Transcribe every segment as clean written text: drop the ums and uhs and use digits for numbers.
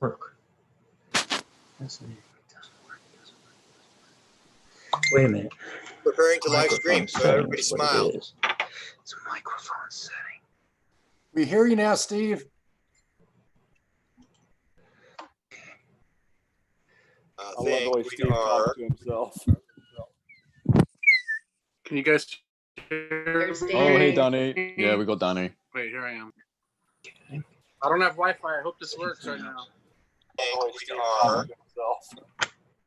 Work. Doesn't work. Wait a minute. Preparing to live stream, so everybody smile. It's a microphone setting. We hear you now, Steve. I love the way Steve talks to himself. Can you guys hear me? Oh, hey, Danny. Yeah, we got Danny. Wait, here I am. I don't have Wi-Fi. I hope this works right now.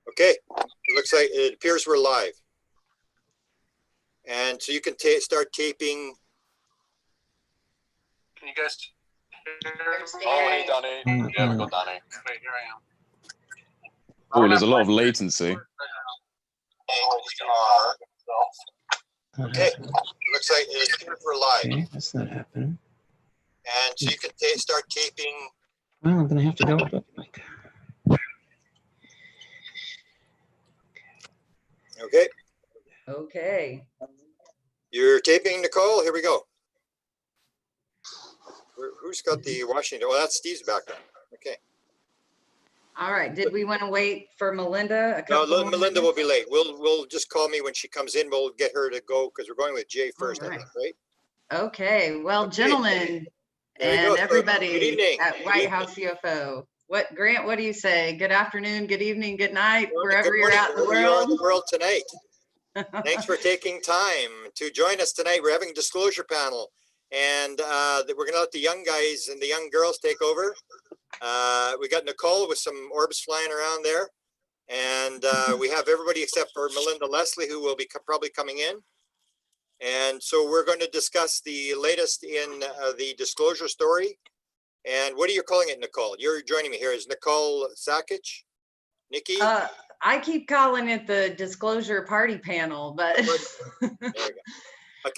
Okay, it looks like it appears we're live. And so you can start taping. Can you guys hear me? Oh, hey, Danny. Yeah, we got Danny. Wait, here I am. Oh, there's a lot of latency. Okay, looks like it appears we're live. Okay, that's not happening. And so you can start taping. Well, I'm gonna have to go with it. Okay. Okay. You're taping, Nicole. Here we go. Who's got the Washington? Oh, that's Steve's back there. Okay. All right. Did we want to wait for Melinda? No, Melinda will be late. We'll just call me when she comes in. We'll get her to go because we're going with Jay first, I think, right? Okay. Well, gentlemen and everybody at White House UFO. Grant, what do you say? Good afternoon, good evening, good night, wherever you're at in the world tonight. Thanks for taking time to join us tonight. We're having a disclosure panel, and we're going to let the young guys and the young girls take over. We got Nicole with some orbs flying around there, and we have everybody except for Melinda Leslie, who will be probably coming in. And so we're going to discuss the latest in the disclosure story. And what are you calling it, Nicole? You're joining me here. Is Nicole Sakach? Nikki? I keep calling it the disclosure party panel, but okay.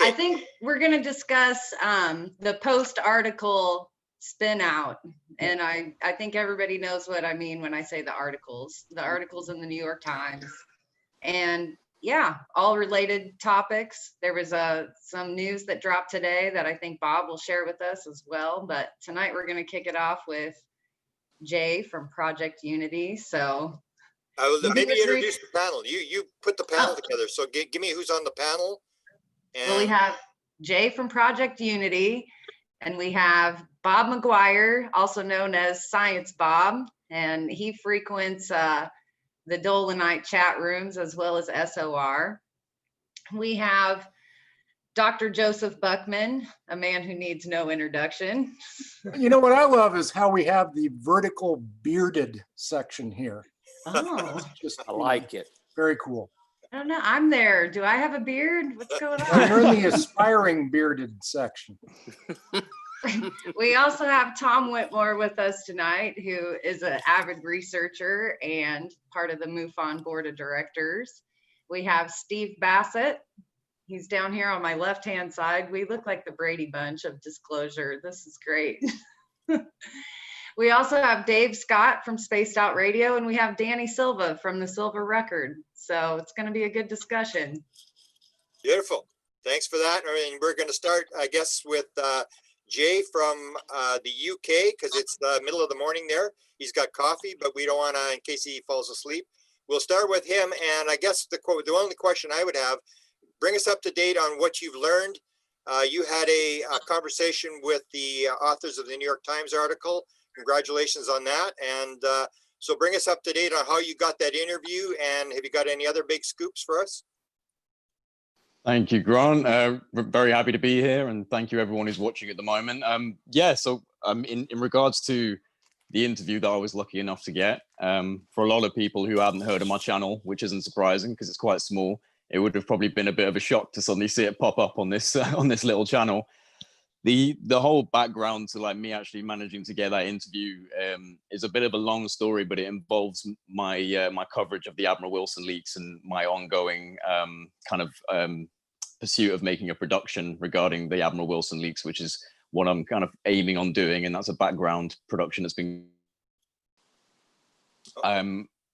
I think we're going to discuss the post-article spin out. And I think everybody knows what I mean when I say the articles in the New York Times. And yeah, all related topics. There was some news that dropped today that I think Bob will share with us as well. But tonight we're going to kick it off with Jay from Project Unity. So maybe introduce the panel. You put the panel together. So give me who's on the panel. And well, we have Jay from Project Unity, and we have Bob Mcgwier, also known as Science Bob, and he frequents the Dolomite chat rooms as well as SOR. We have Dr. Joseph Buchman, a man who needs no introduction. You know what I love is how we have the vertical bearded section here. Oh, I like it. Very cool. I don't know. I'm there. Do I have a beard? What's going on? You're in the aspiring bearded section. We also have Tom Whitmore with us tonight, who is an avid researcher and part of the MUFON board of directors. We have Steve Bassett. He's down here on my left-hand side. We look like the Brady Bunch of disclosure. This is great. We also have Dave Scott from Spaced Out Radio, and we have Danny Silva from the Silva Record. So it's going to be a good discussion. Beautiful. Thanks for that. And we're going to start, I guess, with Jay from the UK, because it's the middle of the morning there. He's got coffee, but we don't want to, in case he falls asleep. We'll start with him. And I guess the only question I would have, bring us up to date on what you've learned. You had a conversation with the authors of the New York Times article. Congratulations on that. And so bring us up to date on how you got that interview, and have you got any other big scoops for us? Thank you, Grant. We're very happy to be here, and thank you everyone who's watching at the moment. In regards to the interview that I was lucky enough to get, for a lot of people who hadn't heard of my channel, which isn't surprising because it's quite small, it would have probably been a bit of a shock to suddenly see it pop up on this little channel. The whole background to like me actually managing to get that interview is a bit of a long story, but it involves my my coverage of the Admiral Wilson leaks and my ongoing pursuit of making a production regarding the Admiral Wilson leaks, which is what I'm kind of aiming on doing, and that's a background production that's been.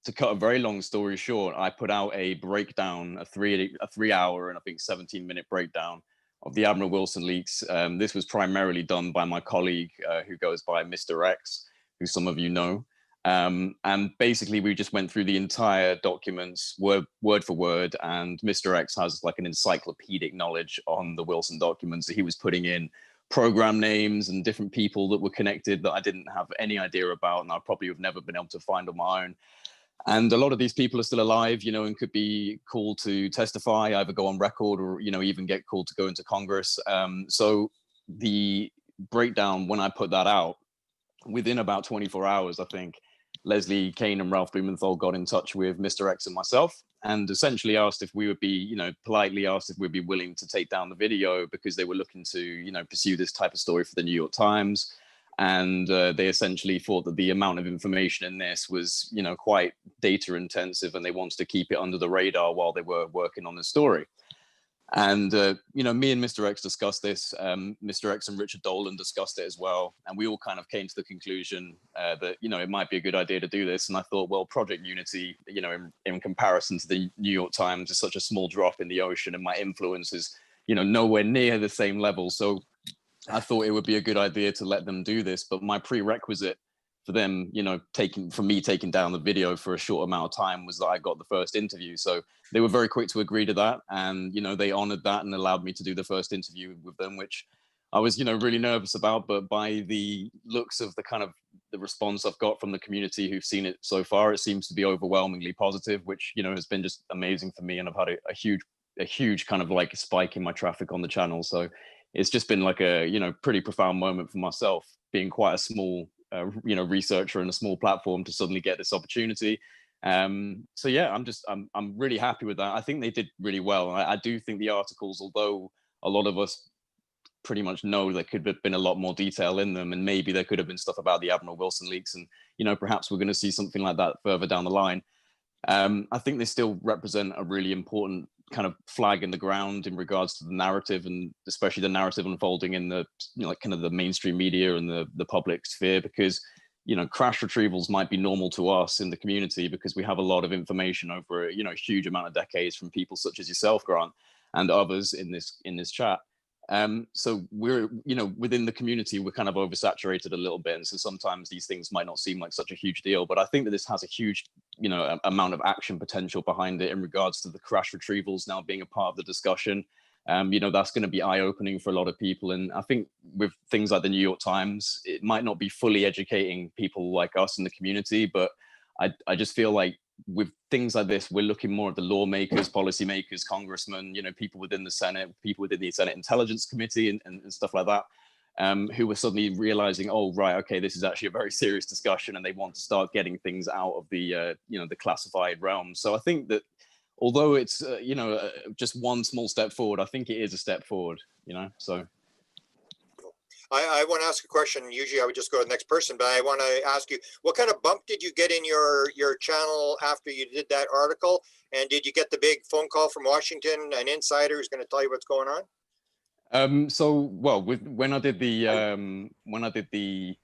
To cut a very long story short, I put out a breakdown, a 3 hour and I think 17-minute breakdown of the Admiral Wilson leaks. This was primarily done by my colleague who goes by Mr. X, who some of you know. And basically, we just went through the entire documents word for word. And Mr. X has like an encyclopedic knowledge on the Wilson documents that he was putting in program names and different people that were connected that I didn't have any idea about, and I probably have never been able to find on my own. And a lot of these people are still alive, you know, and could be called to testify, either go on record or, you know, even get called to go into Congress. So the breakdown, when I put that out, within about 24 hours, I think, Leslie Kane and Ralph Blumenthal got in touch with Mr. X and myself and essentially asked if we would be, you know, politely asked if we'd be willing to take down the video because they were looking to, you know, pursue this type of story for the New York Times. And they essentially thought that the amount of information in this was, you know, quite data intensive, and they wanted to keep it under the radar while they were working on the story. And, you know, me and Mr. X discussed this. Mr. X and Richard Dolan discussed it as well. And we all kind of came to the conclusion that, you know, it might be a good idea to do this. And I thought, well, Project Unity, you know, in comparison to the New York Times, is such a small drop in the ocean, and my influence is, you know, nowhere near the same level. So I thought it would be a good idea to let them do this. But my prerequisite for them, you know, taking down the video for a short amount of time was that I got the first interview. So they were very quick to agree to that. And, you know, they honored that and allowed me to do the first interview with them, which I was, you know, really nervous about. But by the looks of the kind of the response I've got from the community who've seen it so far, it seems to be overwhelmingly positive, which, you know, has been just amazing for me. And I've had a huge kind of like spike in my traffic on the channel. So it's just been like a, you know, pretty profound moment for myself, being quite a small you know, researcher in a small platform, to suddenly get this opportunity. So yeah, I'm really happy with that. I think they did really well. I do think the articles, although a lot of us pretty much know there could have been a lot more detail in them, and maybe there could have been stuff about the Admiral Wilson leaks, and, you know, perhaps we're going to see something like that further down the line. I think they still represent a really important kind of flag in the ground in regards to the narrative, and especially the narrative unfolding in the, you know, like kind of the mainstream media and the public sphere, because, you know, crash retrievals might be normal to us in the community because we have a lot of information over, you know, a huge amount of decades from people such as yourself, Grant, and others in this chat. So we're, you know, within the community, we're kind of oversaturated a little bit. And so sometimes these things might not seem like such a huge deal, but I think that this has a huge, you know, amount of action potential behind it in regards to the crash retrievals now being a part of the discussion. You know, that's going to be eye-opening for a lot of people. And I think with things like the New York Times, it might not be fully educating people like us in the community, but I just feel like with things like this, we're looking more at the lawmakers, policymakers, congressmen, you know, people within the Senate, people within the Senate Intelligence Committee and stuff like that, who are suddenly realizing, oh, right, okay, this is actually a very serious discussion, and they want to start getting things out of the, you know, the classified realm. So I think that although it's, you know, just one small step forward, I think it is a step forward, you know, so. I want to ask a question. Usually I would just go to the next person, but I want to ask you, what kind of bump did you get in your channel after you did that article? And did you get the big phone call from Washington, an insider who's going to tell you what's going on? So, well, when I did the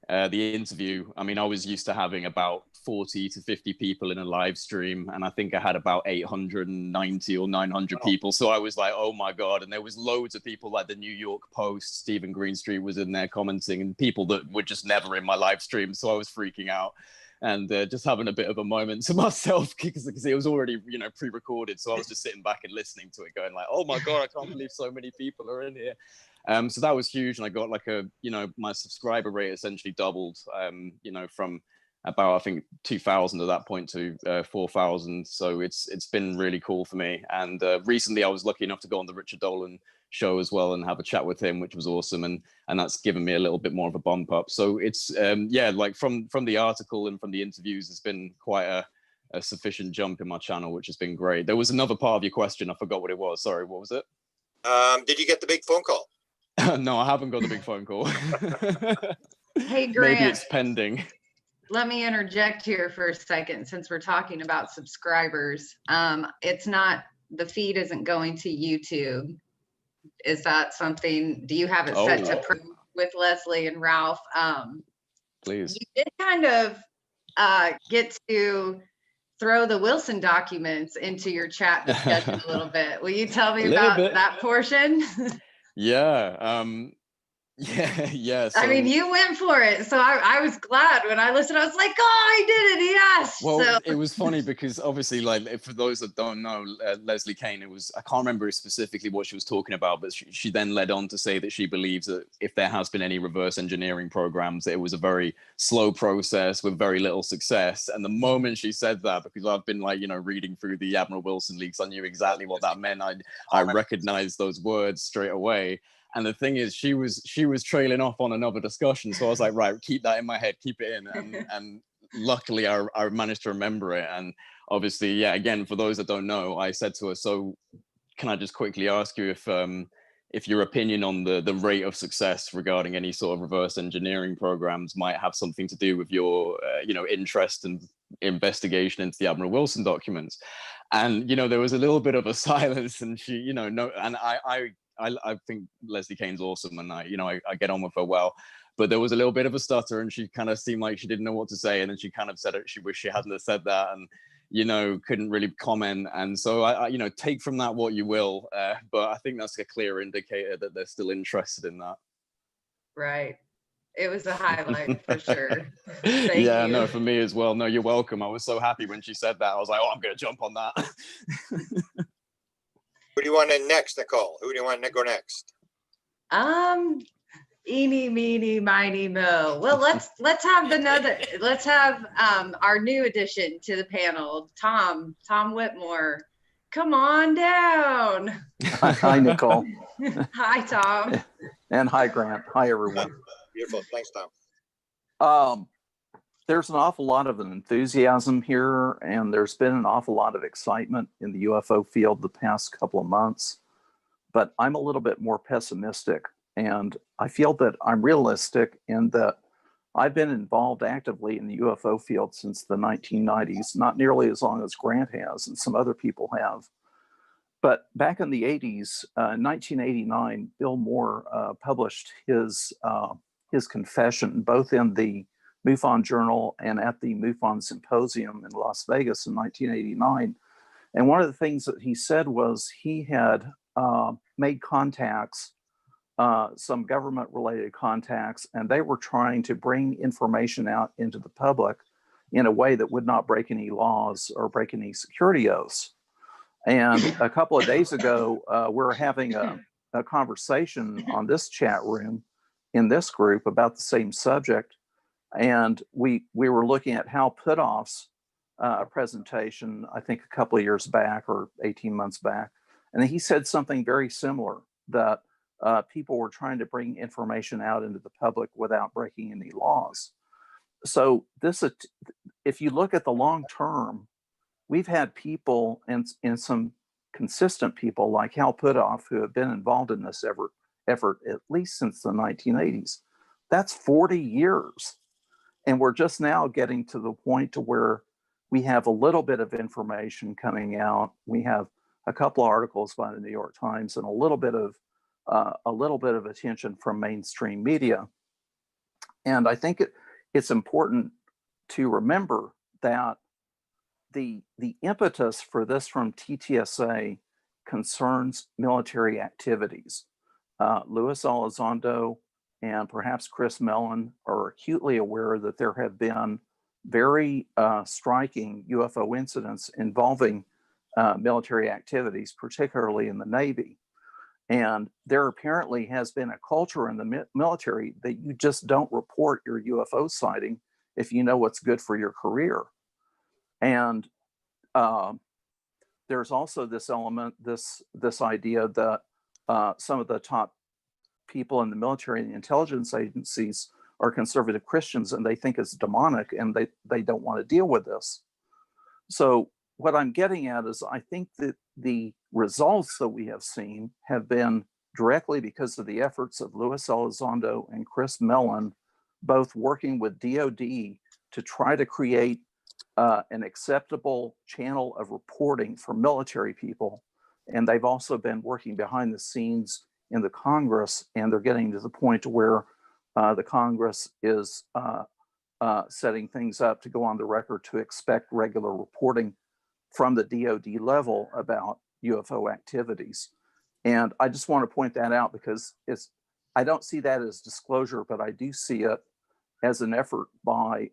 interview, I mean, I was used to having about 40 to 50 people in a live stream, and I think I had about 890 or 900 people. So I was like, oh my God. And there was loads of people like the New York Post, Stephen Greenstreet was in there commenting, and people that were just never in my live stream. So I was freaking out and just having a bit of a moment to myself because it was already, you know, pre-recorded. So I was just sitting back and listening to it going like, oh my God, I can't believe so many people are in here. So that was huge. And I got like a, you know, my subscriber rate essentially doubled, you know, from about, I think, 2,000 at that point to 4,000. So it's been really cool for me. And recently I was lucky enough to go on the Richard Dolan show as well and have a chat with him, which was awesome. And that's given me a little bit more of a bump up. So it's, yeah, like from the article and from the interviews, it's been quite a sufficient jump in my channel, which has been great. There was another part of your question. I forgot what it was. Sorry, what was it? Did you get the big phone call? No, I haven't got the big phone call. Hey, Grant. Maybe it's pending. Let me interject here for a second, since we're talking about subscribers. It's not, the feed isn't going to YouTube. Is that something, do you have it set to prove with Leslie and Ralph? Please. You did kind of get to throw the Wilson documents into your chat discussion a little bit. Will you tell me about that portion? Yeah. Yeah, yeah. I mean, you went for it. So I was glad when I listened. I was like, oh, I did it. Yes. Well, so. it was funny because obviously, like, for those that don't know, Leslie Kane, I can't remember specifically what she was talking about, but she then led on to say that she believes that if there has been any reverse engineering programs, it was a very slow process with very little success. And the moment she said that, because I've been like, reading through the Admiral Wilson leaks, I knew exactly what that meant. I recognized those words straight away. And the thing is, she was trailing off on another discussion. So I was like, right, keep that in my head, keep it in. And luckily I managed to remember it. And obviously, yeah, again, for those that don't know, I said to her, so can I just quickly ask you if your opinion on the rate of success regarding any sort of reverse engineering programs might have something to do with your, interest and investigation into the Admiral Wilson documents. And, there was a little bit of a silence, and she, no, and I think Leslie Kane's awesome, and I get on with her well. But there was a little bit of a stutter, and she kind of seemed like she didn't know what to say, and then she kind of said it. She wished she hadn't have said that, and couldn't really comment. And so I take from that what you will, but I think that's a clear indicator that they're still interested in that. Right. It was a highlight for sure. Thank yeah, you. no, for me as well. No, you're welcome. I was so happy when she said that. I was like, oh, I'm going to jump on that. Who do you want in next, Nicole? Who do you want to go next? Eeny, meeny, miny, mo. Well, let's have our new addition to the panel, Tom Whitmore. Come on down. Hi, Nicole. Hi, Tom. And hi, Grant. Hi, everyone. Beautiful. Thanks, Tom. There's an awful lot of enthusiasm here, and there's been an awful lot of excitement in the UFO field the past couple of months. But I'm a little bit more pessimistic, and I feel that I'm realistic in that I've been involved actively in the UFO field since the 1990s, not nearly as long as Grant has and some other people have. But back in the 80s, 1989, Bill Moore published his confession, both in the MUFON Journal and at the MUFON Symposium in Las Vegas in 1989. And one of the things that he said was he had made contacts, some government-related contacts, and they were trying to bring information out into the public in a way that would not break any laws or break any security oaths. And a couple of days ago, we're having a conversation on this chat room in this group about the same subject. And we were looking at Hal Puthoff's presentation, I think a couple of years back or 18 months back. And he said something very similar, that people were trying to bring information out into the public without breaking any laws. So if you look at the long term, we've had people and some consistent people like Hal Puthoff who have been involved in this effort at least since the 1980s. That's 40 years. And we're just now getting to the point to where we have a little bit of information coming out. We have a couple of articles by the New York Times and a little bit of attention from mainstream media. And I think it's important to remember that the impetus for this from Ttsa concerns military activities. Luis Elizondo and perhaps Chris Mellon are acutely aware that there have been very striking UFO incidents involving military activities, particularly in the Navy. And there apparently has been a culture in the military that you just don't report your UFO sighting if you know what's good for your career. And there's also this element, this idea that some of the top people in the military and the intelligence agencies are conservative Christians, and they think it's demonic, and they don't want to deal with this. So what I'm getting at is I think that the results that we have seen have been directly because of the efforts of Luis Elizondo and Chris Mellon, both working with DOD to try to create an acceptable channel of reporting for military people. And they've also been working behind the scenes in the Congress, and they're getting to the point to where the Congress is setting things up to go on the record to expect regular reporting from the DOD level about UFO activities. And I just want to point that out because I don't see that as disclosure, but I do see it as an effort by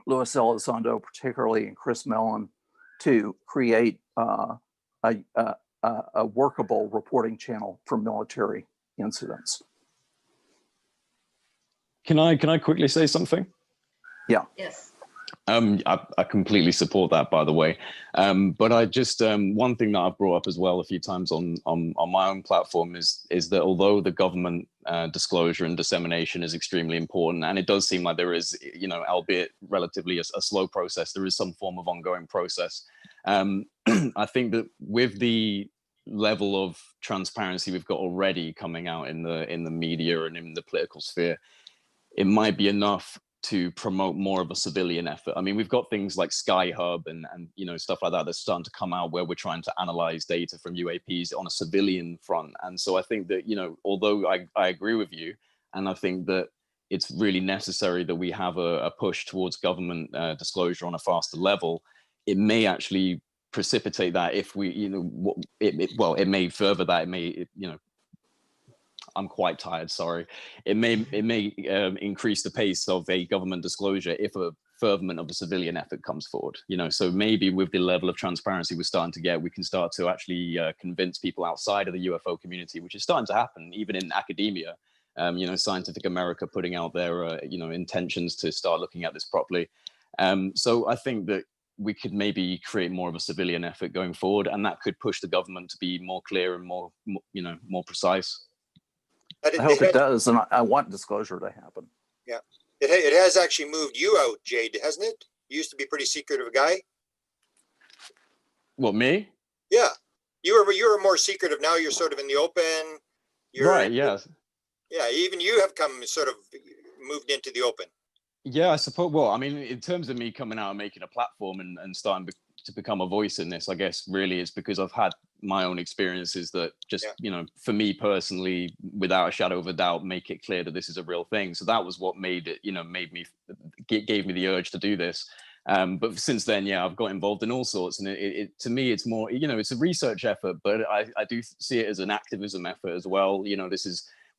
Luis Elizondo, particularly, and Chris Mellon, to create a workable reporting channel for military incidents. Can I quickly say something? Yeah. Yes. I completely support that, by the way. But I just one thing that I've brought up as well a few times on my own platform is that although the government disclosure and dissemination is extremely important, and it does seem like there is, you know, albeit relatively a slow process, there is some form of ongoing process. I think that with the level of transparency we've got already coming out in the media and in the political sphere, it might be enough to promote more of a civilian effort. I mean, we've got things like Sky Hub and you know, stuff like that that's starting to come out where we're trying to analyze data from UAPs on a civilian front. And so I think that, you know, although I agree with you, and I think that it's really necessary that we have a push towards government disclosure on a faster level, it may actually precipitate that if we, you know, it may further that, it may, you know, I'm quite tired, sorry. It may increase the pace of a government disclosure if a furtherment of a civilian effort comes forward. You know, so maybe with the level of transparency we're starting to get, we can start to actually convince people outside of the UFO community, which is starting to happen even in academia. You know, Scientific America putting out their you know, intentions to start looking at this properly. So I think that we could maybe create more of a civilian effort going forward, and that could push the government to be more clear and more you know, more precise. I hope it does, and I want disclosure to happen. Yeah, it has actually moved you out, Jade, hasn't it? You used to be a pretty secretive guy. What, me? Yeah, you were more secretive. Now you're sort of in the open. Right. Yes. Yeah, even you have come sort of moved into the open. Yeah, I suppose. Well, I mean, in terms of me coming out and making a platform and starting to become a voice in this, I guess really it's because I've had my own experiences that just, you know, for me personally, without a shadow of a doubt, make it clear that this is a real thing. So that was what made it, you know, gave me the urge to do this. But since then, yeah, I've got involved in all sorts, and it to me, it's more, you know, it's a research effort, but I do see it as an activism effort as well. You know,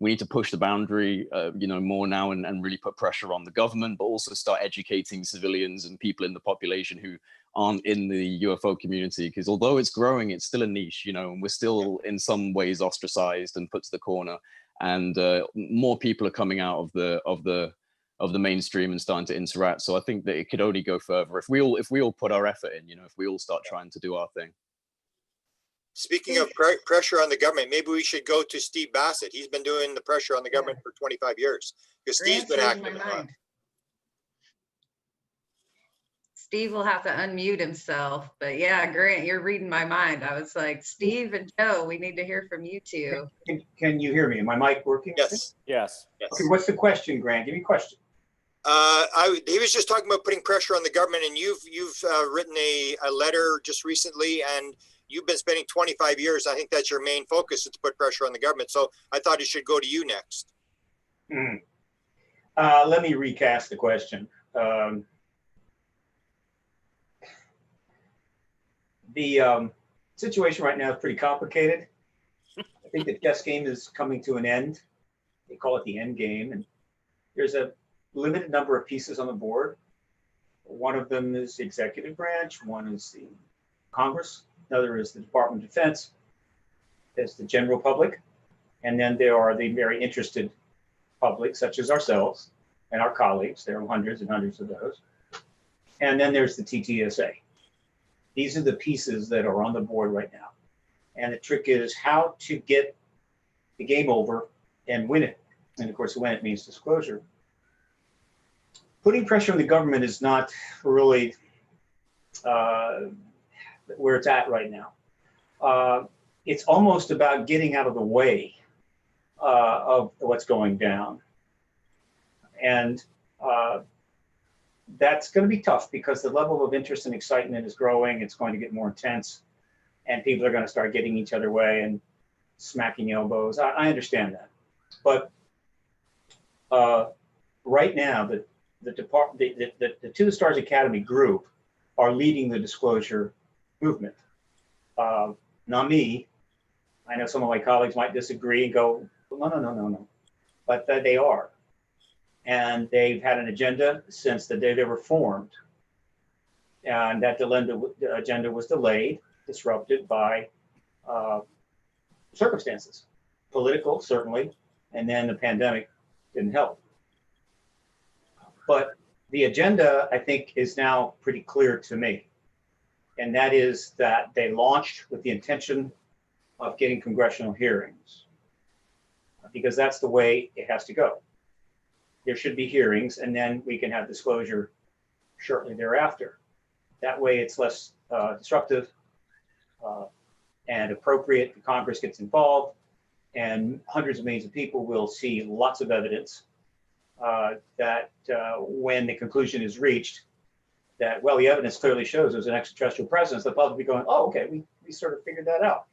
we need to push the boundary, you know, more now and really put pressure on the government, but also start educating civilians and people in the population who aren't in the UFO community. Because although it's growing, it's still a niche, you know, and we're still in some ways ostracized and put to the corner. And more people are coming out of the mainstream and starting to interact. So I think that it could only go further if we all put our effort in. You know, if we all start trying to do our thing. Speaking of pressure on the government, maybe we should go to Steve Bassett. He's been doing the pressure on the government for 25 years because Steve's been active. Steve will have to unmute himself, but yeah, Grant, you're reading my mind. I was like, Steve and Joe, we need to hear from you two. Can you hear me? Is my mic working? Yes. Yes. Okay, what's the question, Grant? Give me a question. He was just talking about putting pressure on the government, and you've written a letter just recently, and you've been spending 25 years. I think that's your main focus, is to put pressure on the government. So I thought it should go to you next. Let me recast the question. The situation right now is pretty complicated. I think the chess game is coming to an end. They call it the end game, and there's a limited number of pieces on the board. One of them is the executive branch, one is the Congress, another is the Department of Defense, there's the general public, and then there are the very interested public, such as ourselves and our colleagues. There are hundreds and hundreds of those. And then there's the Ttsa. These are the pieces that are on the board right now. And the trick is how to get the game over and win it. And of course, win it means disclosure. Putting pressure on the government is not really where it's at right now. It's almost about getting out of the way of what's going down. And that's going to be tough because the level of interest and excitement is growing. It's going to get more intense, and people are going to start getting each other way and smacking elbows. I understand that. But right now, the To the Stars Academy group are leading the disclosure movement. Not me. I know some of my colleagues might disagree and go, No. But they are. And they've had an agenda since the day they were formed. And that agenda was delayed, disrupted by circumstances, political, certainly, and then the pandemic didn't help. But the agenda, I think, is now pretty clear to me. And that is that they launched with the intention of getting congressional hearings, because that's the way it has to go. There should be hearings, and then we can have disclosure shortly thereafter. That way it's less disruptive and appropriate. The Congress gets involved, and hundreds of millions of people will see lots of evidence that when the conclusion is reached, that, well, the evidence clearly shows there's an extraterrestrial presence, the public will be going, oh, okay, we sort of figured that out.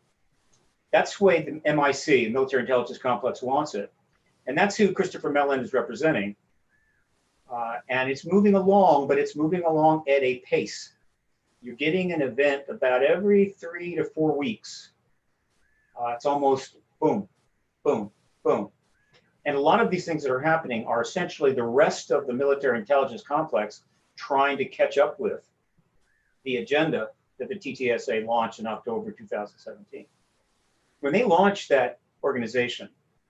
That's the way the MIC, the Military Intelligence Complex, wants it. And that's who Christopher Mellon is representing. And it's moving along, but it's moving along at a pace. You're getting an event about every 3 to 4 weeks. It's almost boom, boom, boom. And a lot of these things that are happening are essentially the rest of the military intelligence complex trying to catch up with the agenda that the Ttsa launched in October 2017. When they launched that organization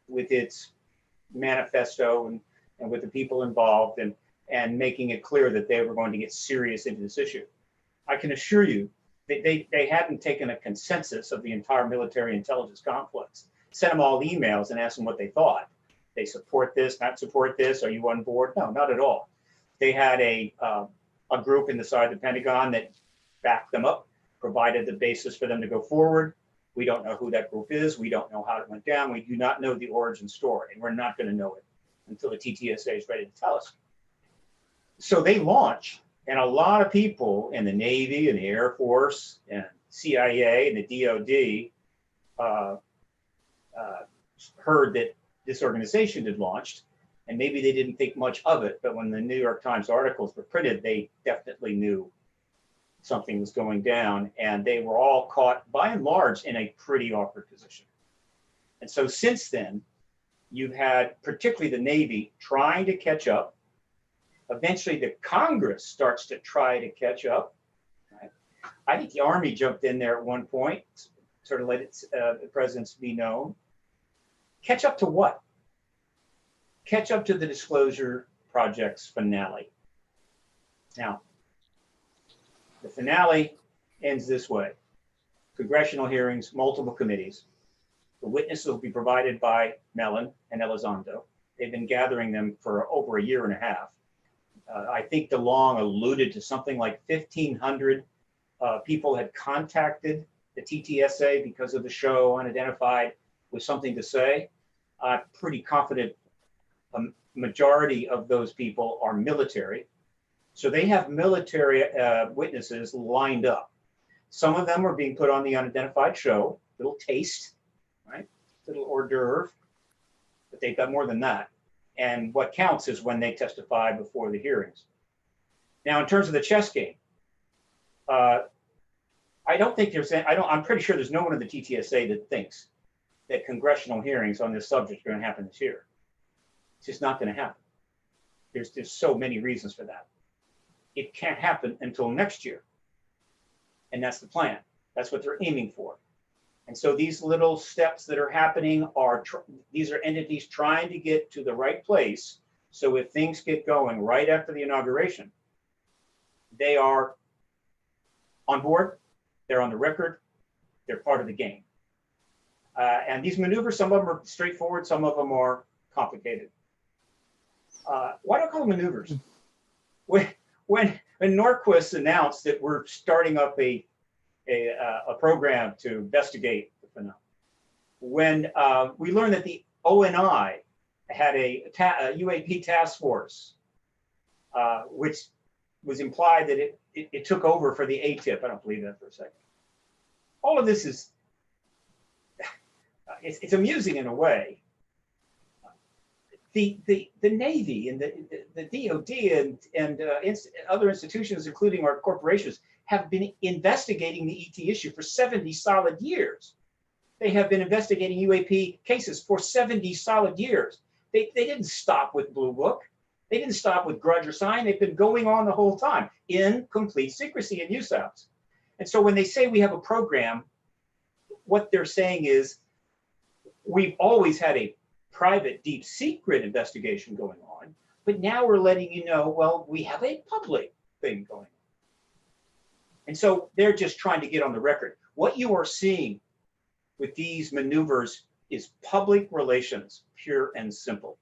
with its manifesto and with the people involved and making it clear that they were going to get serious into this issue, I can assure you that they hadn't taken a consensus of the entire military intelligence complex, sent them all emails and asked them what they thought. They support this, not support this, are you on board? No, not at all. They had a group inside the Pentagon that backed them up, provided the basis for them to go forward. We don't know who that group is. We don't know how it went down. We do not know the origin story, and we're not going to know it until the Ttsa is ready to tell us. So they launch, and a lot of people in the Navy and the Air Force and CIA and the DOD heard that this organization had launched, and maybe they didn't think much of it, but when the New York Times articles were printed, they definitely knew something was going down, and they were all caught, by and large, in a pretty awkward position. And so since then, you've had particularly the Navy trying to catch up. Eventually, the Congress starts to try to catch up. Right? I think the Army jumped in there at one point, sort of let its presence be known. Catch up to what? Catch up to the Disclosure Project's finale. Now, the finale ends this way. Congressional hearings, multiple committees. The witnesses will be provided by Mellon and Elizondo. They've been gathering them for over a year and a half. I think DeLong alluded to something like 1,500 people had contacted the Ttsa because of the show Unidentified with something to say. I'm pretty confident a majority of those people are military. So they have military witnesses lined up. Some of them are being put on the Unidentified show, little taste, right? Little hors d'oeuvre, but they've got more than that. And what counts is when they testify before the hearings. Now, in terms of the chess game, I don't think there's, I'm pretty sure there's no one in the Ttsa that thinks that congressional hearings on this subject are going to happen this year. It's just not going to happen. There's so many reasons for that. It can't happen until next year. And that's the plan. That's what they're aiming for. And so these little steps that are happening are, these are entities trying to get to the right place. So if things get going right after the inauguration, they are on board, they're on the record, they're part of the game. And these maneuvers, some of them are straightforward, some of them are complicated. Why do I call them maneuvers? When Norquist announced that we're starting up a program to investigate the phenomenon, when we learned that the ONI had a UAP Task Force, which was implied that it took over for the AATIP. I don't believe that for a second. All of this is, it's amusing in a way. The Navy and the DOD and other institutions, including our corporations, have been investigating the ET issue for 70 solid years. They have been investigating UAP cases for 70 solid years. They didn't stop with Blue Book. They didn't stop with grudge or sign. They've been going on the whole time in complete secrecy and USAPs. And so when they say we have a program, what they're saying is we've always had a private, deep secret investigation going on, but now we're letting you know, well, we have a public thing going on. And so they're just trying to get on the record. What you are seeing with these maneuvers is public relations, pure and simple.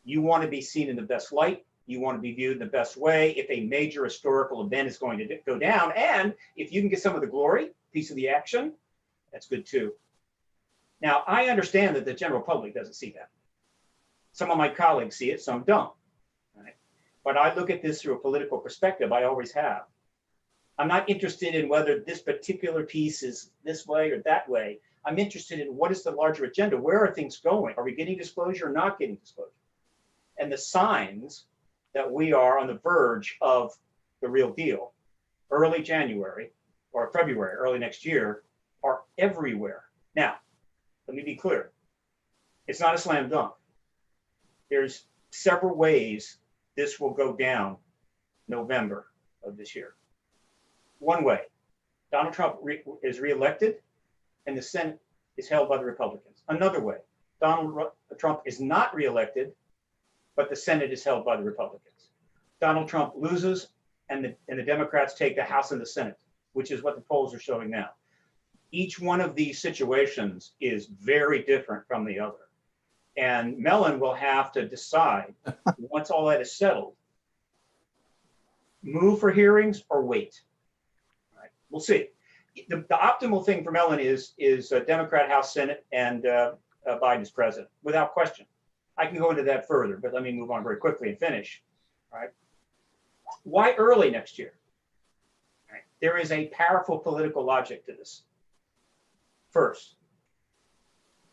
You want to be seen in the best light. You want to be viewed in the best way. If a major historical event is going to go down, and if you can get some of the glory, piece of the action, that's good too. Now, I understand that the general public doesn't see that. Some of my colleagues see it, some don't. Right? But I look at this through a political perspective. I always have. I'm not interested in whether this particular piece is this way or that way. I'm interested in what is the larger agenda? Where are things going? Are we getting disclosure or not getting disclosure? And the signs that we are on the verge of the real deal, early January or February, early next year, are everywhere. Now, let me be clear. It's not a slam dunk. There's several ways this will go down November of this year. One way, Donald Trump is reelected and the Senate is held by the Republicans. Another way, Donald Trump is not reelected, but the Senate is held by the Republicans. Donald Trump loses and the Democrats take the House and the Senate, which is what the polls are showing now. Each one of these situations is very different from the other. And Mellon will have to decide, once all that is settled, move for hearings or wait. All right, we'll see. The optimal thing for Mellon is Democrat House, Senate, and Biden as president, without question. I can go into that further, but let me move on very quickly and finish. All right. Why early next year? All right. There is a powerful political logic to this. First,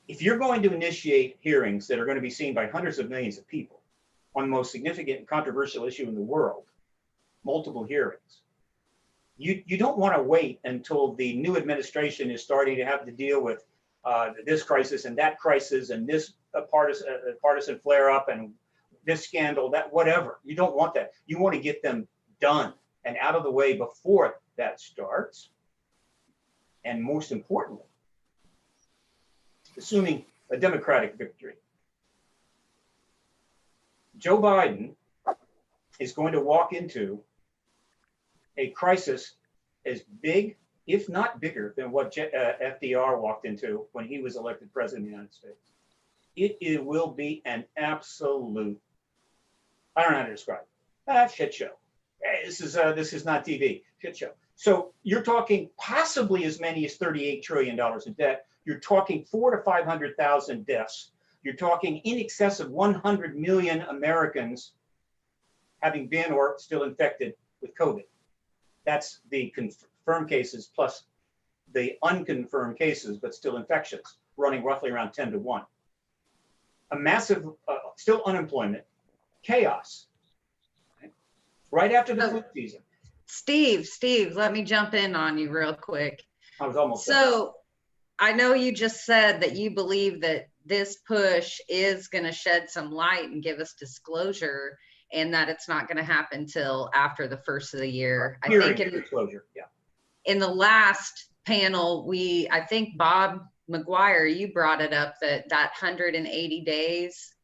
if you're going to initiate hearings that are going to be seen by hundreds of millions of people on the most significant and controversial issue in the world, multiple hearings, you don't want to wait until the new administration is starting to have to deal with this crisis and that crisis and this partisan flare-up and this scandal, that whatever. You don't want that. You want to get them done and out of the way before that starts. And most importantly, assuming a Democratic victory, Joe Biden is going to walk into a crisis as big, if not bigger, than what FDR walked into when he was elected president of the United States. It will be an absolute, I don't know how to describe it, shit show. Hey, this is not TV, shit show. So you're talking possibly as many as $38 trillion in debt. You're talking 400,000 to 500,000 deaths. You're talking in excess of 100 million Americans having been or still infected with COVID. That's the confirmed cases plus the unconfirmed cases, but still infections, running roughly around 10 to 1. A massive, still unemployment, chaos, right after the flu season. Steve, let me jump in on you real quick. I was almost so I know you just said that you believe that this push is going to shed some light and give us disclosure, and that it's not going to happen till after the first of the year. I think in the last panel, I think Bob Mcgwier, you brought it up that 180 days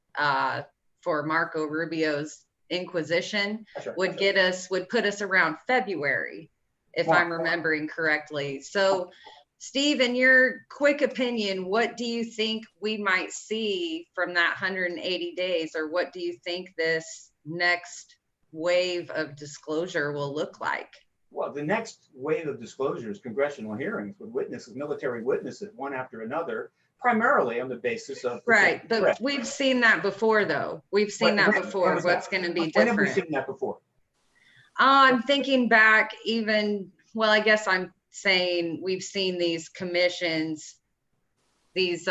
for Marco Rubio's inquisition would put us around February, if I'm remembering correctly. So Steve, in your quick opinion, what do you think we might see from that 180 days, or what do you think this next wave of disclosure will look like? Well, the next wave of disclosure is congressional hearings with witnesses, military witnesses, one after another, primarily on the basis of right. But we've seen that before, though. We've seen that before. What's going to be different? When have we seen that before? I'm thinking back even, well, I guess I'm saying we've seen these commissions, these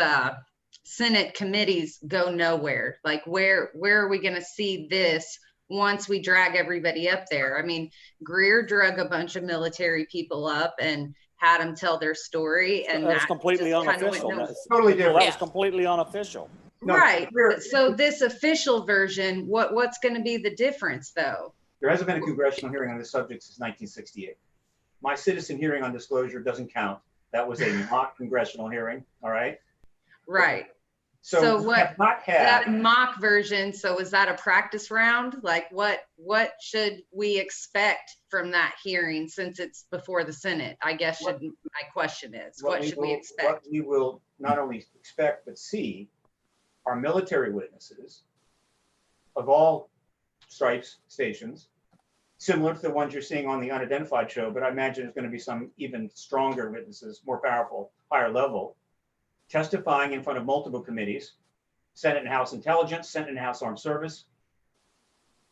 Senate committees go nowhere. Like where are we going to see this once we drag everybody up there. I mean, Greer drug a bunch of military people up and had them tell their story, and That's that completely just kinda unofficial. went no- That's Totally different. That was completely unofficial. No, Right. Greer- So this official version, what's going to be the difference, though? There hasn't been a congressional hearing on this subject since 1968. My citizen hearing on disclosure doesn't count. That was a mock congressional hearing, all right? Right. So So we have not had, that mock version, so is that a practice round? Like what should we expect from that hearing since it's before the Senate? I guess my question is, what should we expect? What we will not only expect but see are military witnesses of all stripes, stations, similar to the ones you're seeing on the Unidentified show, but I imagine there's going to be some even stronger witnesses, more powerful, higher level, testifying in front of multiple committees, Senate and House Intelligence, Senate and House Armed Service,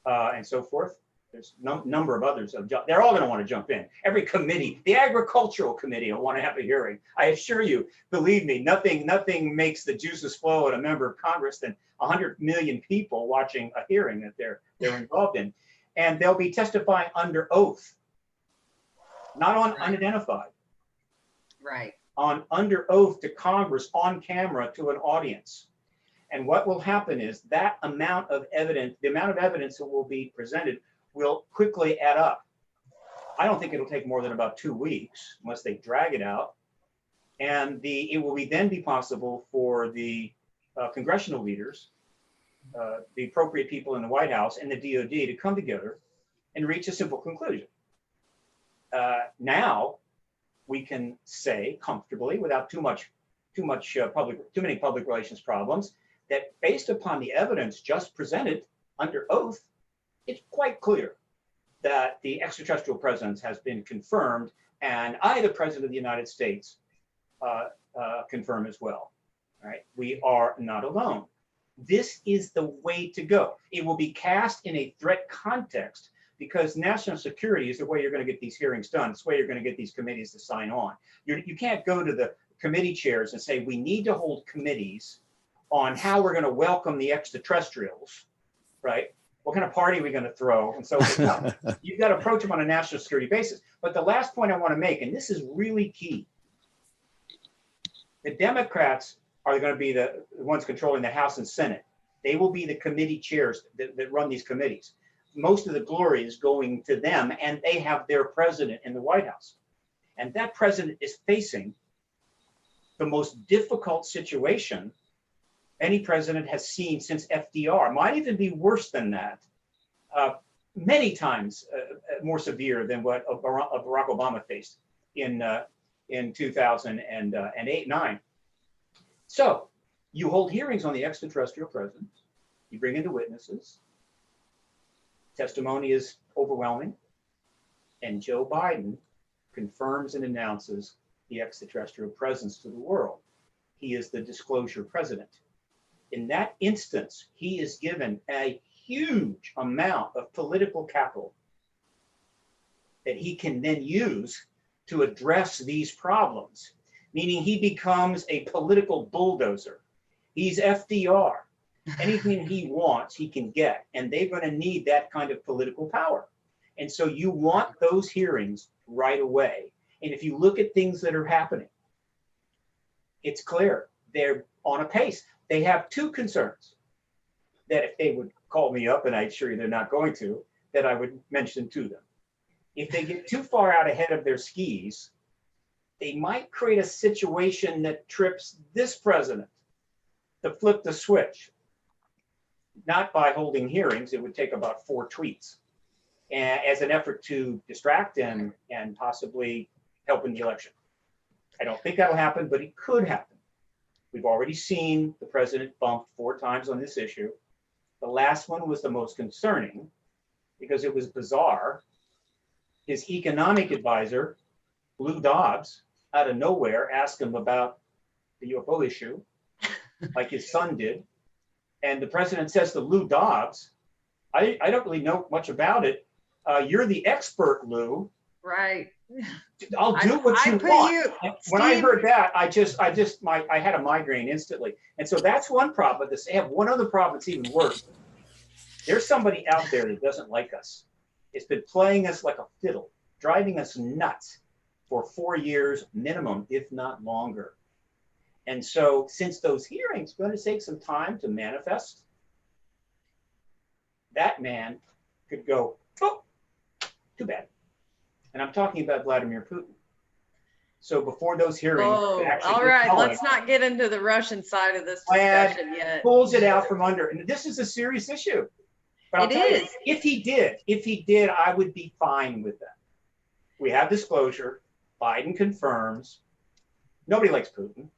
and so forth. There's no number of others. They're all going to want to jump in. Every committee, the Agricultural Committee will want to have a hearing. I assure you, believe me, nothing makes the juices flow at a member of Congress than 100 million people watching a hearing that they're involved in. And they'll be testifying under oath, not on Unidentified. Right. On under oath to Congress, on camera to an audience. And what will happen is that amount of evidence, the amount of evidence that will be presented will quickly add up. I don't think it'll take more than about 2 weeks unless they drag it out. And it will then be possible for the congressional leaders, the appropriate people in the White House and the DOD to come together and reach a simple conclusion. Now we can say comfortably, without too many public relations problems, that based upon the evidence just presented under oath, it's quite clear that the extraterrestrial presence has been confirmed, and I, the President of the United States, confirm as well. All right, we are not alone. This is the way to go. It will be cast in a threat context because national security is the way you're going to get these hearings done. It's the way you're going to get these committees to sign on. You can't go to the committee chairs and say, we need to hold committees on how we're going to welcome the extraterrestrials, right? What kind of party are we going to throw? And so you've got to approach them on a national security basis. But the last point I want to make, and this is really key, the Democrats are going to be the ones controlling the House and Senate. They will be the committee chairs that run these committees. Most of the glory is going to them, and they have their president in the White House. And that president is facing the most difficult situation any president has seen since FDR. Might even be worse than that. Many times more severe than what Barack Obama faced in 2008-9. So you hold hearings on the extraterrestrial presence. You bring in the witnesses. Testimony is overwhelming. And Joe Biden confirms and announces the extraterrestrial presence to the world. He is the disclosure president. In that instance, he is given a huge amount of political capital that he can then use to address these problems, meaning he becomes a political bulldozer. He's FDR. Anything he wants, he can get, and they're going to need that kind of political power. And so you want those hearings right away. And if you look at things that are happening, it's clear they're on a pace. They have two concerns that if they would call me up, and I assure you they're not going to, that I would mention to them. If they get too far out ahead of their skis, they might create a situation that trips this president to flip the switch. Not by holding hearings, it would take about 4 tweets as an effort to distract and possibly help in the election. I don't think that'll happen, but it could happen. We've already seen the president bumped 4 times on this issue. The last one was the most concerning because it was bizarre. His economic advisor, Lou Dobbs, out of nowhere, asked him about the UFO issue, like his son did. And the president says to Lou Dobbs, I don't really know much about it. You're the expert, Lou. Right. I'll do what you want. When I heard that, I had a migraine instantly. And so that's one problem. They have one other problem that's even worse. There's somebody out there that doesn't like us. It's been playing us like a fiddle, driving us nuts for 4 years minimum, if not longer. And so since those hearings are going to take some time to manifest, that man could go, oh, too bad. And I'm talking about Vladimir Putin. So before those hearings, Oh, all right. Let's not get into the Russian side of this discussion yet. Pulls it out from under. And this is a serious issue. But I'll tell you, if he did, I would be fine with that. We have disclosure. Biden confirms. Nobody likes Putin.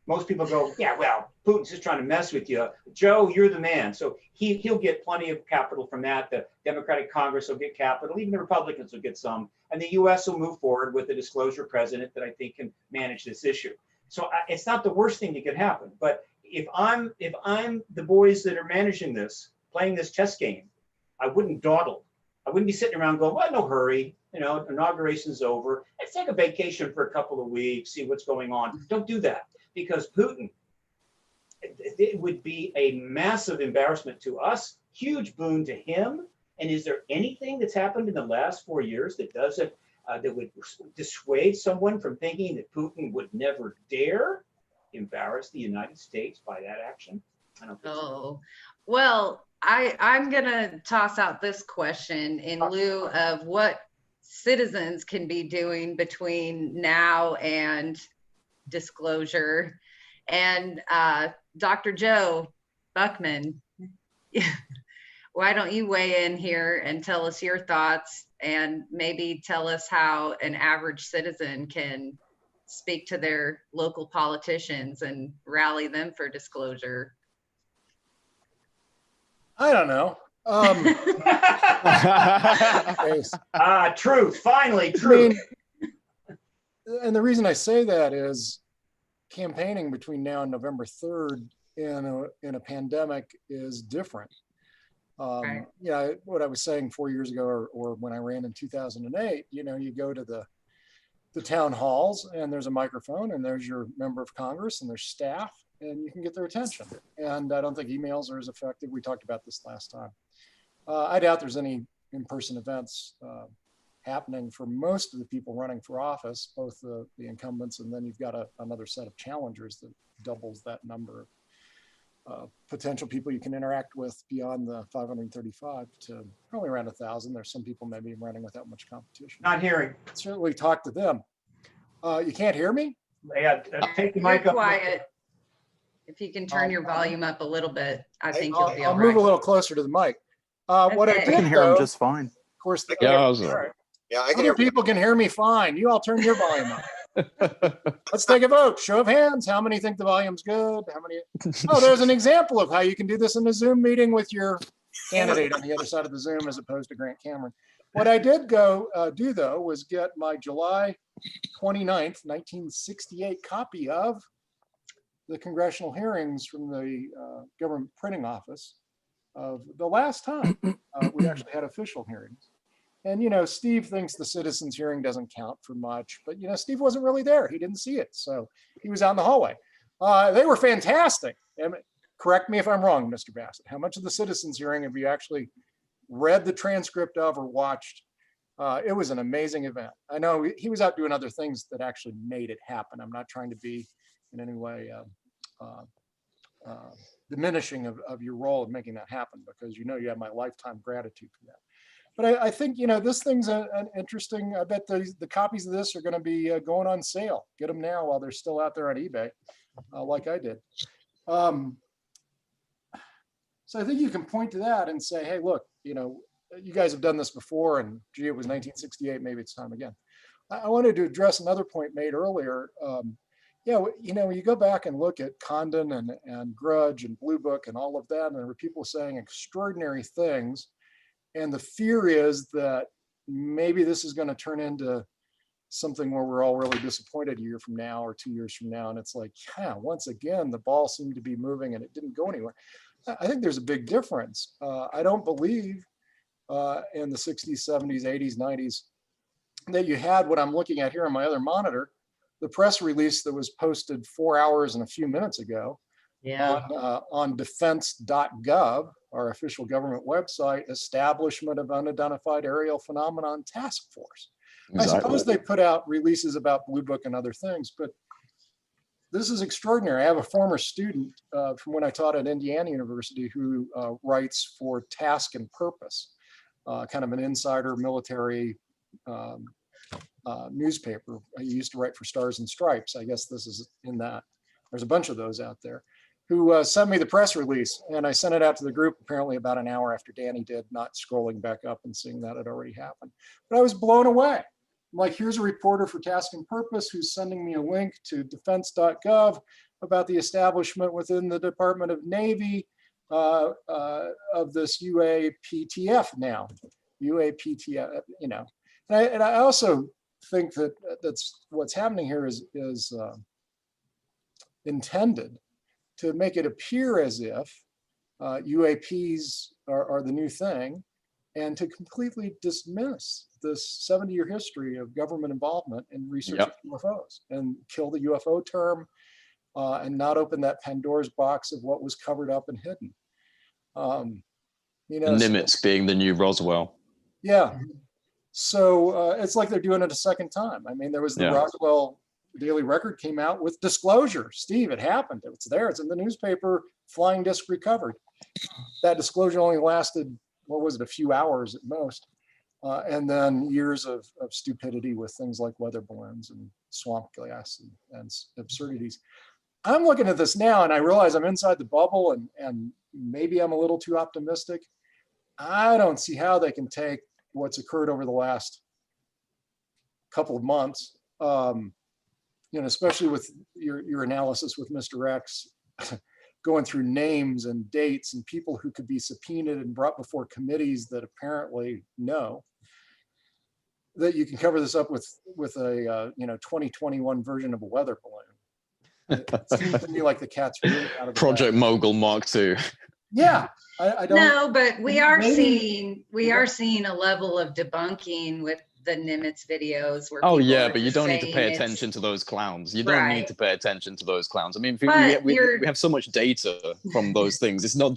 Most people go, yeah, well, Putin's just trying to mess with you. Joe, you're the man. So he'll get plenty of capital from that. The Democratic Congress will get capital. Even the Republicans will get some. And the U.S. will move forward with a disclosure president that I think can manage this issue. So it's not the worst thing that could happen. But if I'm the boys that are managing this, playing this chess game, I wouldn't dawdle. I wouldn't be sitting around going, well, no hurry. You know, inauguration's over. Let's take a vacation for a couple of weeks, see what's going on. Don't do that. Because Putin, it would be a massive embarrassment to us, huge boon to him. And is there anything that's happened in the last 4 years that doesn't, that would dissuade someone from thinking that Putin would never dare embarrass the United States by that action? I don't think so. Well, I'm gonna toss out this question in lieu of what citizens can be doing between now and disclosure. And Dr. Joe Buchman, why don't you weigh in here and tell us your thoughts, and maybe tell us how an average citizen can speak to their local politicians and rally them for disclosure? I don't know. Truth, finally, truth. I mean, and the reason I say that is campaigning between now and November 3rd in a pandemic is different. Right. Yeah, what I was saying 4 years ago, or when I ran in 2008, you know, you go to the town halls and there's a microphone and there's your member of Congress and there's staff and you can get their attention. And I don't think emails are as effective. We talked about this last time. I doubt there's any in-person events happening for most of the people running for office, both the incumbents, and then you've got another set of challengers that doubles that number of potential people you can interact with beyond the 535 to probably around 1,000. There's some people maybe running without much competition. Not hearing. Certainly talk to them. You can't hear me? Yeah, take the mic up. Quiet. If you can turn your volume up a little bit, I think you'll be all I'll right. move a little closer to the mic. What I Okay. did, I can hear though, him just fine. of course, I can hear- I can hear other people can hear me fine. You all turn your volume up. Let's take a vote. Show of hands. How many think the volume's good? How many? Oh, there's an example of how you can do this in a Zoom meeting with your candidate on the other side of the Zoom as opposed to Grant Cameron. What I did do, though, was get my July 29th, 1968 copy of the congressional hearings from the government printing office of the last time we actually had official hearings. And, you know, Steve thinks the citizens hearing doesn't count for much, but, you know, Steve wasn't really there. He didn't see it. So he was out in the hallway. They were fantastic. And correct me if I'm wrong, Mr. Bassett. How much of the citizens hearing have you actually read the transcript of or watched? It was an amazing event. I know he was out doing other things that actually made it happen. I'm not trying to be in any way diminishing of your role in making that happen, because you know you have my lifetime gratitude for that. But I think, you know, this thing's an interesting, I bet the copies of this are going to be going on sale. Get them now while they're still out there on eBay, like I did. So I think you can point to that and say, hey, look, you know, you guys have done this before, and gee, it was 1968, maybe it's time again. I wanted to address another point made earlier. Yeah, you know, you go back and look at Condon and Grudge and Blue Book and all of that, and there were people saying extraordinary things. And the fear is that maybe this is going to turn into something where we're all really disappointed a year from now or 2 years from now. And it's like, yeah, once again, the ball seemed to be moving and it didn't go anywhere. I think there's a big difference. I don't believe in the 60s, 70s, 80s, 90s that you had what I'm looking at here on my other monitor, the press release that was posted 4 hours and a few minutes ago Yeah. On defense.gov, our official government website, establishment of unidentified aerial phenomenon task force. Exactly. I suppose they put out releases about Blue Book and other things, but this is extraordinary. I have a former student from when I taught at Indiana University who writes for Task and Purpose, kind of an insider military newspaper. He used to write for Stars and Stripes. I guess this is in that. There's a bunch of those out there, who sent me the press release, and I sent it out to the group apparently about an hour after Danny did, not scrolling back up and seeing that it already happened. But I was blown away. I'm like, here's a reporter for Task and Purpose who's sending me a link to defense.gov about the establishment within the Department of Navy of this UAPTF now, UAPTF, you know. And I also think that that's what's happening here is intended to make it appear as if UAPs are the new thing, and to completely dismiss this 70-year history of government involvement in research of UFOs, and kill the UFO term, and not open that Pandora's box of what was covered up and hidden. You know, Nimitz being the new Roswell. Yeah. So it's like they're doing it a second time. I mean, there was the Roswell Daily Record came out with disclosure. Steve, it happened. It's there. It's in the newspaper. Flying disc recovered. That disclosure only lasted, what was it, a few hours at most. And then years of stupidity with things like weather balloons and swamp gas and absurdities. I'm looking at this now and I realize I'm inside the bubble, and maybe I'm a little too optimistic. I don't see how they can take what's occurred over the last couple of months, you know, especially with your analysis with Mr. X, going through names and dates and people who could be subpoenaed and brought before committees that apparently know, that you can cover this up with a you know, 2021 version of a weather balloon. It seems to me like the cat's really out of the Project bag. Mogul Mark II. Yeah, I don't. No, but we are maybe- seeing a level of debunking with the Nimitz videos where Oh people yeah, are but you just don't need to saying pay it's- attention to those clowns. You don't need Right. to pay attention to those clowns. I mean, But we have so much data from those things. It's not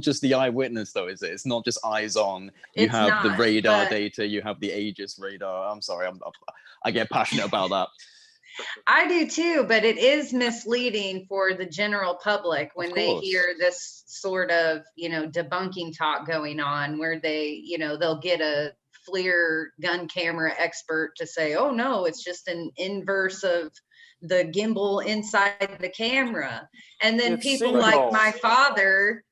just the eyewitness though, is it? It's not just eyes on. You It's have the not, radar but- data. You have the Aegis radar. I'm sorry, I get passionate about that. I do too, but it is misleading for the general public when they course. hear this sort of, you know, debunking talk going on, where they, you know, they'll get a FLIR gun camera expert to say, oh no, it's just an inverse of the gimbal inside the camera. And then It's people like signals. my father,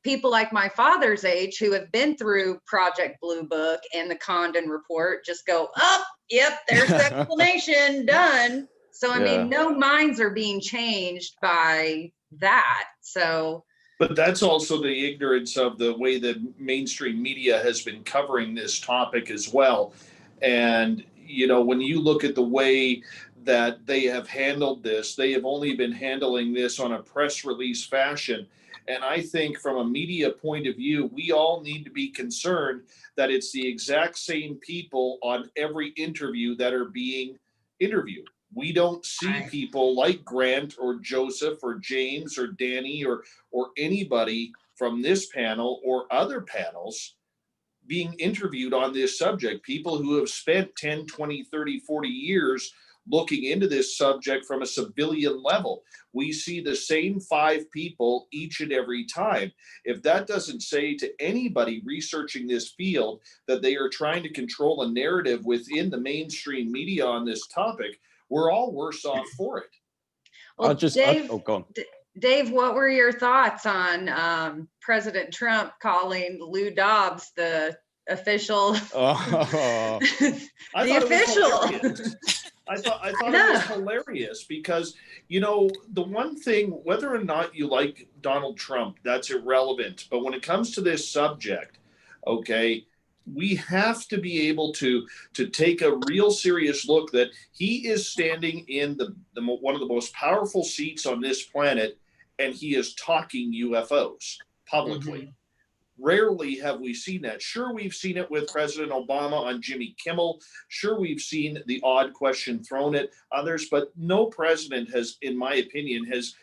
people like my father's age who have been through Project Blue Book and the Condon Report just go, oh, yep, there's the explanation, done. So, I mean, no minds are being changed by that. So, but that's also the ignorance of the way that mainstream media has been covering this topic as well. And, you know, when you look at the way that they have handled this, they have only been handling this on a press release fashion. And I think from a media point of view, we all need to be concerned that it's the exact same people on every interview that are being interviewed. We don't see people like Grant or Joseph or James or Danny or anybody from this panel or other panels being interviewed on this subject. People who have spent 10, 20, 30, 40 years looking into this subject from a civilian level. We see the same 5 people each and every time. If that doesn't say to anybody researching this field that they are trying to control a narrative within the mainstream media on this topic, we're all worse off for it. well, Dave, oh, go on. Dave, what were your thoughts on President Trump calling Lou Dobbs the official? Oh. The official. I thought it was hilarious because, you know, the one thing, whether or not you like Donald Trump, that's irrelevant. But when it comes to this subject, okay, we have to be able to take a real serious look that he is standing in the one of the most powerful seats on this planet, and he is talking UFOs publicly. Mm-hmm. Rarely have we seen that. Sure, we've seen it with President Obama on Jimmy Kimmel. Sure, we've seen the odd question thrown at others, but no president has, in my opinion, has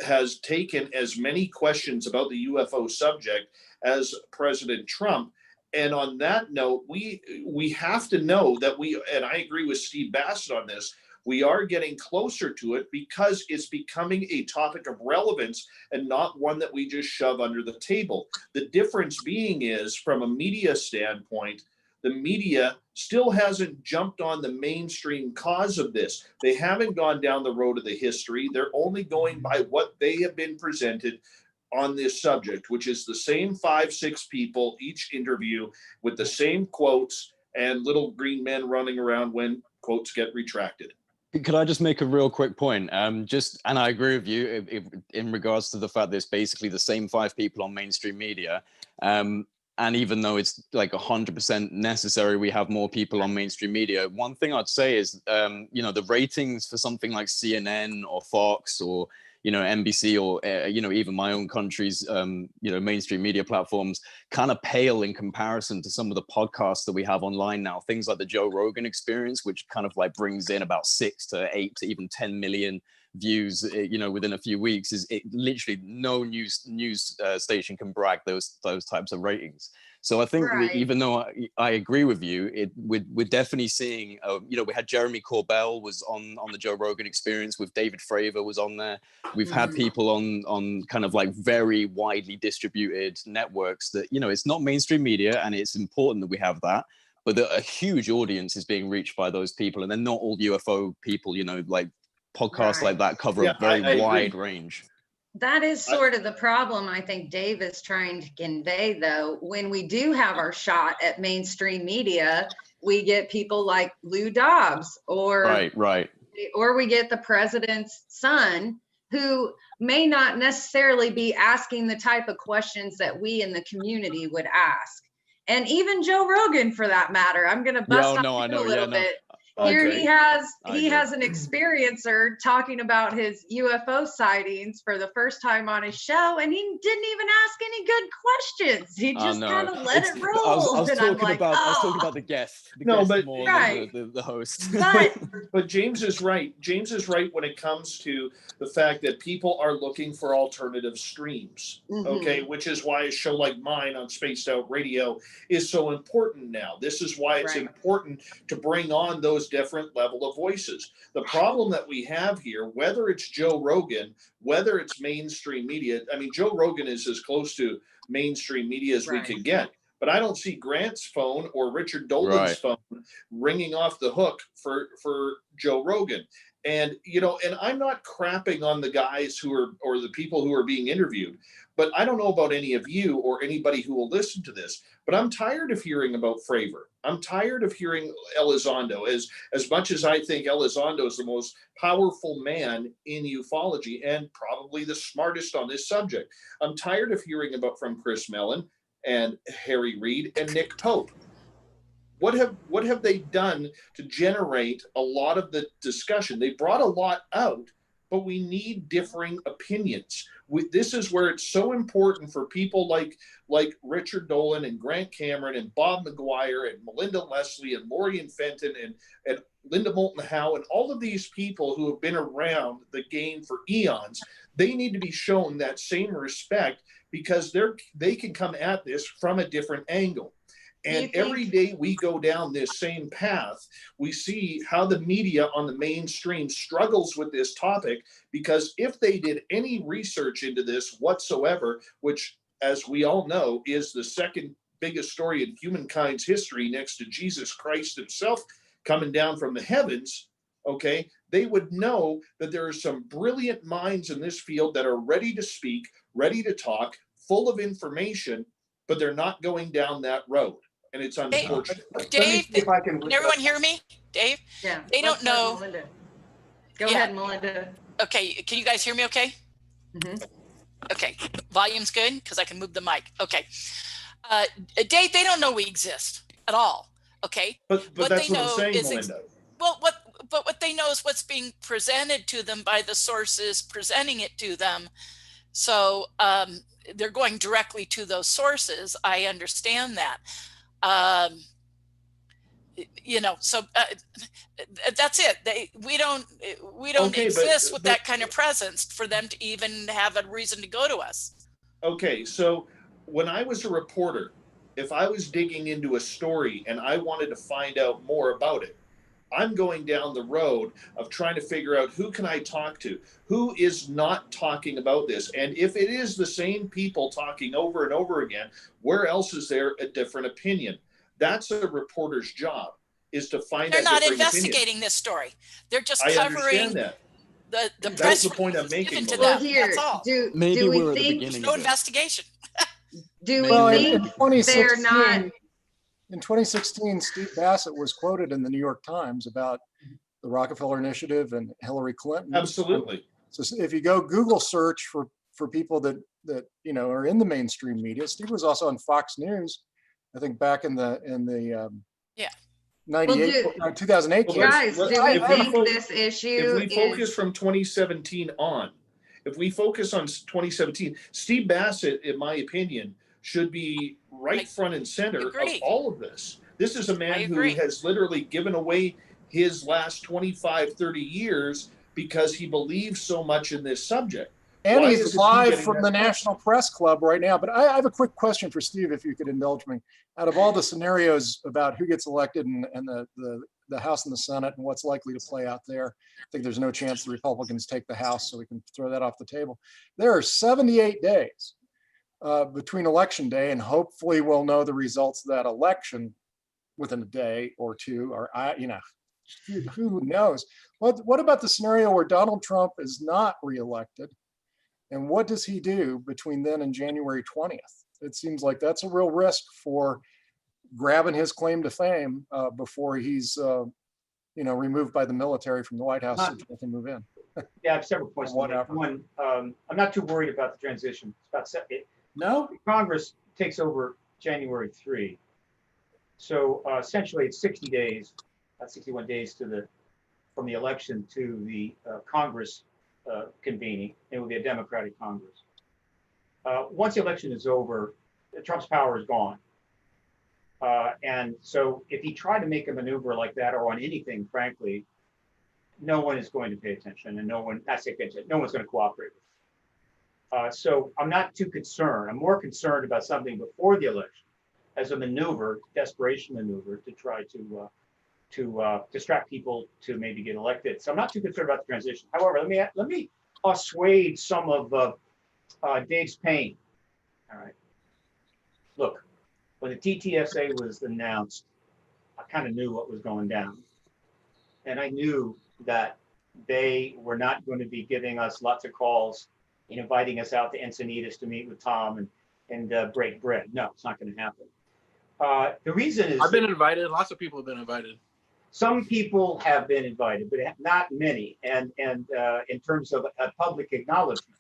has taken as many questions about the UFO subject as President Trump. And on that note, we have to know that and I agree with Steve Bassett on this, we are getting closer to it because it's becoming a topic of relevance and not one that we just shove under the table. The difference being is, from a media standpoint, the media still hasn't jumped on the mainstream cause of this. They haven't gone down the road of the history. They're only going by what they have been presented on this subject, which is the same 5-6 people each interview with the same quotes and little green men running around when quotes get retracted. Could I just make a real quick point? And I agree with you in regards to the fact that it's basically the same 5 people on mainstream media. And even though it's like 100% necessary, we have more people on mainstream media. One thing I'd say is, the ratings for something like CNN or Fox or, NBC or, even my own country's, mainstream media platforms kind of pale in comparison to some of the podcasts that we have online now. Things like the Joe Rogan Experience, which kind of like brings in about 6 to 8 to even 10 million views, within a few weeks. Is it literally no news station can brag those types of ratings. So I think even though I agree with you, we're definitely seeing, we had Jeremy Corbell was on the Joe Rogan Experience with David Fravor was on there. We've had people on kind of like very widely distributed networks that, it's not mainstream media, and it's important that we have that. But a huge audience is being reached by those people, and they're not all UFO people, like podcasts like that cover a very wide range. That is sort of the problem I think Dave is trying to convey, though. When we do have our shot at mainstream media, we get people like Lou Dobbs or we get the president's son, who may not necessarily be asking the type of questions that we in the community would ask. And even Joe Rogan, for that matter. I'm going to bust a little bit. Here he has an experiencer talking about his UFO sightings for the first time on his show, and he didn't even ask any good questions. He just kind of let it roll. I was talking about the guest. More than the host. But James is right. James is right when it comes to the fact that people are looking for alternative streams. Okay, which is why a show like mine on Spaced Out Radio is so important now. This is why it's important to bring on those different level of voices. The problem that we have here, whether it's Joe Rogan, whether it's mainstream media, I mean, Joe Rogan is as close to mainstream media as we can get, but I don't see Grant's phone or Richard Dolan's phone ringing off the hook for Joe Rogan. And, and I'm not crapping on the guys or the people who are being interviewed, but I don't know about any of you or anybody who will listen to this, but I'm tired of hearing about Fravor. I'm tired of hearing Elizondo. As much as I think Elizondo is the most powerful man in ufology and probably the smartest on this subject, I'm tired of hearing from Chris Mellon and Harry Reid and Nick Pope. What have they done to generate a lot of the discussion? They brought a lot out, but we need differing opinions. This is where it's so important for people like Richard Dolan and Grant Cameron and Bob Mcgwier and Melinda Leslie and Lorian Fenton and Linda Moulton Howe and all of these people who have been around the game for eons. They need to be shown that same respect because they can come at this from a different angle. And every day we go down this same path, we see how the media on the mainstream struggles with this topic, because if they did any research into this whatsoever, which, as we all know, is the second biggest story in humankind's history next to Jesus Christ himself coming down from the heavens, okay, they would know that there are some brilliant minds in this field that are ready to speak, ready to talk, full of information, but they're not going down that road. And it's unfortunate. Dave, can everyone hear me? Dave? Yeah. They don't know. Melinda. Go ahead, Melinda. Okay. Can you guys hear me okay? Okay. Volume's good because I can move the mic. Okay. Dave, they don't know we exist at all. Okay. But that's what I'm saying, Melinda. What they know is what's being presented to them by the sources presenting it to them. So they're going directly to those sources. I understand that. you know, so that's it. We don't Okay, exist with that kind of presence for them to even have a reason to go to us. Okay, so when I was a reporter, if I was digging into a story and I wanted to find out more about it, I'm going down the road of trying to figure out who can I talk to, who is not talking about this. And if it is the same people talking over and over again, where else is there a different opinion? That's a reporter's job, is to find They're out not different investigating opinions. this story. They're just I covering understand that. the That's press the point I'm release making, given to Melinda. them. Here, That's all. Maybe do we're we at the think, beginning No of it. investigation. do we Well, in think 2016, they're not? in 2016, Steve Bassett was quoted in the New York Times about the Rockefeller Initiative and Hillary Clinton. Absolutely. So if you go Google search for people that you know are in the mainstream media, Steve was also on Fox News, I think back in the 98, 2008. Well, Guys, do we think this issue if we focus from 2017 on, if we focus on 2017, Steve Bassett, in my opinion, should be right front and center of all of this. This is a man who has literally given away his last 25, 30 years because he believes so much in this subject. And Why he's isn't he live getting from that the press? National Press Club right now. But I have a quick question for Steve, if you could indulge me. Out of all the scenarios about who gets elected and the House and the Senate and what's likely to play out there, I think there's no chance the Republicans take the House, so we can throw that off the table. There are 78 days between Election Day, and hopefully we'll know the results of that election within a day or two, or you know, who knows? What about the scenario where Donald Trump is not reelected? And what does he do between then and January 20th? It seems like that's a real risk for grabbing his claim to fame before he's, you know, removed by the military from the White House so he can move in. Yeah, I have several points. Whatever. One, I'm not too worried about the transition. It's about no. Congress takes over January 3. So essentially, it's 60 days, 61 days from the election to the Congress convening. It will be a Democratic Congress. Once the election is over, Trump's power is gone. And so if he tried to make a maneuver like that or on anything, frankly, no one is going to pay attention, and no one's going to cooperate with it. So I'm not too concerned. I'm more concerned about something before the election as a maneuver, desperation maneuver, to try to distract people to maybe get elected. So I'm not too concerned about the transition. However, let me assuage some of Dave's pain. All right. Look, when the Ttsa was announced, I kind of knew what was going down, and I knew that they were not going to be giving us lots of calls and inviting us out to Encinitas to meet with Tom and break bread. No, it's not going to happen. The reason is I've been invited. Lots of people have been invited. Some people have been invited, but not many. And in terms of a public acknowledgement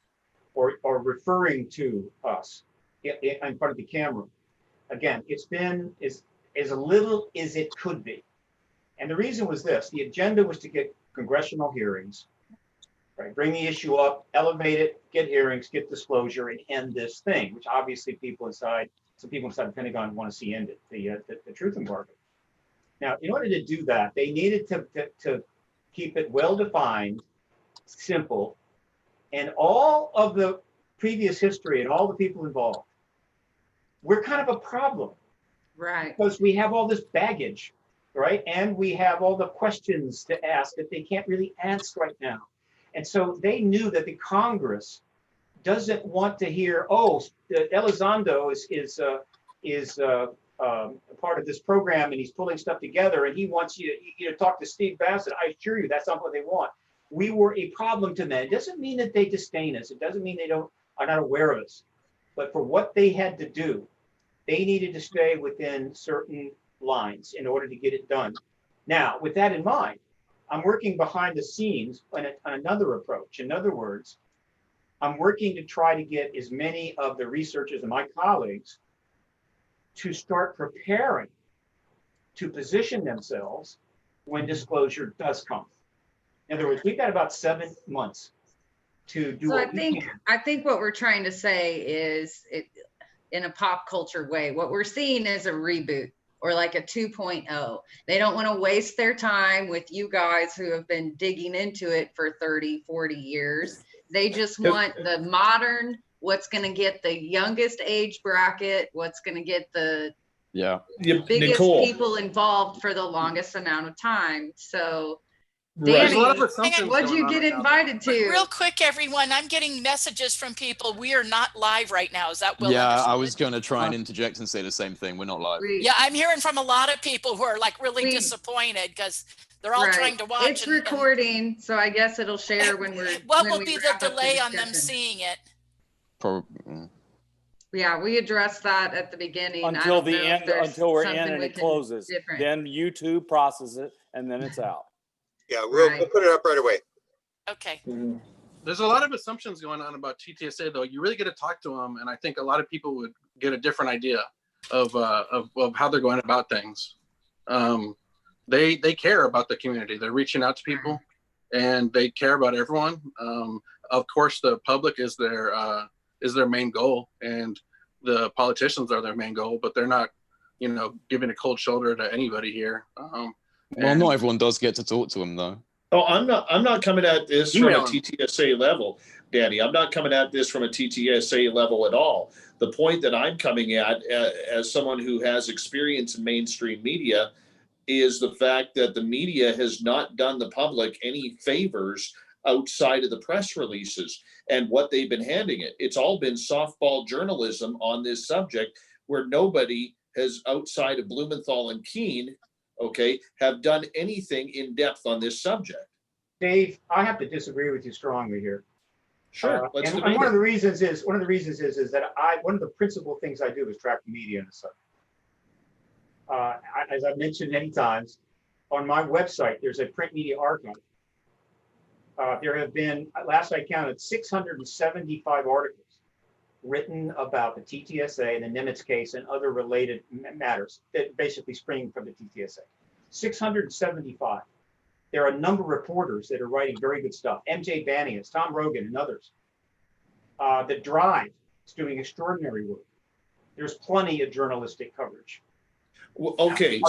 or referring to us in front of the camera, again, it's been as little as it could be. And the reason was this: the agenda was to get congressional hearings, right? Bring the issue up, elevate it, get hearings, get disclosure, and end this thing, which obviously some people inside the Pentagon want to see ended, the truth embargo. Now, in order to do that, they needed to keep it well-defined, simple, and all of the previous history and all the people involved, we're kind of a problem. Right. Because we have all this baggage, right? And we have all the questions to ask that they can't really answer right now. And so they knew that the Congress doesn't want to hear, oh, Elizondo is part of this program and he's pulling stuff together and he wants you to talk to Steve Bassett. I assure you that's not what they want. We were a problem to them. It doesn't mean that they disdain us. It doesn't mean they are not aware of us. But for what they had to do, they needed to stay within certain lines in order to get it done. Now, with that in mind, I'm working behind the scenes on another approach. In other words, I'm working to try to get as many of the researchers and my colleagues to start preparing to position themselves when disclosure does come. In other words, we've got about 7 months to do so what I think what we're trying to say is, in a pop culture way, what we're seeing is a reboot or like a 2.0. They don't want to waste their time with you guys who have been digging into it for 30, 40 years. They just want the modern, what's going to get the youngest age bracket, what's going to get the biggest Nicole. people involved for the longest amount of time. So There's Danny, a lot of assumptions what'd you going on get right now. invited to? Real quick, everyone, I'm getting messages from people. We are not live right now. Is that well Yeah, understood? I was going to try and interject and say the same thing. We're not live. Yeah, I'm hearing from a lot of people who are like really disappointed because they're all trying to watch. It's recording, so I guess it'll share when we're. What will be the delay on them seeing it? Probably. Yeah, we addressed that at the beginning. Until the end, until we're in and it closes. Then YouTube processes it and then it's out. Yeah, we'll put it up right away. Okay. There's a lot of assumptions going on about Ttsa, though. You really get to talk to them, and I think a lot of people would get a different idea of how they're going about things. They care about the community. They're reaching out to people, and they care about everyone. Of course, the public is their main goal, and the politicians are their main goal, but they're not, giving a cold shoulder to anybody here. Well, not everyone does get to talk to them, though. Oh, I'm not coming at this from a Ttsa level, Danny. I'm not coming at this from a Ttsa level at all. The point that I'm coming at, as someone who has experience in mainstream media, is the fact that the media has not done the public any favors outside of the press releases and what they've been handing it. It's all been softball journalism on this subject, where nobody has, outside of Blumenthal and Keene, have done anything in depth on this subject. Dave, I have to disagree with you strongly here. Sure. And one of the reasons is that one of the principal things I do is track the media in the subject. As I've mentioned many times, on my website, there's a print media archive. There have been, last I counted, 675 articles written about the Ttsa and the Nimitz case and other related matters that basically spring from the Ttsa. 675. There are a number of reporters that are writing very good stuff. MJ Banias, Tom Rogan, and others. The Drive is doing extraordinary work. There's plenty of journalistic coverage. Well, okay,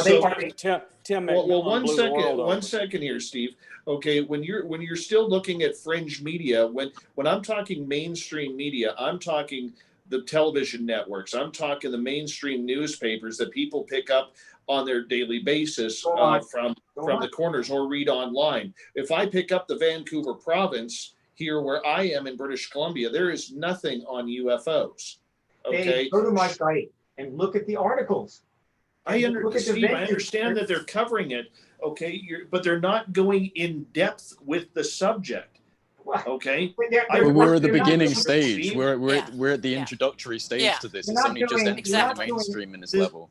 Tim, one second here, Steve. Okay, when you're still looking at fringe media, when I'm talking mainstream media, I'm talking the television networks, I'm talking the mainstream newspapers that people pick up on their daily basis from the corners or read online. If I pick up the Vancouver province here where I am in British Columbia, there is nothing on UFOs. Okay, Dave, go to my site and look at the articles. I understand that they're covering it, okay, but they're not going in depth with the subject, okay? We're at the beginning stage. We're at the introductory stage to this. It's only just entering mainstream in this level.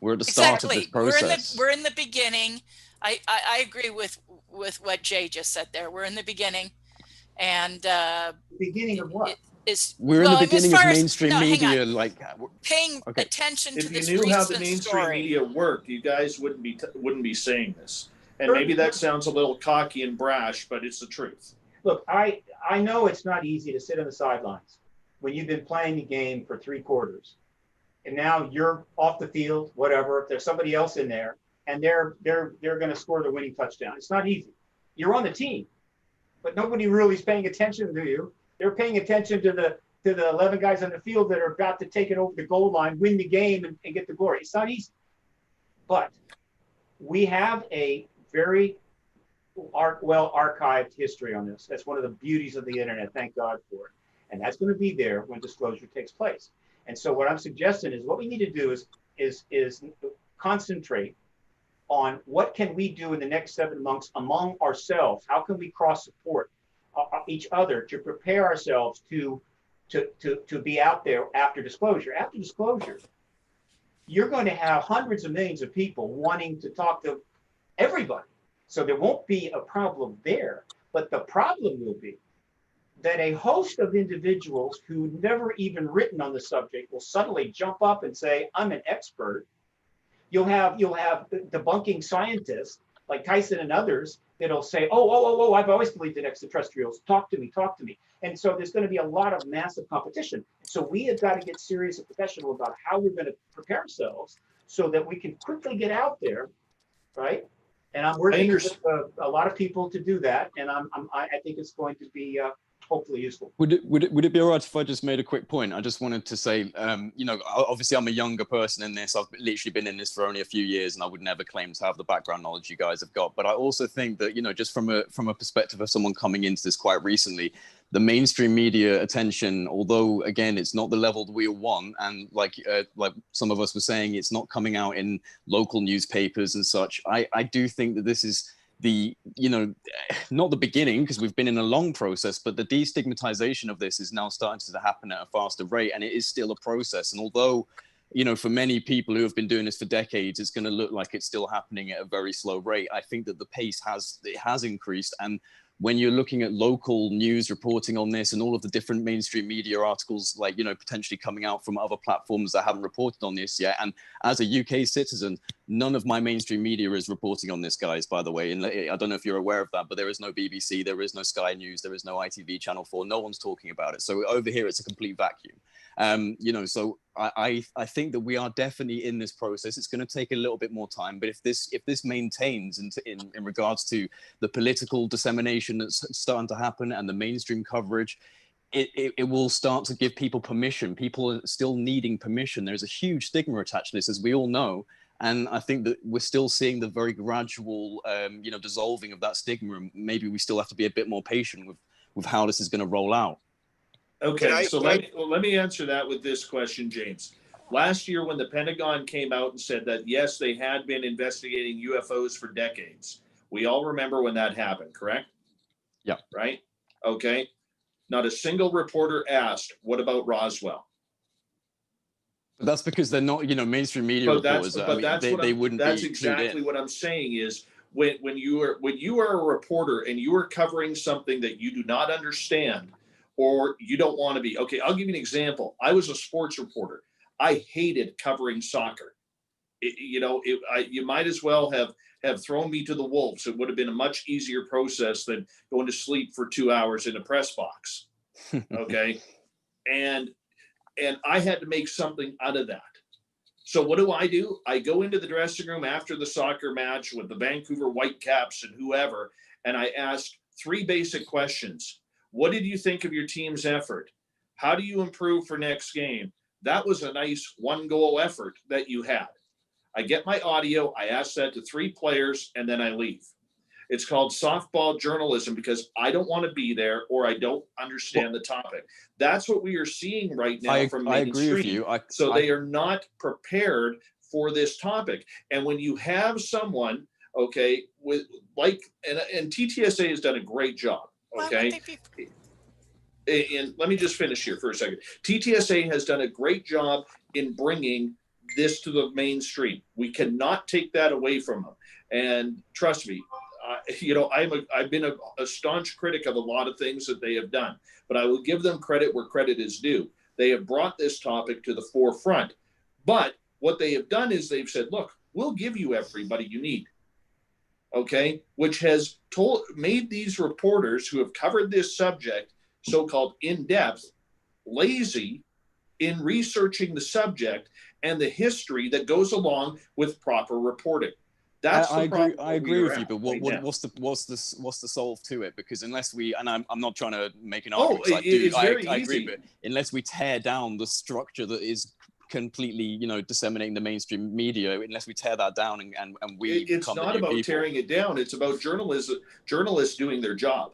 We're at the start of this process. We're in the beginning. I agree with what Jay just said there. We're in the beginning, and beginning of what? We're in the beginning of mainstream media, paying attention to this. If you knew how the mainstream media worked, you guys wouldn't be saying this. And maybe that sounds a little cocky and brash, but it's the truth. Look, I know it's not easy to sit on the sidelines when you've been playing the game for 3 quarters, and now you're off the field, whatever. If there's somebody else in there, and they're going to score the winning touchdown, it's not easy. You're on the team, but nobody really is paying attention to you. They're paying attention to the 11 guys on the field that are about to take it over the goal line, win the game, and get the glory. It's not easy. But we have a very well archived history on this. That's one of the beauties of the internet. Thank God for it. And that's going to be there when disclosure takes place. And so what I'm suggesting is what we need to do is concentrate on what can we do in the next 7 months among ourselves. How can we cross support each other to prepare ourselves to be out there after disclosure. After disclosure, you're going to have hundreds of millions of people wanting to talk to everybody. So there won't be a problem there. But the problem will be that a host of individuals who never even written on the subject will suddenly jump up and say, I'm an expert. You'll have debunking scientists like Tyson and others that'll say, oh, I've always believed in extraterrestrials. Talk to me. And so there's going to be a lot of massive competition. So we have got to get serious and professional about how we're going to prepare ourselves so that we can quickly get out there, right? And I'm working with a lot of people to do that, and I think it's going to be hopefully useful. Would it be all right if I just made a quick point? I just wanted to say, you know, obviously I'm a younger person in this. I've literally been in this for only a few years, and I would never claim to have the background knowledge you guys have got. But I also think that, you know, just from a perspective of someone coming into this quite recently, the mainstream media attention, although again it's not the level that we want, and like some of us were saying, it's not coming out in local newspapers and such. I do think that this is the, you know, not the beginning, because we've been in a long process, but the destigmatization of this is now starting to happen at a faster rate, and it is still a process. And although, you know, for many people who have been doing this for decades, it's going to look like it's still happening at a very slow rate, I think that the pace has increased. And when you're looking at local news reporting on this and all of the different mainstream media articles, like, you know, potentially coming out from other platforms that haven't reported on this yet. And as a UK citizen, none of my mainstream media is reporting on this, guys, by the way. And I don't know if you're aware of that, but there is no BBC, there is no Sky News, there is no ITV Channel 4. No one's talking about it. So over here, it's a complete vacuum. You know, so I think that we are definitely in this process. It's going to take a little bit more time, but if this maintains in regards to the political dissemination that's starting to happen and the mainstream coverage, it will start to give people permission. People are still needing permission. There's a huge stigma attached to this, as we all know. And I think that we're still seeing the very gradual, you know, dissolving of that stigma. And maybe we still have to be a bit more patient with how this is going to roll out. Okay, so let me answer that with this question, James. Last year, when the Pentagon came out and said that, yes, they had been investigating UFOs for decades, we all remember when that happened, correct? Yeah. Right? Okay. Not a single reporter asked, what about Roswell? But that's because they're not, you know, mainstream media reporters. They wouldn't be. That's exactly what I'm saying is when you are a reporter and you are covering something that you do not understand, or you don't want to be. Okay, I'll give you an example. I was a sports reporter. I hated covering soccer. You might as well have thrown me to the wolves. It would have been a much easier process than going to sleep for 2 hours in a press box. Okay, and I had to make something out of that. So what do? I go into the dressing room after the soccer match with the Vancouver Whitecaps and whoever, and I ask 3 basic questions. What did you think of your team's effort? How do you improve for next game? That was a nice 1-goal effort that you had. I get my audio, I ask that to 3 players, and then I leave. It's called softball journalism because I don't want to be there or I don't understand the topic. That's what we are seeing right now from mainstream. I agree with you. They are not prepared for this topic. And when you have someone, okay, with and Ttsa has done a great job. Okay. And let me just finish here for a second. Ttsa has done a great job in bringing this to the mainstream. We cannot take that away from them. And trust me, you know, I've been a staunch critic of a lot of things that they have done, but I will give them credit where credit is due. They have brought this topic to the forefront. But what they have done is they've said, look, we'll give you everybody you need. Okay, which has made these reporters who have covered this subject, so-called in-depth, lazy in researching the subject and the history that goes along with proper reporting. That's I agree with you, but what's the solve to it? Because unless we, and I'm not trying to make an argument, I agree, but unless we tear down the structure that is completely, you know, disseminating the mainstream media, unless we tear that down and we it's not about tearing it down, it's about journalists doing their job.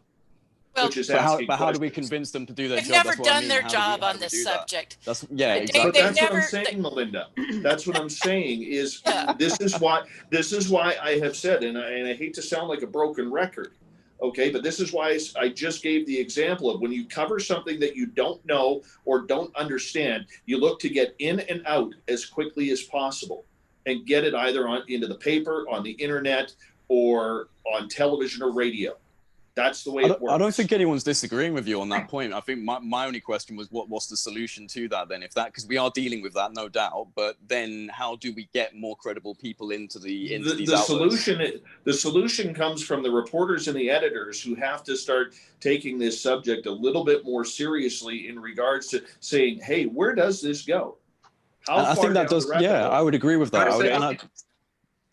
Well, which is but how do we convince them to do their job? They've never done their job on this subject. That's exactly. But that's what I'm saying, Melinda. That's what I'm saying is this is why I have said, and I hate to sound like a broken record, okay, but this is why I just gave the example of when you cover something that you don't know or don't understand, you look to get in and out as quickly as possible and get it either into the paper, on the internet, or on television or radio. That's the way it works. I don't think anyone's disagreeing with you on that point. I think my only question was what's the solution to that then? Because we are dealing with that, no doubt. But then how do we get more credible people into these outlets? The solution comes from the reporters and the editors who have to start taking this subject a little bit more seriously in regards to saying, hey, where does this go? I think that does. Yeah, I would agree with that.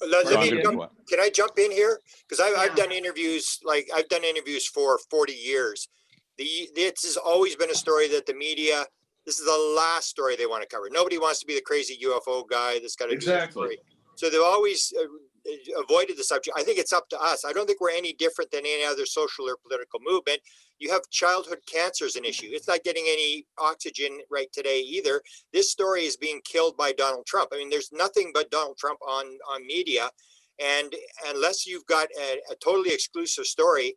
Can I jump in here? Because I've done interviews, I've done interviews for 40 years. This has always been a story that the media, this is the last story they want to cover. Nobody wants to be the crazy UFO guy that's got to do the story. So they've always avoided the subject. I think it's up to us. I don't think we're any different than any other social or political movement. You have childhood cancer as an issue. It's not getting any oxygen right today either. This story is being killed by Donald Trump. I mean, there's nothing but Donald Trump on media. And unless you've got a totally exclusive story,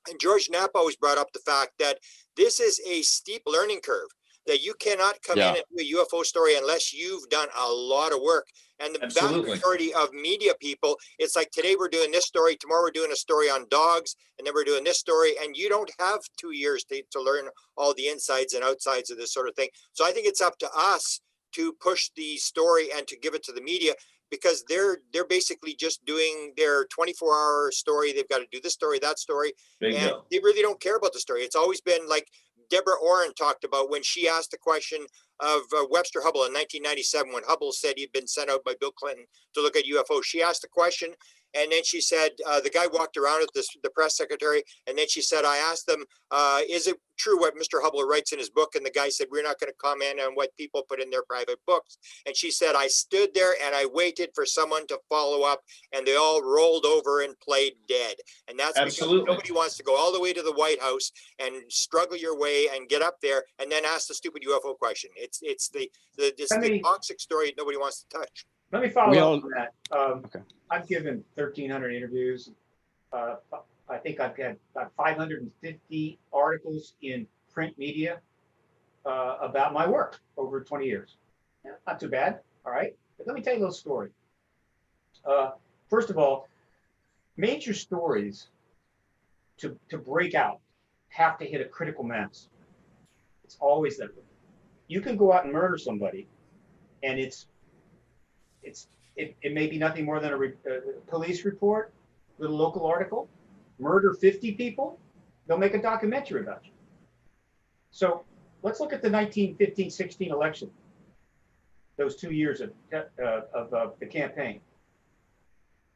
and George Knapp always brought up the fact that this is a steep learning curve, that you cannot come in and do a UFO story unless you've done a lot of work. And the vast majority of media people, it's like today we're doing this story, tomorrow we're doing a story on dogs, and then we're doing this story, and you don't have 2 years to learn all the insides and outsides of this sort of thing. So I think it's up to us to push the story and to give it to the media, because they're basically just doing their 24-hour story. They've got to do this story, that story, and they really don't care about the story. It's always been like Deborah Orrin talked about when she asked the question of Webster Hubble in 1997, when Hubble said he'd been sent out by Bill Clinton to look at UFOs. She asked the question, and then she said, the guy walked around at the press secretary, and then she said, I asked them, is it true what Mr. Hubble writes in his book? And the guy said, we're not going to comment on what people put in their private books. And she said, I stood there and I waited for someone to follow up, and they all rolled over and played dead. And that's because nobody wants to go all the way to the White House and struggle your way and get up there and then ask the stupid UFO question. It's the toxic story nobody wants to touch. Let me follow up on that. I've given 1,300 interviews. I think I've got about 550 articles in print media about my work over 20 years. Yeah, not too bad, all right? But let me tell you a little story. First of all, major stories to break out have to hit a critical mass. It's always that way. You can go out and murder somebody, and it may be nothing more than a police report, little local article. Murder 50 people, they'll make a documentary about you. So let's look at the 1915-16 election, those 2 years of the campaign.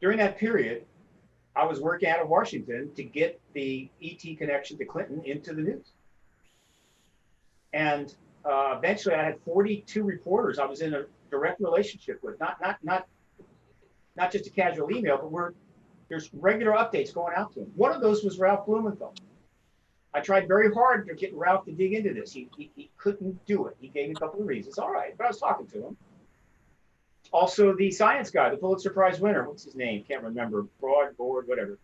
During that period, I was working out of Washington to get the ET connection to Clinton into the news. And eventually I had 42 reporters I was in a direct relationship with, not just a casual email, but there's regular updates going out to him. One of those was Ralph Blumenthal. I tried very hard to get Ralph to dig into this. He couldn't do it. He gave me a couple of reasons. All right, but I was talking to him. Also, the science guy, the Pulitzer Prize winner, what's his name? Can't remember. Board, whatever.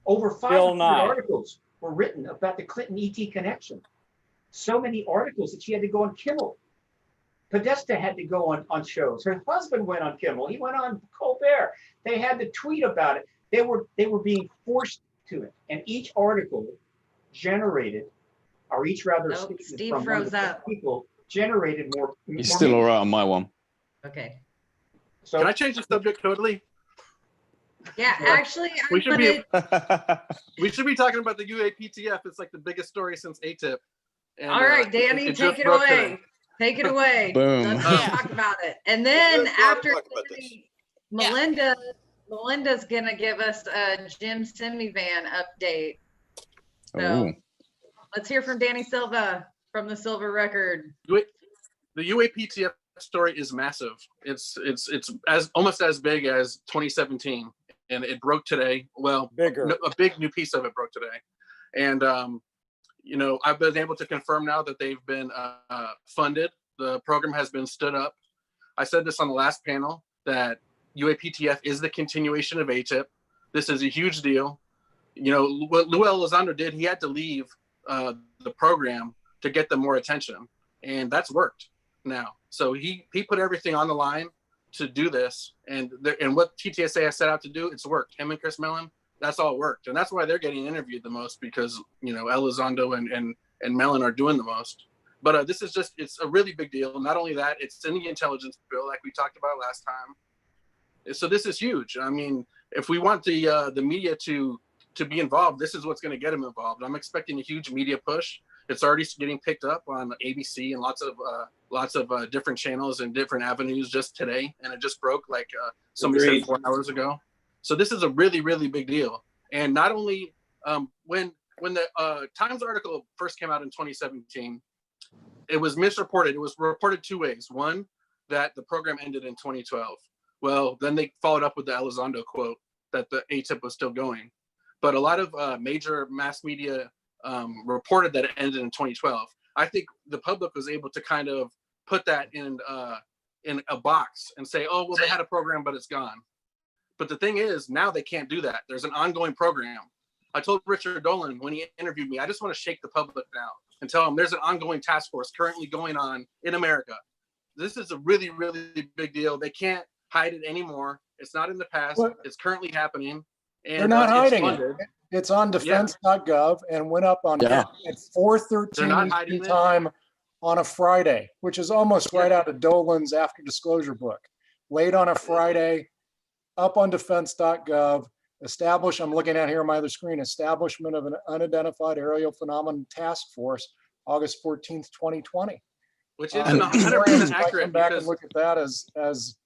Over 500 articles were written about the Clinton ET connection. So many articles that she had to go on Kimmel. Podesta had to go on shows. Her husband went on Kimmel. He went on Colbert. They had to tweet about it. They were being forced to it. And each article generated, or each rather Steve froze up. People generated more. He's still all right on my one. Okay. So can I change the subject totally? Yeah, actually, we should be talking about the UAPTF. It's like the biggest story since AATIP. And, all right, Danny, take it away. Today. Take it away. Boom. Let's talk about it. And then after Melinda's gonna give us a Jim Semivan update. So let's hear from Danny Silva from the Silver Record. The UAPTF story is massive. It's almost as big as 2017, and it broke today. Well, bigger. A big new piece of it broke today, and I've been able to confirm now that they've been funded. The program has been stood up. I said this on the last panel that UAPTF is the continuation of AATIP. This is a huge deal. What Lou Elizondo did, he had to leave the program to get them more attention, and that's worked now. So he put everything on the line to do this, and what Ttsa has set out to do, it's worked. Him and Chris Mellon, that's all worked, and that's why they're getting interviewed the most, because Elizondo and Mellon are doing the most. But this is it's a really big deal. Not only that, it's in the intelligence bill, like we talked about last time. So this is huge. I mean, if we want the media to be involved, this is what's going to get them involved. I'm expecting a huge media push. It's already getting picked up on ABC and lots of different channels and different avenues just today, and it just broke like somebody said 4 hours ago. So this is a really, really big deal. And not only when the Times article first came out in 2017, it was misreported. It was reported two ways. One, that the program ended in 2012. Well, then they followed up with the Elizondo quote that the AATIP was still going. But a lot of major mass media reported that it ended in 2012. I think the public was able to kind of put that in a box and say, oh, well, they had a program, but it's gone. But the thing is, now they can't do that. There's an ongoing program. I told Richard Dolan when he interviewed me, I just want to shake the public now and tell them there's an ongoing task force currently going on in America. This is a really, really big deal. They can't hide it anymore. It's not in the past. It's currently happening. And they're not hiding it. It's on defense.gov and went up on at 4:13 Eastern time on a Friday, which is almost right out of Dolan's after disclosure book. Late on a Friday, up on defense.gov, I'm looking at here on my other screen, establishment of an unidentified aerial phenomenon task force, August 14th, 2020. Which isn't 100% accurate. Come back and look at that as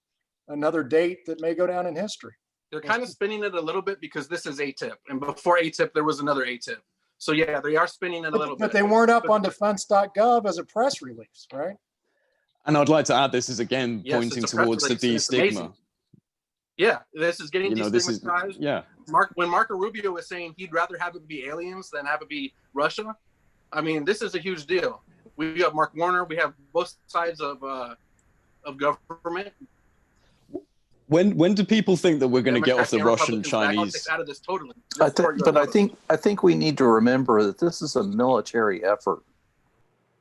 another date that may go down in history. They're kind of spinning it a little bit because this is AATIP, and before AATIP, there was another AATIP. So yeah, they are spinning it a little bit. But they weren't up on defense.gov as a press release, right? And I'd like to add, this is again pointing towards the de-stigma. Yeah, this is getting destigmatized. Yeah. When Marco Rubio was saying he'd rather have it be aliens than have it be Russia, I mean, this is a huge deal. We got Mark Warner. We have both sides of government. When do people think that we're going to get off the Russian Chinese? Out of this totally. I think we need to remember that this is a military effort.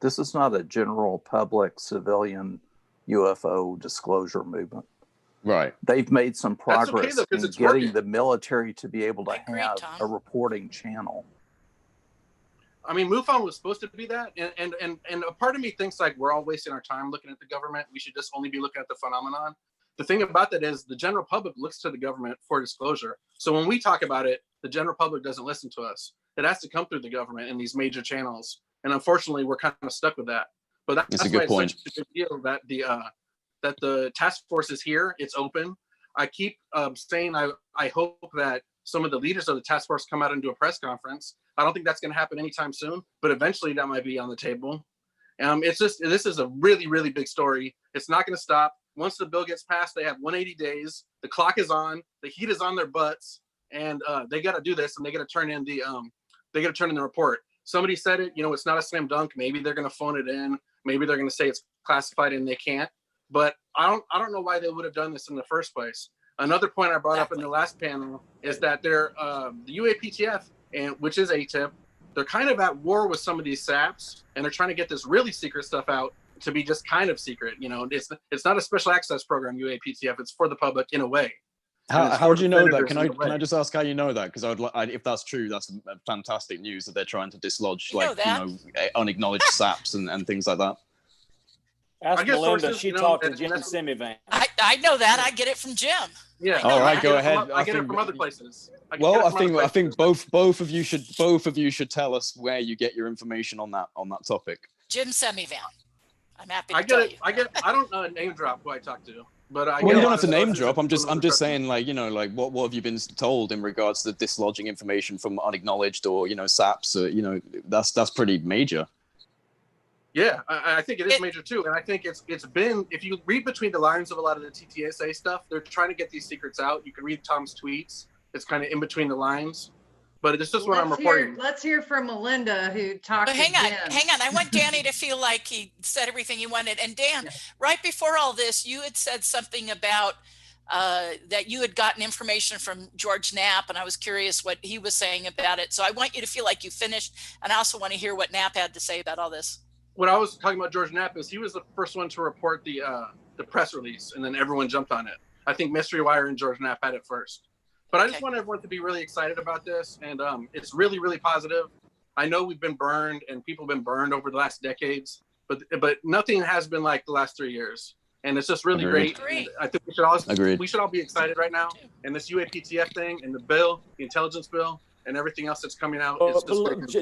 This is not a general public civilian UFO disclosure movement. Right. They've made some progress in getting the military to be able to have a reporting channel. I mean, MUFON was supposed to be that, and a part of me thinks like we're all wasting our time looking at the government. We should just only be looking at the phenomenon. The thing about that is the general public looks to the government for disclosure. So when we talk about it, the general public doesn't listen to us. It has to come through the government in these major channels, and unfortunately, we're kind of stuck with that. But that's why it's such a big deal that the task force is here. It's open. I keep saying I hope that some of the leaders of the task force come out and do a press conference. I don't think that's going to happen anytime soon, but eventually that might be on the table. This is a really, really big story. It's not going to stop. Once the bill gets passed, they have 180 days. The clock is on. The heat is on their butts, and they got to do this, and they got to turn in the report. Somebody said it. It's not a slam dunk. Maybe they're going to phone it in. Maybe they're going to say it's classified and they can't. But I don't know why they would have done this in the first place. Another point I brought up in the last panel is that they're the UAPTF, which is AATIP, they're kind of at war with some of these SAPs, and they're trying to get this really secret stuff out to be just kind of secret. It's not a special access program, UAPTF. It's for the public in a way. How do you know that? Can I just ask how you know that? Because if that's true, that's fantastic news that they're trying to dislodge unacknowledged SAPs and things like that. Ask Melinda. She talked to Jim Semivan. I know that. I get it from Jim. Yeah. All right, go ahead. I get it from other places. I think both of you should tell us where you get your information on that topic. Jim Semivan. I'm happy to tell you. I don't name drop who I talk to, but you don't have to name drop. I'm just saying, what have you been told in regards to dislodging information from unacknowledged or SAPs? That's pretty major. Yeah, I think it is major too, and I think it's been, if you read between the lines of a lot of the Ttsa stuff, they're trying to get these secrets out. You can read Tom's tweets; it's kind of in between the lines, but it's just what I'm reporting. Let's hear from Melinda, who talked. But hang on. I want Danny to feel like he said everything he wanted. And Dan, right before all this, you had said something about that you had gotten information from George Knapp, and I was curious what he was saying about it. So I want you to feel like you finished, and I also want to hear what Knapp had to say about all this. What I was talking about George Knapp is he was the first one to report the press release, and then everyone jumped on it. I think Mystery Wire and George Knapp had it first. But I just want everyone to be really excited about this, and it's really, really positive. I know we've been burned, and people have been burned over the last decades, but nothing has been like the last 3 years, and it's just really great. I think we should all be excited right now. And this UAPTF thing, and the bill, the intelligence bill, and everything else that's coming out.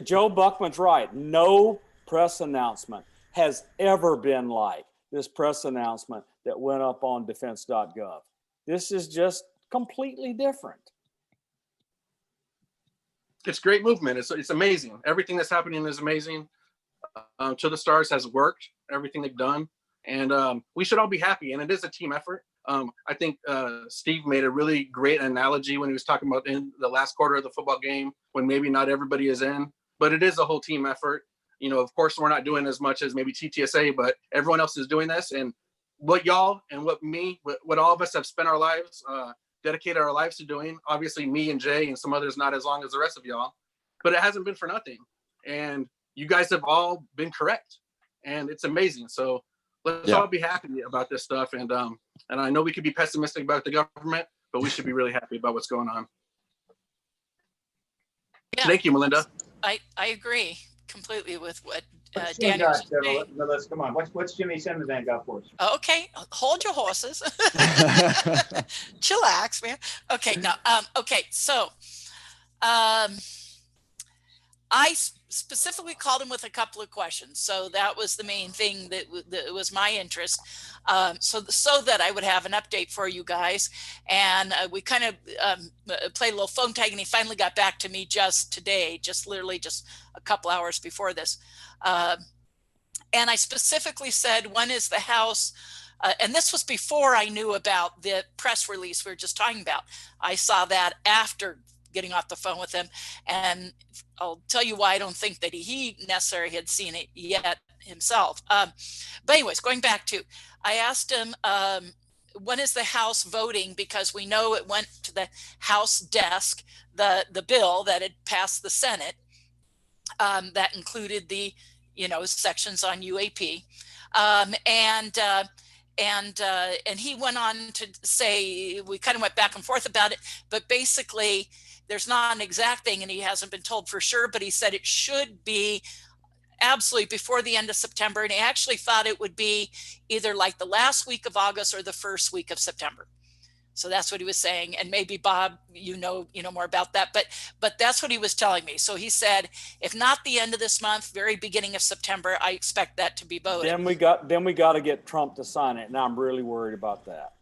Joe Buchman's right. No press announcement has ever been like this press announcement that went up on defense.gov. This is just completely different. It's great movement. It's amazing. Everything that's happening is amazing. To the Stars has worked, everything they've done. And we should all be happy. And it is a team effort. I think Steve made a really great analogy when he was talking about in the last quarter of the football game, when maybe not everybody is in, but it is a whole team effort. You know, of course, we're not doing as much as maybe Ttsa, but everyone else is doing this. And what y'all and what all of us have spent our lives, dedicated our lives to doing, obviously me and Jay and some others, not as long as the rest of y'all, but it hasn't been for nothing. And you guys have all been correct. And it's amazing. So let's all be happy about this stuff. And I know we could be pessimistic about the government, but we should be really happy about what's going on. Yeah. Thank you, Melinda. I agree completely with what What's Daniel Jimmy was saying. Let's come on. What's Jimmy Simmons got for us? Okay, hold your horses. Chillax, man. Okay, now, okay, so I specifically called him with a couple of questions. So that was the main thing that was my interest. So that I would have an update for you guys. And we kind of played a little phone tag, and he finally got back to me just today, literally just a couple hours before this. And I specifically said, when is the House, and this was before I knew about the press release we were just talking about. I saw that after getting off the phone with him, and I'll tell you why I don't think that he necessarily had seen it yet himself. But anyways, going back to, I asked him, when is the House voting? Because we know it went to the House desk, the bill that had passed the Senate, that included the, sections on UAP. And he went on to say, we kind of went back and forth about it, but basically there's not an exact thing, and he hasn't been told for sure, but he said it should be absolutely before the end of September. And he actually thought it would be either like the last week of August or the first week of September. So that's what he was saying. And maybe Bob, you know more about that, but that's what he was telling me. So he said, if not the end of this month, very beginning of September, I expect that to be voted. Then we got to get Trump to sign it. Now I'm really worried about that.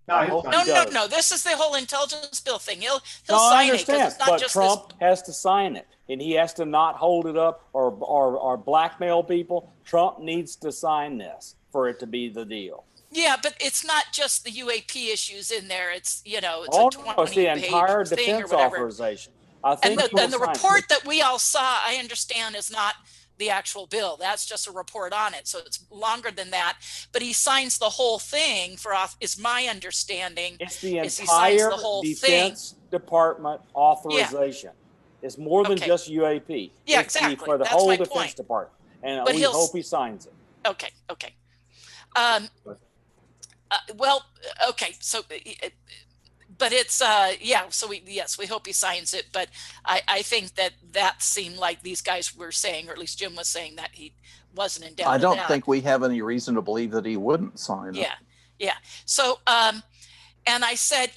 No. This is the whole intelligence bill thing. He'll sign it. It's not but just Trump has to sign it, and he has to not hold it up or blackmail people. Trump needs to sign this for it to be the deal. Yeah, but it's not just the UAP issues in there. It's it's it's the entire defense authorization. I think and the report that we all saw, I understand, is not the actual bill. That's just a report on it. So it's longer than that. But he signs the whole thing is my understanding. It's the entire Defense Department authorization. Yeah. It's more than just UAP. Yeah, it's exactly. For the That's whole my Defense point. Department. And but we hope he signs it. Okay. So, but it's, so we hope he signs it. But I think that seemed like these guys were saying, or at least Jim was saying, that he wasn't in doubt. I don't think we have any reason to believe that he wouldn't sign it. Yeah. So, and I said,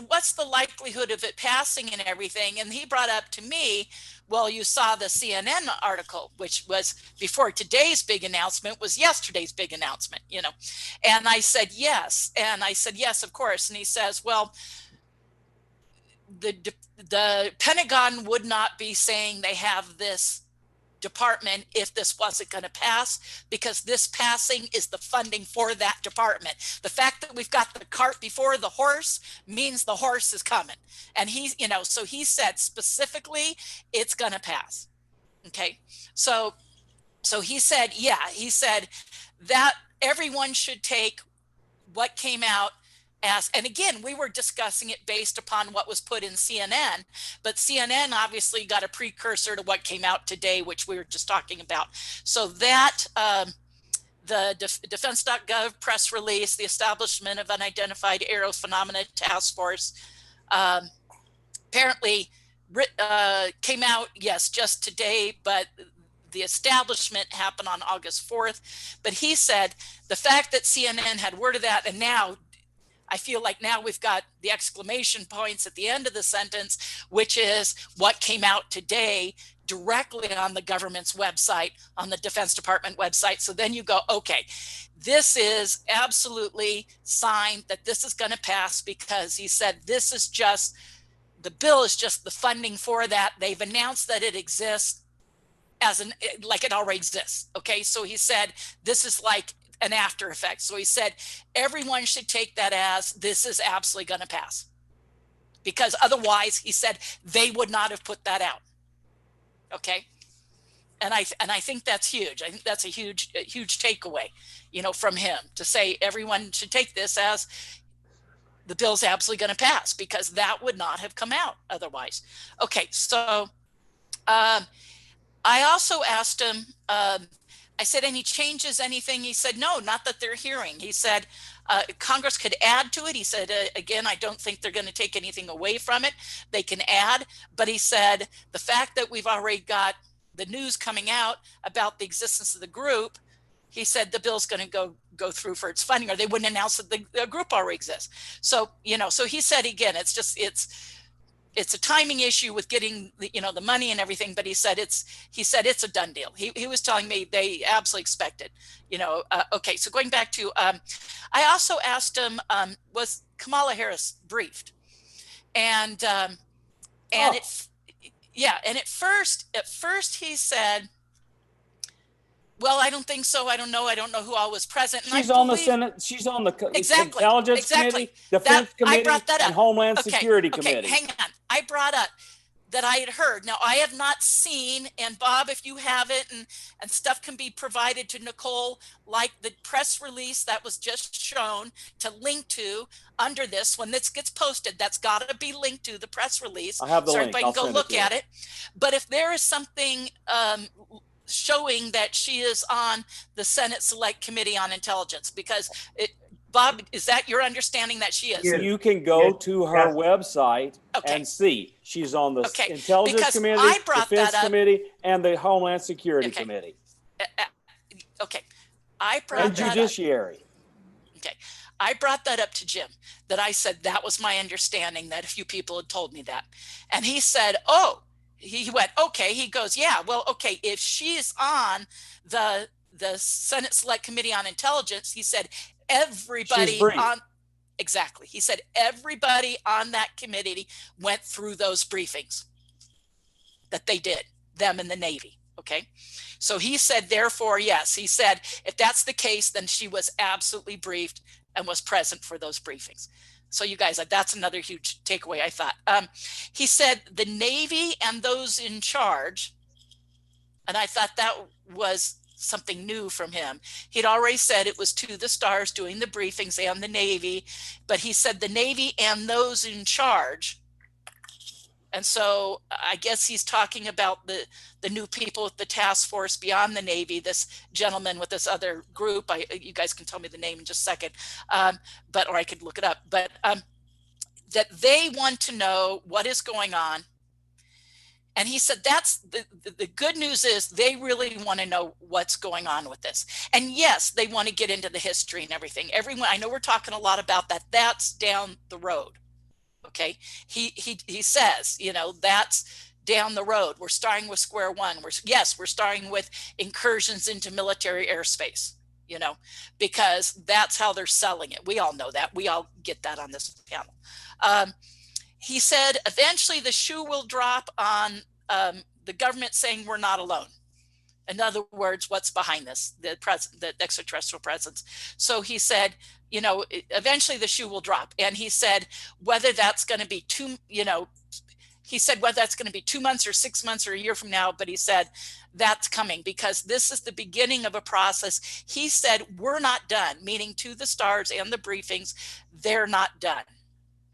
what's the likelihood of it passing and everything? And he brought up to me, well, you saw the CNN article, which was before today's big announcement, was yesterday's big announcement, And I said, yes. And I said, yes, of course. And he says, well, the Pentagon would not be saying they have this department if this wasn't going to pass, because this passing is the funding for that department. The fact that we've got the cart before the horse means the horse is coming. And he's, so he said specifically it's going to pass. Okay. So he said, he said that everyone should take what came out as, and again, we were discussing it based upon what was put in CNN, but CNN obviously got a precursor to what came out today, which we were just talking about. So that the defense.gov press release, the establishment of Unidentified Aerial Phenomena Task Force, apparently came out, yes, just today, but the establishment happened on August 4th. But he said the fact that CNN had word of that, and now I feel like now we've got the exclamation points at the end of the sentence, which is what came out today directly on the government's website, on the Defense Department website. So then you go, okay, this is absolutely signed that this is going to pass, because he said this is just, the bill is just the funding for that. They've announced that it exists as an, like it already exists. Okay. So he said, this is like an after effect. So he said, everyone should take that as this is absolutely going to pass, because otherwise, he said, they would not have put that out. Okay. And I think that's huge. I think that's a huge takeaway, you know, from him, to say everyone should take this as the bill's absolutely going to pass, because that would not have come out otherwise. Okay. So, I also asked him, I said, any changes, anything? He said, no, not that they're hearing. He said, Congress could add to it. He said, again, I don't think they're going to take anything away from it. They can add. But he said, the fact that we've already got the news coming out about the existence of the group, he said the bill's going to go through for its funding, or they wouldn't announce that the group already exists. So, you know, so he said, again, it's a timing issue with getting the, you know, the money and everything, but he said it's a done deal. He was telling me they absolutely expect it, you know. Okay, so going back to, I also asked him, was Kamala Harris briefed? And at first he said, well, I don't think so. I don't know who all was present. And she's on the Senate. She's on the exactly, Intelligence Committee, Defense Committee, I brought that up. and Homeland Okay, Security okay, Committee. Hang on. I brought up that I had heard. Now, I have not seen, and Bob, if you have it, and stuff can be provided to Nicole, like the press release that was just shown, to link to under this. When this gets posted, that's got to be linked to the press release. I have the so link. everybody can go look at you. it. But if there is something showing that she is on the Senate Select Committee on Intelligence, because Bob, is that your understanding that she is? You can go to her website and see she's on the Intelligence Because Committee, I brought Defense that up. Committee, and the Homeland Security Committee. Okay, I brought And that Judiciary. up. Okay, I brought that up to Jim, that I said that was my understanding, that a few people had told me that, and he said, "Oh." He went, okay. He goes, yeah, well, okay. If she's on the Senate Select Committee on Intelligence, he said, everybody on, exactly. He said, everybody on that committee went through those briefings that they did, them and the Navy. Okay. So he said, therefore, yes, he said, if that's the case, then she was absolutely briefed and was present for those briefings. So you guys, that's another huge takeaway, I thought. He said the Navy and those in charge, and I thought that was something new from him. He'd already said it was to the stars doing the briefings and the Navy, but he said the Navy and those in charge. And so I guess he's talking about the new people with the task force beyond the Navy, this gentleman with this other group. You guys can tell me the name in just a second, or I could look it up. But that they want to know what is going on. And he said that's the good news is they really want to know what's going on with this. And yes, they want to get into the history and everything. Everyone, I know we're talking a lot about that. That's down the road. Okay, he says, you know, that's down the road. We're starting with square one. We're starting with incursions into military airspace, you know, because that's how they're selling it. We all know that. We all get that on this panel. He said, eventually the shoe will drop on the government saying we're not alone. In other words, what's behind this, the extraterrestrial presence. So he said, you know, eventually the shoe will drop. And he said, whether that's going to be 2 months or 6 months or a year from now, but he said that's coming because this is the beginning of a process. He said, we're not done, meaning to the stars and the briefings, they're not done.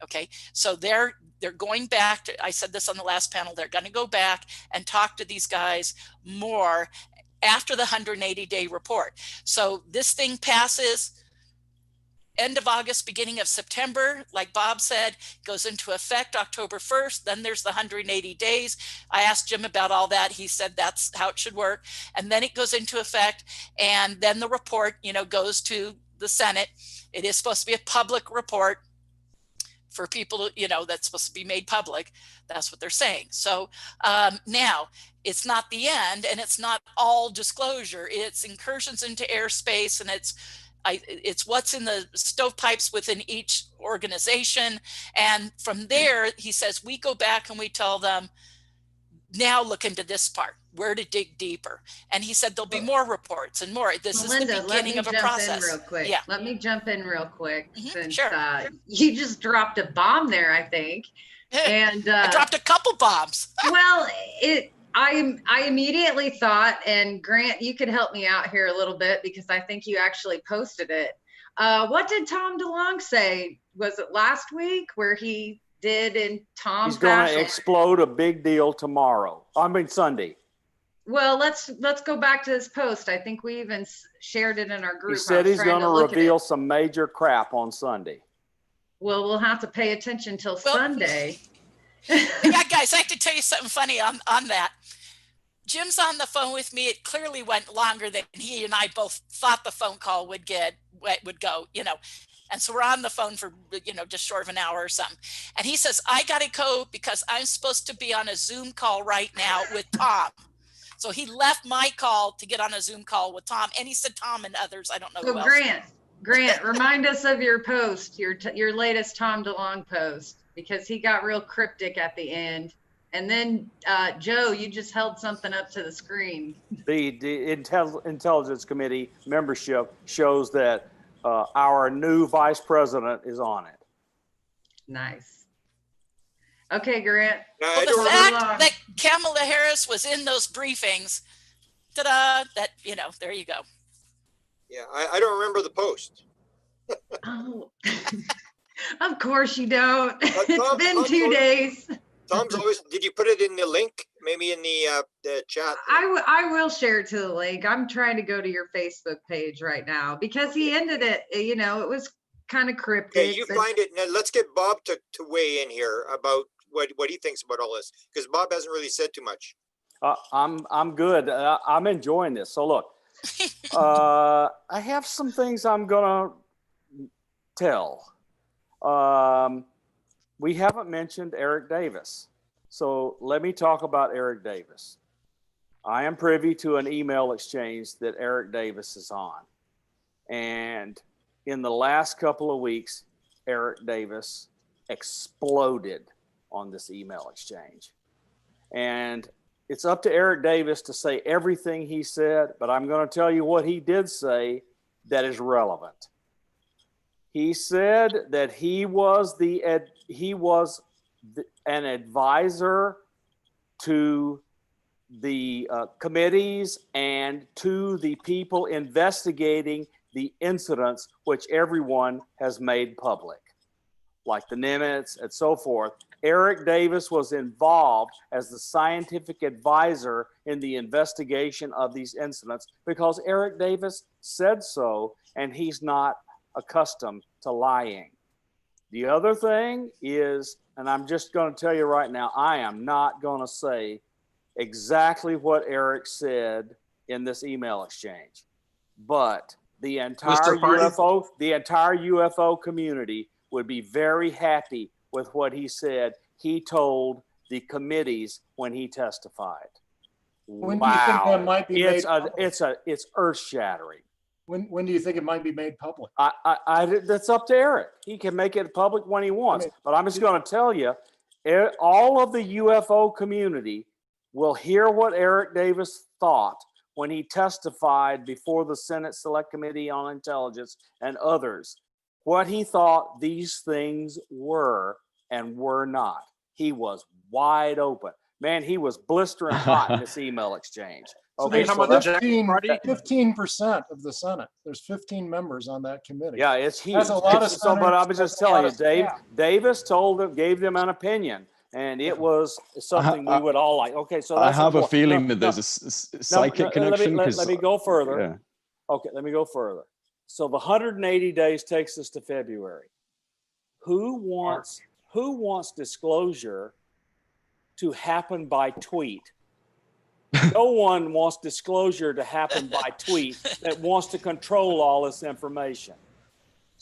Okay, so they're going back to, I said this on the last panel, they're going to go back and talk to these guys more after the 180-day report. So this thing passes end of August, beginning of September, like Bob said, goes into effect October 1st. Then there's the 180 days. I asked Jim about all that. He said that's how it should work. And then it goes into effect. And then the report, you know, goes to the Senate. It is supposed to be a public report for people, that's supposed to be made public. That's what they're saying. So now it's not the end, and it's not all disclosure. It's incursions into airspace, and it's what's in the stovepipes within each organization. And from there, he says, we go back and we tell them, now look into this part, where to dig deeper. And he said there'll be more reports and more. This Melinda, is the beginning of a process. real quick. Yeah. Let me jump in real quick, since sure. You just dropped a bomb there, I think. And I dropped a couple bombs. Well, I immediately thought, and Grant, you could help me out here a little bit because I think you actually posted it. What did Tom DeLonge say? Was it last week where he did in Tom He's going fashion? to explode a big deal tomorrow. Sunday. Well, let's go back to this post. I think we even shared it in our group. He said he's going to reveal some major crap on Sunday. Well, we'll have to pay attention till Sunday. Yeah, guys, I have to tell you something funny on that. Jim's on the phone with me. It clearly went longer than he and I both thought the phone call would go, And so we're on the phone for, just short of an hour or something. And he says, I got to go because I'm supposed to be on a Zoom call right now with Tom. So he left my call to get on a Zoom call with Tom. And he said Tom and others. I don't know who else. Grant, remind us of your post, your latest Tom DeLonge post, because he got real cryptic at the end. And then, Joe, you just held something up to the screen. The Intelligence Committee membership shows that our new vice president is on it. Nice. Okay, Grant. Well, the fact that Kamala Harris was in those briefings, ta-da, there you go. Yeah, I don't remember the post. Oh, of course you don't. It's been 2 days. Tom's always, did you put it in the link? Maybe in the chat? I will share it to the link. I'm trying to go to your Facebook page right now because he ended it, it was kind of cryptic. Okay, you find it. Now let's get Bob to weigh in here about what he thinks about all this, because Bob hasn't really said too much. I'm good. I'm enjoying this. So look, I have some things I'm gonna tell. We haven't mentioned Eric Davis. So let me talk about Eric Davis. I am privy to an email exchange that Eric Davis is on. And in the last couple of weeks, Eric Davis exploded on this email exchange. And it's up to Eric Davis to say everything he said, but I'm going to tell you what he did say that is relevant. He said that he was an advisor to the committees and to the people investigating the incidents which everyone has made public, like the Nimitz and so forth. Eric Davis was involved as the scientific advisor in the investigation of these incidents because Eric Davis said so, and he's not accustomed to lying. The other thing is, and I'm just going to tell you right now, I am not going to say exactly what Eric said in this email exchange, but the entire UFO community would be very happy with what he said he told the committees when he testified. When do you think that might be made public? It's earth-shattering. When do you think it might be made public? That's up to Eric. He can make it public when he wants. But I'm just going to tell you, all of the UFO community will hear what Eric Davis thought when he testified before the Senate Select Committee on Intelligence and others, what he thought these things were and were not. He was wide open. Man, he was blistering hot in this email exchange. So Okay, there's so 15% of the Senate. There's 15 members on that committee. Yeah, it's huge. That's a lot of So, but I was just telling you, Davis gave them an opinion, and it was something we would all like. Okay, so that's I have a feeling that there's a psychic connection. Let me go further. Yeah. Okay, let me go further. So the 180 days takes us to February. Who wants disclosure to happen by tweet? No one wants disclosure to happen by tweet that wants to control all this information.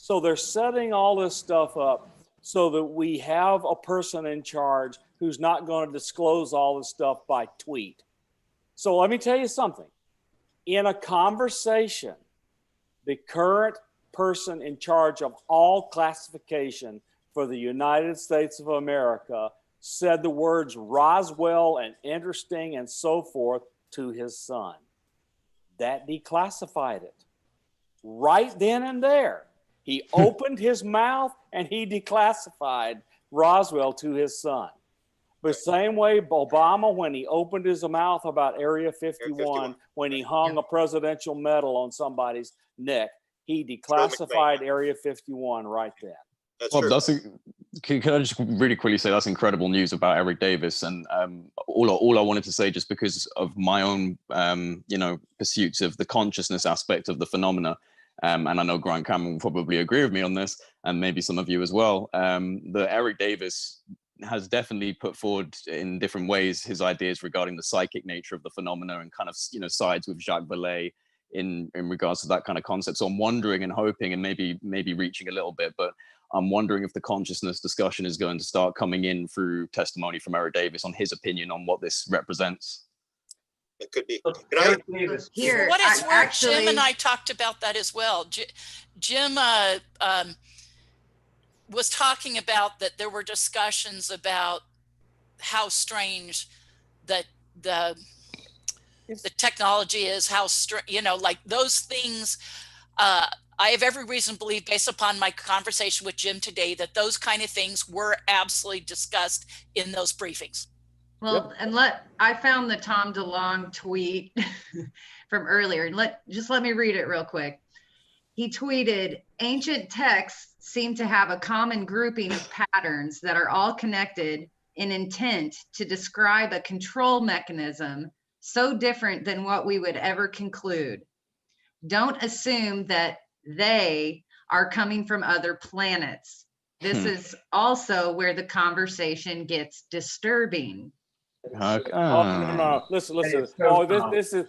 So they're setting all this stuff up so that we have a person in charge who's not going to disclose all this stuff by tweet. So let me tell you something. In a conversation, the current person in charge of all classification for the United States of America said the words Roswell and interesting and so forth to his son. That declassified it. Right then and there, he opened his mouth and he declassified Roswell to his son. The same way Obama, when he opened his mouth about Area 51, when he hung a presidential medal on somebody's neck, he declassified Area 51 right then. That's Well, true. can I just really quickly say that's incredible news about Eric Davis, and all I wanted to say, just because of my own pursuits of the consciousness aspect of the phenomena, and I know Grant Cameron will probably agree with me on this, and maybe some of you as well. The Eric Davis has definitely put forward in different ways his ideas regarding the psychic nature of the phenomena, and kind of sides with Jacques Vallée in regards to that kind of concept. So I'm wondering and hoping, and maybe reaching a little bit, but I'm wondering if the consciousness discussion is going to start coming in through testimony from Eric Davis on his opinion on what this represents. It could be. Eric Davis. Here, For what it's worth, actually, Jim and I talked about that as well. Jim was talking about that there were discussions about how strange that the technology is, how like those things. I have every reason to believe, based upon my conversation with Jim today, that those kind of things were absolutely discussed in those briefings. well, and I found the Tom DeLonge tweet from earlier. Let me read it real quick. He tweeted, ancient texts seem to have a common grouping of patterns that are all connected in intent to describe a control mechanism so different than what we would ever conclude. Don't assume that they are coming from other planets. This is also where the conversation gets disturbing. No. Listen.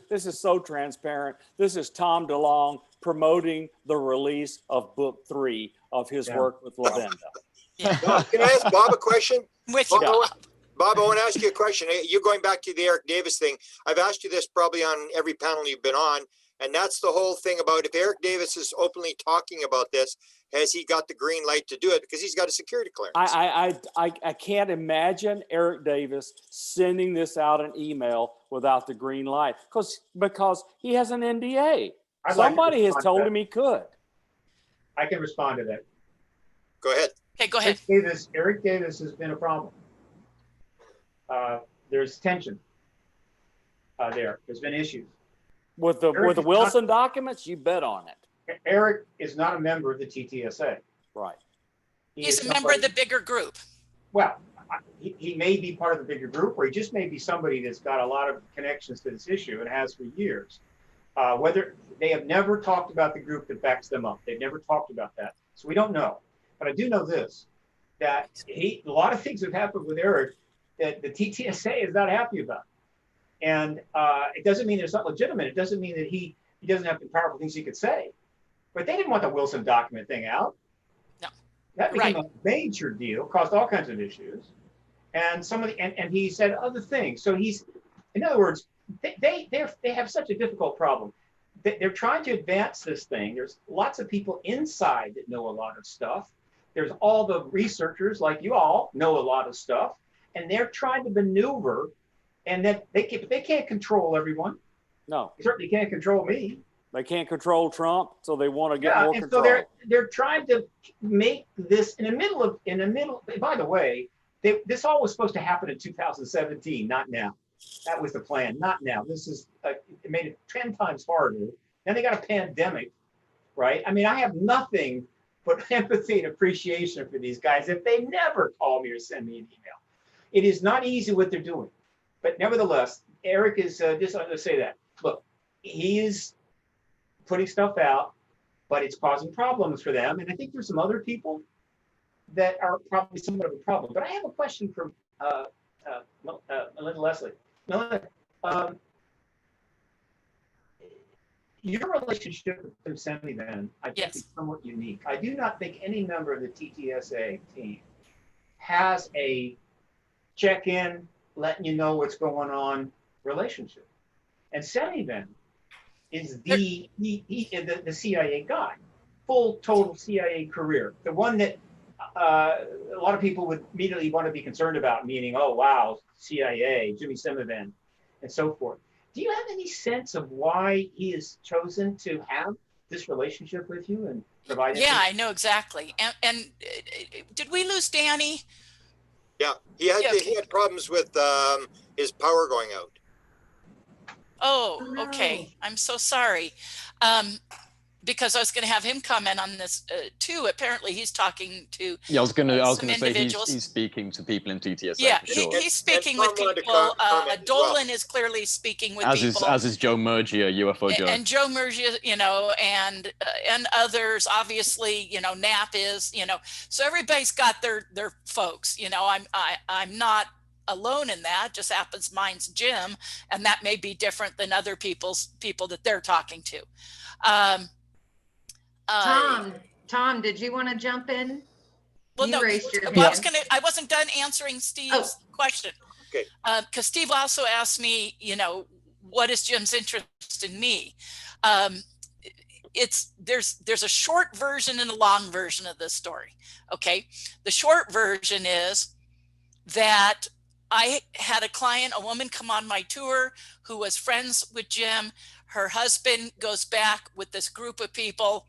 This is so transparent. This is Tom DeLonge promoting the release of book 3 of his work with Melinda. Bob, can I ask Bob a question? With you, Bob, I want to ask you a question. You're going back to the Eric Davis thing. I've asked you this probably on every panel you've been on, and that's the whole thing about if Eric Davis is openly talking about this, has he got the green light to do it? Because he's got a security clearance. I can't imagine Eric Davis sending this out an email without the green light because he has an NDA. Somebody has told him he could. I can respond to that. Go ahead. Okay, go ahead. Eric Davis has been a problem. There's tension there. There's been issues. With the Wilson documents, you bet on it. Eric is not a member of the Ttsa. Right. He's a member of the bigger group. Well, he may be part of the bigger group, or he just may be somebody that's got a lot of connections to this issue and has for years. Whether they have never talked about the group that backs them up. They've never talked about that. So we don't know. But I do know this, that a lot of things have happened with Eric that the Ttsa is not happy about. And it doesn't mean it's not legitimate. It doesn't mean that he doesn't have the powerful things he could say. But they didn't want the Wilson document thing out. No. That became a major deal, caused all kinds of issues. And and he said other things. So in other words, they have such a difficult problem. They're trying to advance this thing. There's lots of people inside that know a lot of stuff. There's all the researchers like you all know a lot of stuff, and they're trying to maneuver. And that they can't control everyone. No, they certainly can't control me. They can't control Trump, so they want to get more control. So they're trying to make this in the middle. By the way, this all was supposed to happen in 2017, not now. That was the plan, not now. This is it made it 10 times harder. Then they got a pandemic, right? I mean, I have nothing but empathy and appreciation for these guys if they never call me or send me an email. It is not easy what they're doing. But nevertheless, Eric is just I'm going to say that. Look, he is putting stuff out, but it's causing problems for them. And I think there's some other people that are probably somewhat of a problem. But I have a question for Melinda Leslie. Melinda, your relationship with Tim Semivan, I think, Yes. is somewhat unique. I do not think any member of the Ttsa team has a check-in, letting you know what's going on relationship. And Semivan is the CIA guy, full total CIA career, the one that a lot of people would immediately want to be concerned about, meaning, oh wow, CIA, Jimmy Semivan, and so forth. Do you have any sense of why he has chosen to have this relationship with you and provide? Yeah, I know exactly. And did we lose Danny? Yeah, he had problems with his power going out. Oh, okay. I'm so sorry. Because I was going to have him comment on this too. Apparently, he's talking to Yeah, I was gonna say individuals. he's speaking to people in TTSA. Yeah, for sure. he's speaking with Tom wanted to people. comment as Dolan well. is clearly speaking with As people. is Joe Murgia, UFO Joe. And Joe Murgia, you know, and others. Obviously, you know, Knapp is, you know, so everybody's got their folks. You know, I'm not alone in that. Just happens mine's Jim, and that may be different than other people that they're talking to. Tom, did you want to jump in? Well, You no, raised your well, hand. I wasn't done answering Steve's question. Okay. Because Steve also asked me, you know, what is Jim's interest in me? There's a short version and a long version of this story. Okay. The short version is that I had a client, a woman, come on my tour who was friends with Jim. Her husband goes back with this group of people,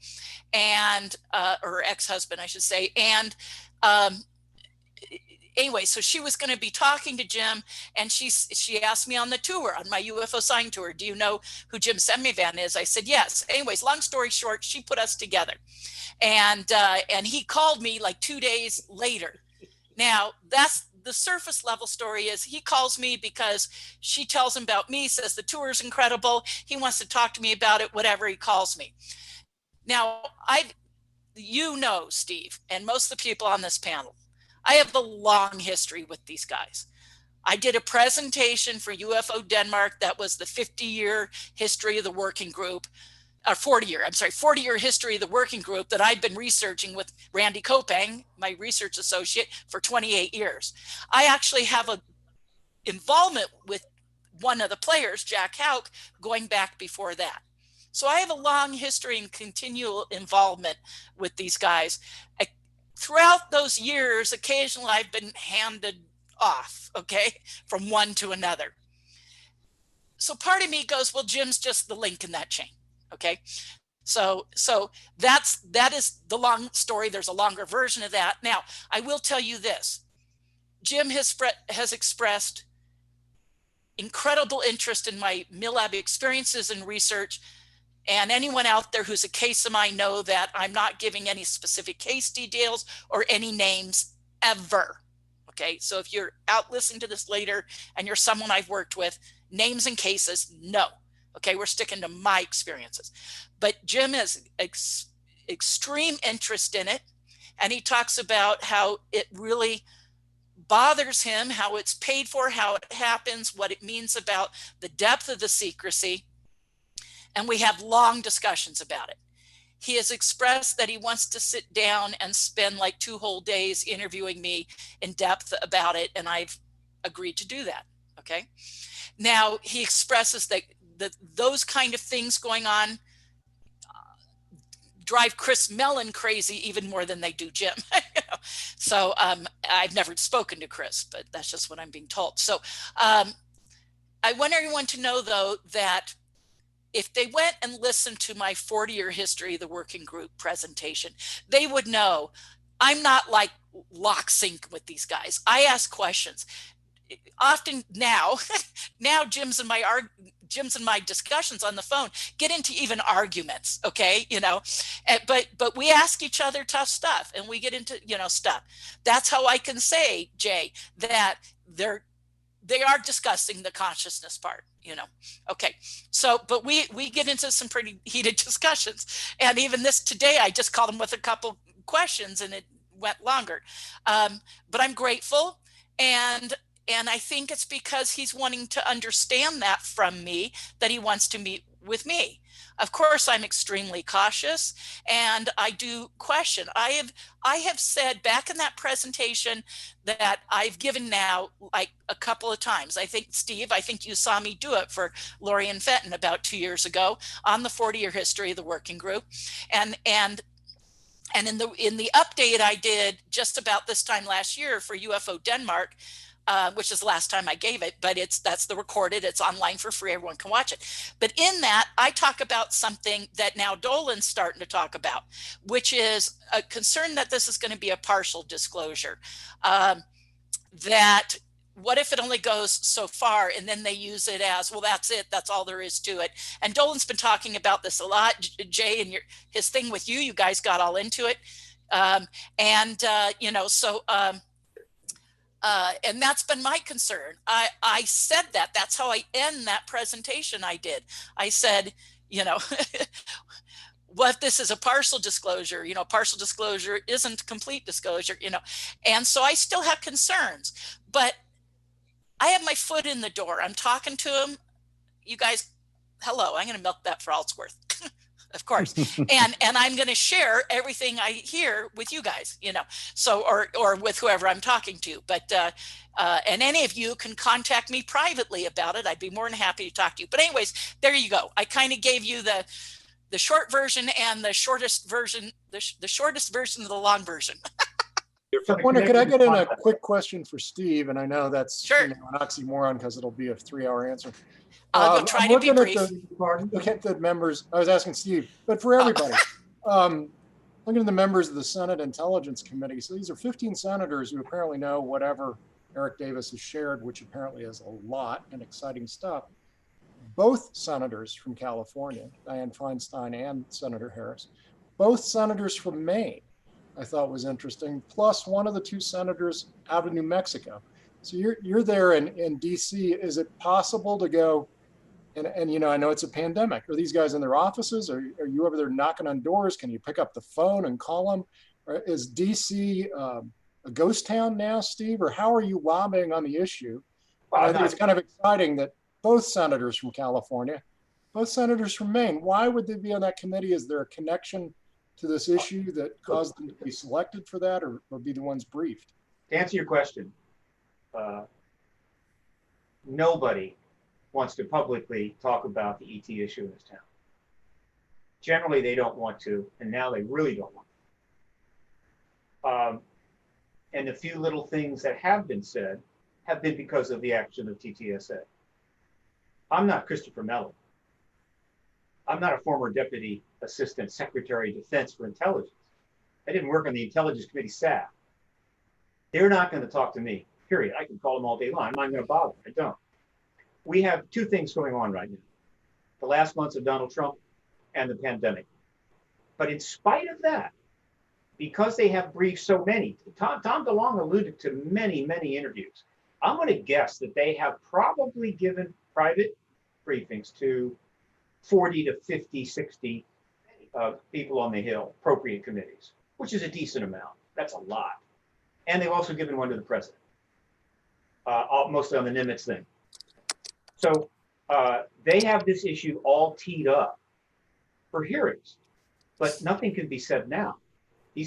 and or ex-husband, I should say. And anyway, so she was going to be talking to Jim, and she asked me on the tour, on my UFO sign tour, do you know who Jim Semivan is? I said, yes. Anyways, long story short, she put us together, and he called me like 2 days later. Now, that's the surface level story. Is he calls me because she tells him about me, says the tour is incredible. He wants to talk to me about it, whatever. He calls me. Now, you know, Steve, and most of the people on this panel, I have a long history with these guys. I did a presentation for UFO Denmark that was the 50-year history of the working group. 40-year history of the working group that I've been researching with Randy Kopang, my research associate, for 28 years. I actually have a involvement with one of the players, Jack Houck, going back before that. So I have a long history and continual involvement with these guys. Throughout those years, occasionally I've been handed off, okay, from one to another. So part of me goes, well, Jim's just the link in that chain. Okay, so that is the long story. There's a longer version of that. Now, I will tell you this. Jim has expressed incredible interest in my MILAB experiences and research. And anyone out there who's a case of mine know that I'm not giving any specific case details or any names ever. Okay, so if you're out listening to this later and you're someone I've worked with, names and cases, no. Okay, we're sticking to my experiences. But Jim has extreme interest in it. And he talks about how it really bothers him, how it's paid for, how it happens, what it means about the depth of the secrecy. And we have long discussions about it. He has expressed that he wants to sit down and spend like 2 whole days interviewing me in depth about it. And I've agreed to do that. Okay. Now he expresses that those kind of things going on drive Chris Mellon crazy even more than they do Jim. You know? So I've never spoken to Chris, but that's just what I'm being told. So I want everyone to know, though, that if they went and listened to my 40-year history of the working group presentation, they would know I'm not like lock sync with these guys. I ask questions. Often now Jim's and my discussions on the phone get into even arguments. Okay. You know, but we ask each other tough stuff and we get into, you know, stuff. That's how I can say, Jay, that they are discussing the consciousness part, you know. Okay. So, but we get into some pretty heated discussions. And even this today, I just called him with a couple questions and it went longer. But I'm grateful. And I think it's because he's wanting to understand that from me, that he wants to meet with me. Of course, I'm extremely cautious and I do question. I have said back in that presentation that I've given now like a couple of times. I think, Steve, I think you saw me do it for Lori and Fenton about 2 years ago on the 40-year history of the working group. And in the update I did just about this time last year for UFO Denmark, which is the last time I gave it, but that's the recorded, it's online for free, everyone can watch it. But in that, I talk about something that now Dolan's starting to talk about, which is a concern that this is going to be a partial disclosure. That what if it only goes so far and then they use it as, well, that's it, that's all there is to it. And Dolan's been talking about this a lot. Jay, and his thing with you guys got all into it. And that's been my concern. I said that's how I end that presentation I did. I said, what if this is a partial disclosure? Partial disclosure isn't complete disclosure, and so I still have concerns, but I have my foot in the door. I'm talking to him. You guys, hello, I'm going to milk that for all it's worth. Of course. and I'm going to share everything I hear with you guys, so, or with whoever I'm talking to, but, and any of you can contact me privately about it. I'd be more than happy to talk to you. But anyways, there you go. I kind of gave you the short version and the shortest version, the shortest version of the long version. Wonder, could I get in a quick question for Steve? And I know that's sure. An oxymoron because it'll be a 3-hour answer. I'll try to be brief. Look at the members. I was asking Steve, but for everybody, looking at the members of the Senate Intelligence Committee. So these are 15 senators who apparently know whatever Eric Davis has shared, which apparently is a lot and exciting stuff. Both senators from California, Dianne Feinstein and Senator Harris, both senators from Maine, I thought was interesting, plus one of the 2 senators out of New Mexico. So you're there in DC. Is it possible to go, and I know it's a pandemic. Are these guys in their offices? Are you over there knocking on doors? Can you pick up the phone and call them? Or is DC a ghost town now, Steve? Or how are you lobbying on the issue? Well, I think it's kind of exciting that both senators from California, both senators from Maine, why would they be on that committee? Is there a connection to this issue that caused them to be selected for that, or be the ones briefed? To answer your question, nobody wants to publicly talk about the ET issue in this town. Generally, they don't want to, and now they really don't want to. And the few little things that have been said have been because of the action of Ttsa. I'm not Christopher Mellon. I'm not a former Deputy Assistant Secretary of Defense for Intelligence. I didn't work on the Intelligence Committee staff. They're not going to talk to me, period. I can call them all day long. I'm not going to bother. I don't. We have 2 things going on right now. The last months of Donald Trump and the pandemic. But in spite of that, because they have briefed so many, Tom DeLonge alluded to many, many interviews. I'm going to guess that they have probably given private briefings to 40 to 50, 60 people on the Hill, appropriate committees, which is a decent amount. That's a lot. And they've also given one to the president, mostly on the Nimitz thing. So they have this issue all teed up for hearings, but nothing can be said now. A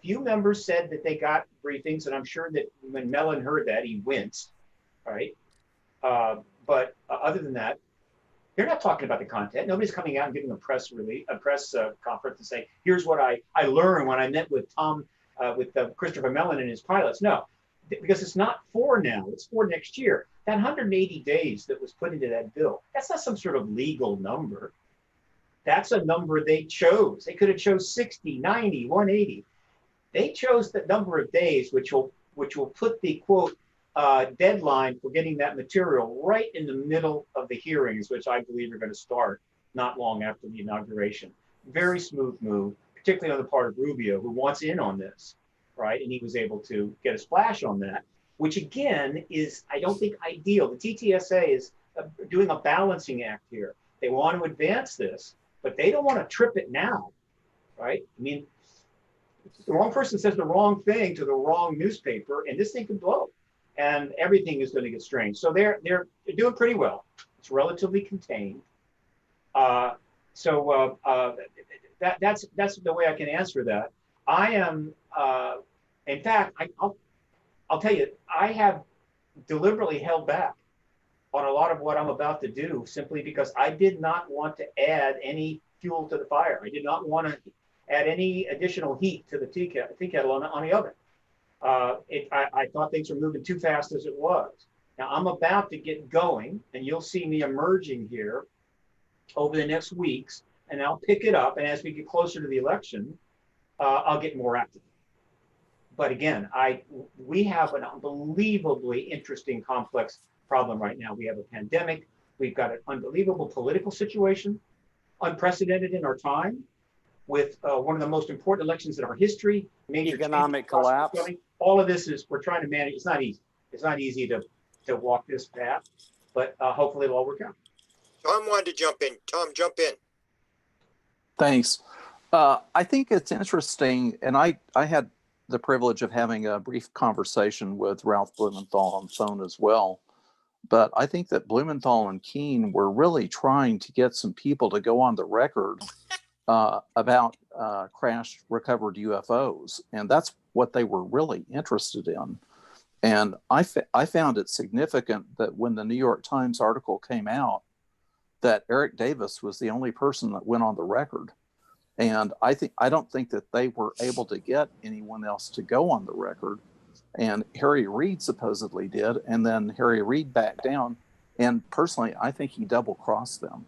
few members said that they got briefings, and I'm sure that when Mellon heard that, he winced, right? But other than that, they're not talking about the content. Nobody's coming out and giving a press conference and saying, here's what I learned when I met with Christopher Mellon and his pilots. No, because it's not for now, it's for next year. That 180 days that was put into that bill, that's not some sort of legal number. That's a number they chose. They could have chose 60, 90, 180. They chose the number of days, which will put the quote deadline for getting that material right in the middle of the hearings, which I believe are going to start not long after the inauguration. Very smooth move, particularly on the part of Rubio, who wants in on this, right? And he was able to get a splash on that, which again is, I don't think, ideal. The Ttsa is doing a balancing act here. They want to advance this, but they don't want to trip it now, right? I mean, the wrong person says the wrong thing to the wrong newspaper, and this thing could blow, and everything is going to get strange. So they're doing pretty well. It's relatively contained. That's the way I can answer that. I am, in fact, I'll tell you, I have deliberately held back on a lot of what I'm about to do simply because I did not want to add any fuel to the fire. I did not want to add any additional heat to the tea kettle on the oven. I thought things were moving too fast as it was. Now I'm about to get going, and you'll see me emerging here over the next weeks, and I'll pick it up. And as we get closer to the election, I'll get more active. But again, we have an unbelievably interesting, complex problem right now. We have a pandemic. We've got an unbelievable political situation, unprecedented in our time, with one of the most important elections in our history, major economic collapse. All of this we're trying to manage. It's not easy. It's not easy to walk this path, but hopefully it'll all work out. Tom wanted to jump in. Tom, jump in. Thanks. I think it's interesting, and I had the privilege of having a brief conversation with Ralph Blumenthal on the phone as well. But I think that Blumenthal and Keene were really trying to get some people to go on the record about crashed recovered UFOs. And that's what they were really interested in. And I found it significant that when the New York Times article came out, that Eric Davis was the only person that went on the record. And I don't think that they were able to get anyone else to go on the record. And Harry Reid supposedly did, and then Harry Reid backed down. And personally, I think he double-crossed them.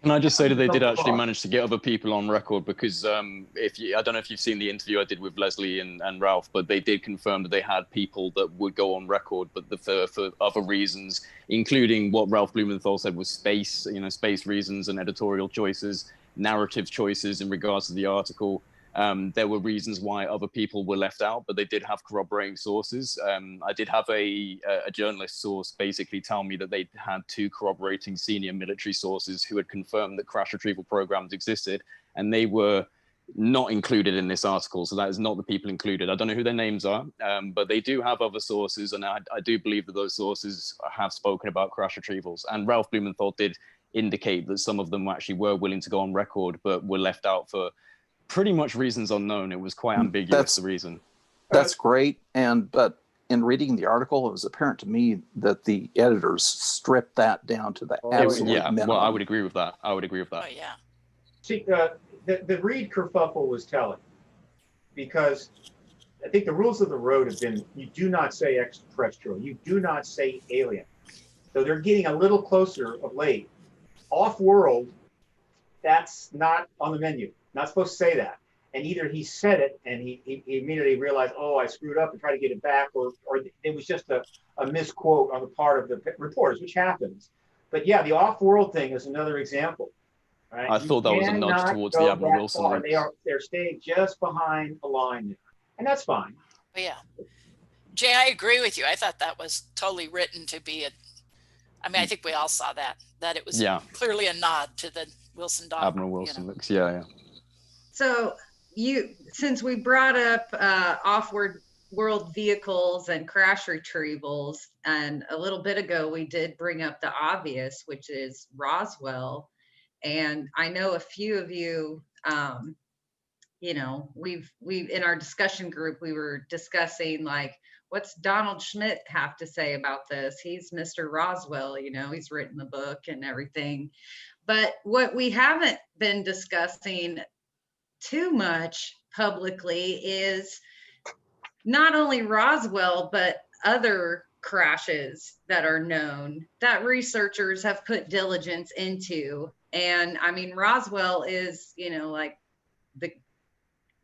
Can I just say that they did actually manage to get other people on record? Because I don't know if you've seen the interview I did with Leslie and Ralph, but they did confirm that they had people that would go on record, but for other reasons, including what Ralph Blumenthal said was space reasons and editorial choices, narrative choices in regards to the article. There were reasons why other people were left out, but they did have corroborating sources. I did have a journalist source basically tell me that they had 2 corroborating senior military sources who had confirmed that crash retrieval programs existed, and they were not included in this article. So that is not the people included. I don't know who their names are, but they do have other sources, and I do believe that those sources have spoken about crash retrievals. And Ralph Blumenthal did indicate that some of them actually were willing to go on record, but were left out for pretty much reasons unknown. It was quite ambiguous, the reason. That's great. But in reading the article, it was apparent to me that the editors stripped that down to the absolute minimum. Well, I would agree with that. Oh, yeah. See, the Reid kerfuffle was telling, because I think the rules of the road have been, you do not say extraterrestrial, you do not say alien. So they're getting a little closer of late. Off-world, that's not on the menu. Not supposed to say that. And either he said it and he immediately realized, oh, I screwed up and tried to get it back, or it was just a misquote on the part of the reporters, which happens. But yeah, the off-world thing is another example. Right? I thought that was a nudge towards the Admiral Wilson. They're staying just behind the line there. And that's fine. But yeah. Jay, I agree with you. I thought that was totally written to be I think we all saw that it was clearly a nod to the Wilson dog. Admiral Wilson looks, yeah. So since we brought up off-world vehicles and crash retrievals, and a little bit ago we did bring up the obvious, which is Roswell. And I know a few of you, we've in our discussion group, we were discussing like, what's Donald Schmidt have to say about this? He's Mr. Roswell, he's written the book and everything. But what we haven't been discussing too much publicly is not only Roswell, but other crashes that are known that researchers have put diligence into. And I mean, Roswell is, like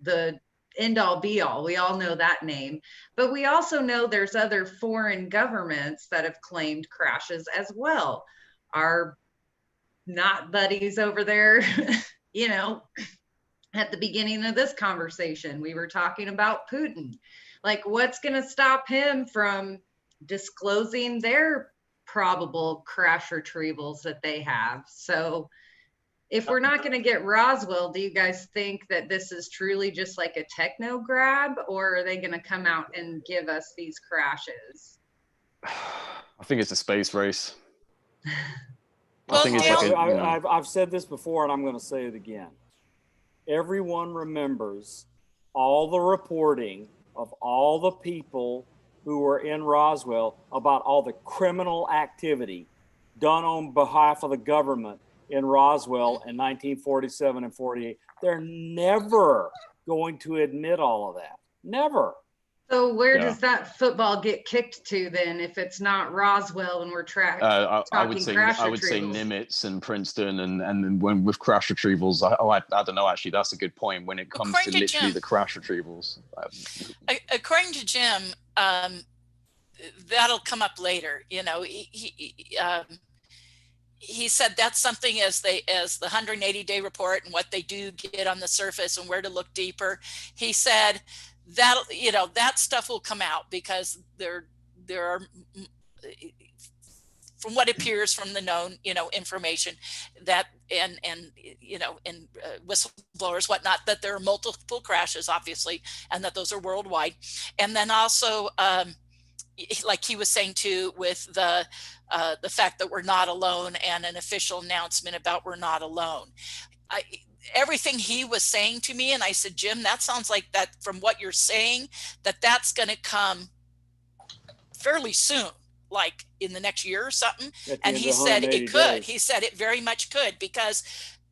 the end all be all. We all know that name, but we also know there's other foreign governments that have claimed crashes as well. Our not buddies over there, at the beginning of this conversation, we were talking about Putin. Like, what's going to stop him from disclosing their probable crash retrievals that they have? So if we're not going to get Roswell, do you guys think that this is truly just like a techno grab, or are they going to come out and give us these crashes? I think it's a space race. Well, think it's Dale- like a, you know, I've said this before, and I'm going to say it again. Everyone remembers all the reporting of all the people who were in Roswell about all the criminal activity done on behalf of the government in Roswell in 1947 and 48. They're never going to admit all of that. Never. So where Yeah. does that football get kicked to then if it's not Roswell and we're I would talking say crash Nimitz retrievals? and Princeton, and then when with crash retrievals, I don't know. Actually, that's a good point. When it comes to According to literally Jim. the crash retrievals, According to Jim, that'll come up later. You know, he said that's something as the 180-day report and what they do get on the surface and where to look deeper. He said that, you know, that stuff will come out because there are, from what appears from the known, you know, information that and you know, and whistleblowers, whatnot, that there are multiple crashes, obviously, and that those are worldwide. And then also, like he was saying too, with the fact that we're not alone and an official announcement about we're not alone. Everything he was saying to me, and I said, Jim, that sounds like that from what you're saying, that's going to come fairly soon, like in the next year or something. And he said it could. He said it very much could, because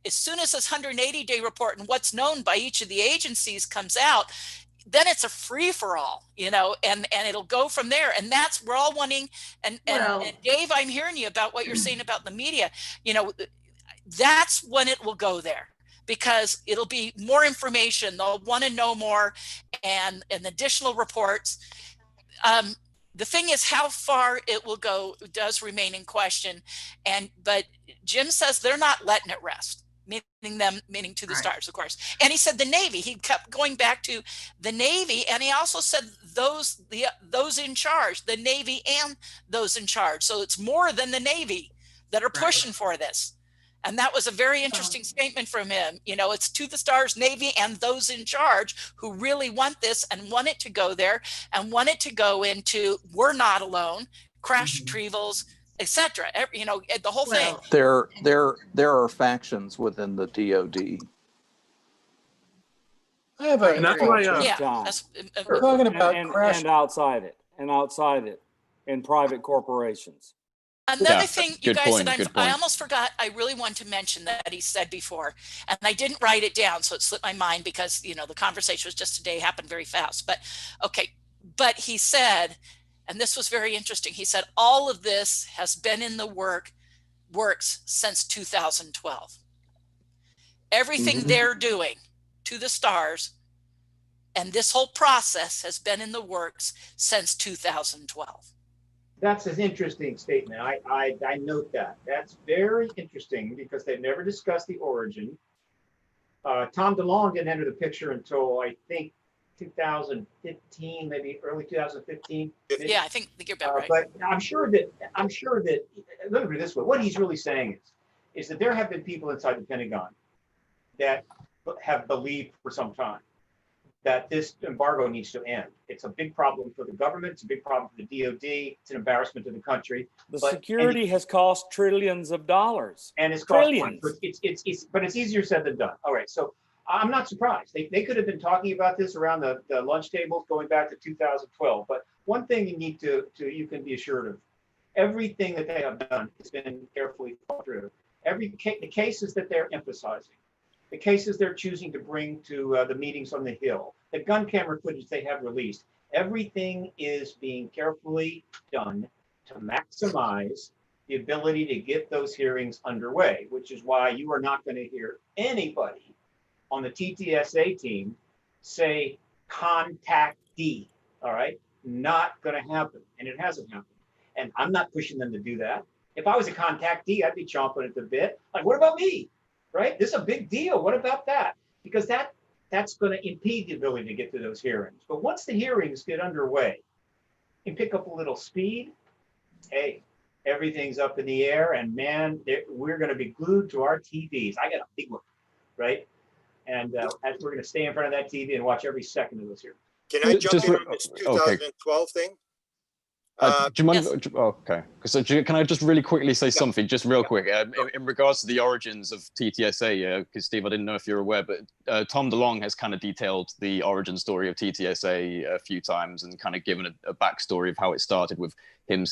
as soon as this 180-day report and what's known by each of the agencies comes out, then it's a free for all, you know, and it'll go from there. And that's, we're all wanting, and Dave, I'm hearing you about what you're saying about the media, you know, that's when it will go there, because it'll be more information. They'll want to know more and additional reports. The thing is, how far it will go does remain in question. But Jim says they're not letting it rest, meaning to the stars, of course. And he said the Navy, he kept going back to the Navy. And he also said those in charge, the Navy and those in charge. So it's more than the Navy that are pushing for this. And that was a very interesting statement from him. You know, it's to the stars, Navy, and those in charge who really want this and want it to go there and want it to go into, we're not alone, crash retrievals, etc. You know, the whole thing. There are factions within the DoD. I have a, And that's why, we're talking about crash. And outside it, in private corporations. Another thing, you guys, that I almost forgot, I really want to mention that he said before, and I didn't write it down, so it slipped my mind because, you know, the conversation was just today, happened very fast. But okay, but he said, and this was very interesting, he said, all of this has been in the works since 2012. Everything they're doing to the stars and this whole process has been in the works since 2012. That's an interesting statement. I note that. That's very interesting because they've never discussed the origin. Tom DeLonge didn't enter the picture until I think 2015, maybe early 2015. Yeah, I think you're about right. But I'm sure that let me put it this way. What he's really saying is that there have been people inside the Pentagon that have believed for some time that this embargo needs to end. It's a big problem for the government. It's a big problem for the DOD. It's an embarrassment to the country. The security has cost trillions of dollars. And it's trillions. But it's easier said than done. All right, so I'm not surprised. They could have been talking about this around the lunch tables going back to 2012. But one thing you can be assured of, everything that they have done has been carefully thought through. The cases that they're emphasizing, the cases they're choosing to bring to the meetings on the Hill, the gun camera footage they have released, everything is being carefully done to maximize the ability to get those hearings underway, which is why you are not going to hear anybody on the Ttsa team say contact D, all right? Not going to happen, and it hasn't happened. And I'm not pushing them to do that. If I was a contactee, I'd be chomping at the bit. Like, what about me? Right? This is a big deal. What about that? Because that's going to impede the ability to get to those hearings. But once the hearings get underway and pick up a little speed, hey, everything's up in the air, and man, we're going to be glued to our TVs. I got a big one, right? And we're going to stay in front of that TV and watch every second of those hearings. Can I jump in on this 2012 thing? Do you mind? Yes. Okay. So can I just really quickly say something, just real quick, in regards to the origins of TTSA? Because Steve, I didn't know if you're aware, but Tom DeLonge has kind of detailed the origin story of TTSA a few times and kind of given a backstory of how it started with him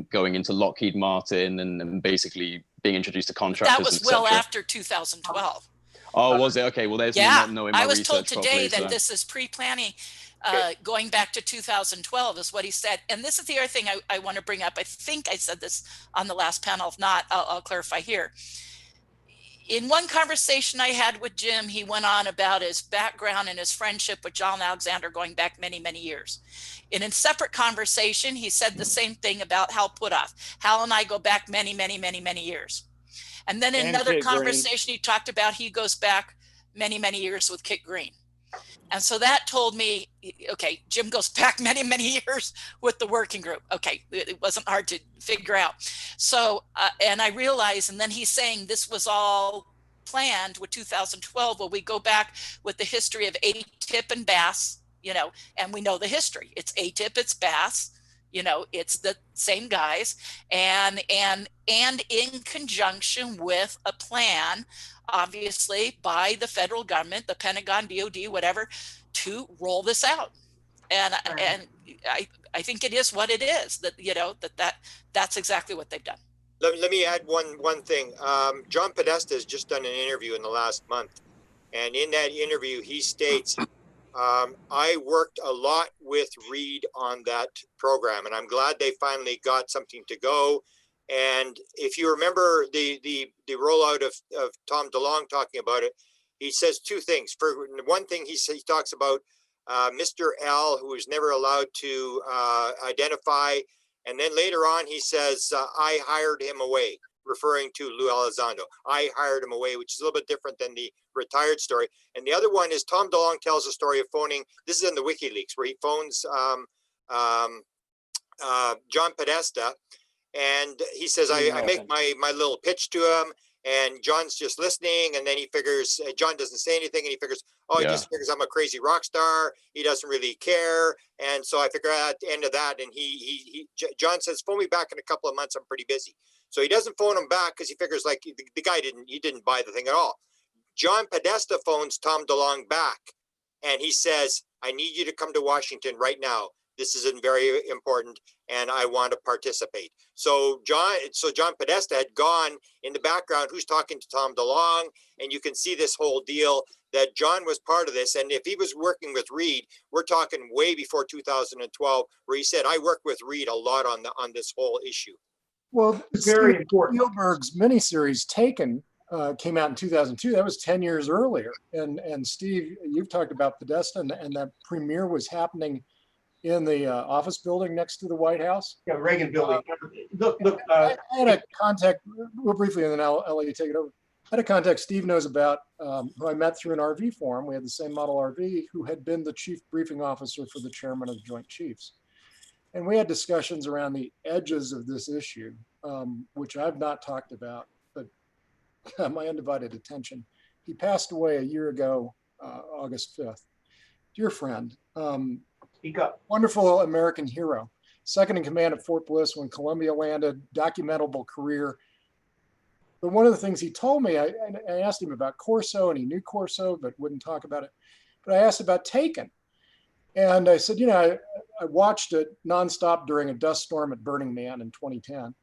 going into Lockheed Martin and basically being introduced to contractors. That was well after 2012. Oh, was it? Okay. Well, there's me not knowing my I was research told today properly, that so. this is pre-planning. Going back to 2012 is what he said. And this is the other thing I want to bring up. I think I said this on the last panel. If not, I'll clarify here. In one conversation I had with Jim, he went on about his background and his friendship with John Alexander going back many, many years. In a separate conversation, he said the same thing about Hal Puthoff. Hal and I go back many, many, many, many years. And then in another conversation, he talked about he goes back many, many years with Kit Green. And so that told me, okay, Jim goes back many, many years with the working group. Okay, it wasn't hard to figure out. So, and I realized, and then he's saying this was all planned with 2012. Well, we go back with the history of AATIP and Bass, you know, and we know the history. It's AATIP, it's Bass, you know, it's the same guys, and in conjunction with a plan, obviously by the federal government, the Pentagon, DOD, whatever, to roll this out. And I think it is what it is, that, you know, that's exactly what they've done. Let me add one thing. John Podesta has just done an interview in the last month, and in that interview he states, I worked a lot with Reed on that program, and I'm glad they finally got something to go. And if you remember the rollout of Tom DeLonge talking about it, he says two things. For one thing, he talks about Mr. L, who was never allowed to identify. And then later on, he says, I hired him away, referring to Lou Elizondo. I hired him away, which is a little bit different than the retired story. And the other one is Tom DeLonge tells a story of phoning. This is in the WikiLeaks, where he phones John Podesta. And he says, I make my little pitch to him, and John's just listening. And then he figures, John doesn't say anything, and he figures, he just figures I'm a crazy rock star. He doesn't really care. And so I figure out at the end of that, and John says, phone me back in a couple of months. I'm pretty busy. So he doesn't phone him back because he figures like the guy didn't buy the thing at all. John Podesta phones Tom DeLonge back, and he says, I need you to come to Washington right now. This is very important, and I want to participate. So John Podesta had gone in the background, who's talking to Tom DeLonge, and you can see this whole deal that John was part of this. And if he was working with Reed, we're talking way before 2012, where he said, I worked with Reed a lot on this whole issue. Well, It's very important. Spielberg's miniseries Taken came out in 2002. That was 10 years earlier. And Steve, you've talked about Podesta, and that premiere was happening in the office building next to the White House. Yeah, Reagan building. Look. I had a contact, real briefly, and then I'll let you take it over. I had a contact Steve knows about, who I met through an RV forum. We had the same model RV, who had been the chief briefing officer for the chairman of the Joint Chiefs. And we had discussions around the edges of this issue, which I've not talked about, but got my undivided attention. He passed away a year ago, August 5th. Dear friend, wonderful American hero, second in command at Fort Bliss when Columbia landed, documentable career. But one of the things he told me, I asked him about Corso, and he knew Corso, but wouldn't talk about it. But I asked about Taken. And I said, I watched it nonstop during a dust storm at Burning Man in 2010.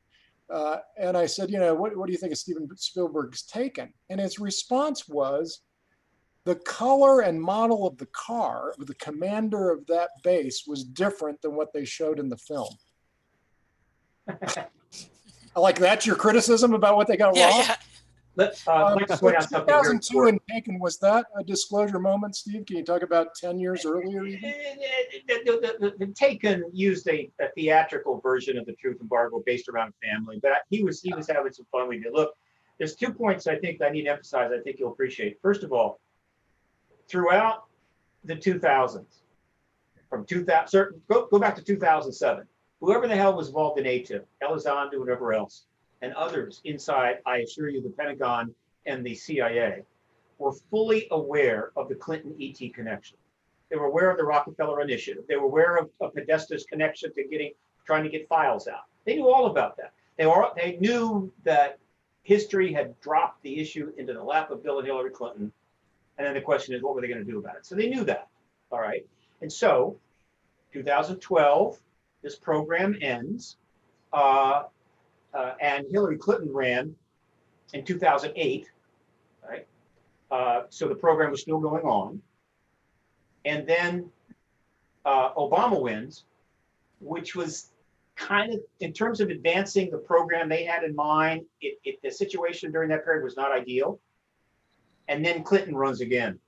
And I said, what do you think of Steven Spielberg's Taken? And his response was, the color and model of the car, the commander of that base, was different than what they showed in the film. Like, that's your criticism about what they got wrong? Yeah. Let's point out something. 2002 in Taken, was that a disclosure moment, Steve? Can you talk about 10 years earlier even? The Taken used a theatrical version of the truth embargo based around family, but he was having some fun with it. Look, there's 2 points I think I need to emphasize. I think you'll appreciate. First of all, throughout the 2000s, from 2000, go back to 2007, whoever the hell was involved in AATIP, Elizondo, whatever else, and others inside, I assure you, the Pentagon and the CIA, were fully aware of the Clinton ET connection. They were aware of the Rockefeller Initiative. They were aware of Podesta's connection to trying to get files out. They knew all about that. They knew that history had dropped the issue into the lap of Bill and Hillary Clinton. And then the question is, what were they going to do about it? So they knew that. All right. And so 2012, this program ends. And Hillary Clinton ran in 2008. Right. So the program was still going on. And then Obama wins, which was kind of, in terms of advancing the program they had in mind, the situation during that period was not ideal. And then Clinton runs again.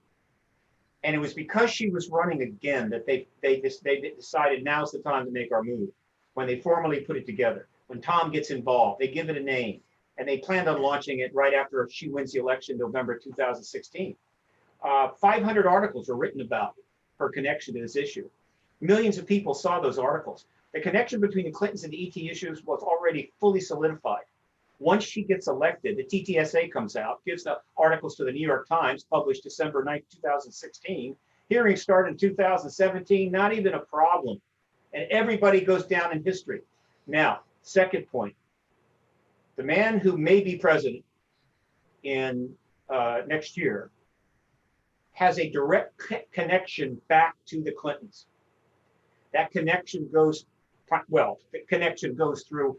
And it was because she was running again that they decided now's the time to make our move. When they formally put it together, when Tom gets involved, they give it a name. And they planned on launching it right after she wins the election, November 2016. 500 articles were written about her connection to this issue. Millions of people saw those articles. The connection between the Clintons and the ET issues was already fully solidified. Once she gets elected, the Ttsa comes out, gives the articles to the New York Times, published December 9th, 2016. Hearings start in 2017, not even a problem. And everybody goes down in history. Now, second point, the man who may be president in next year has a direct connection back to the Clintons. That connection goes, well, the connection goes through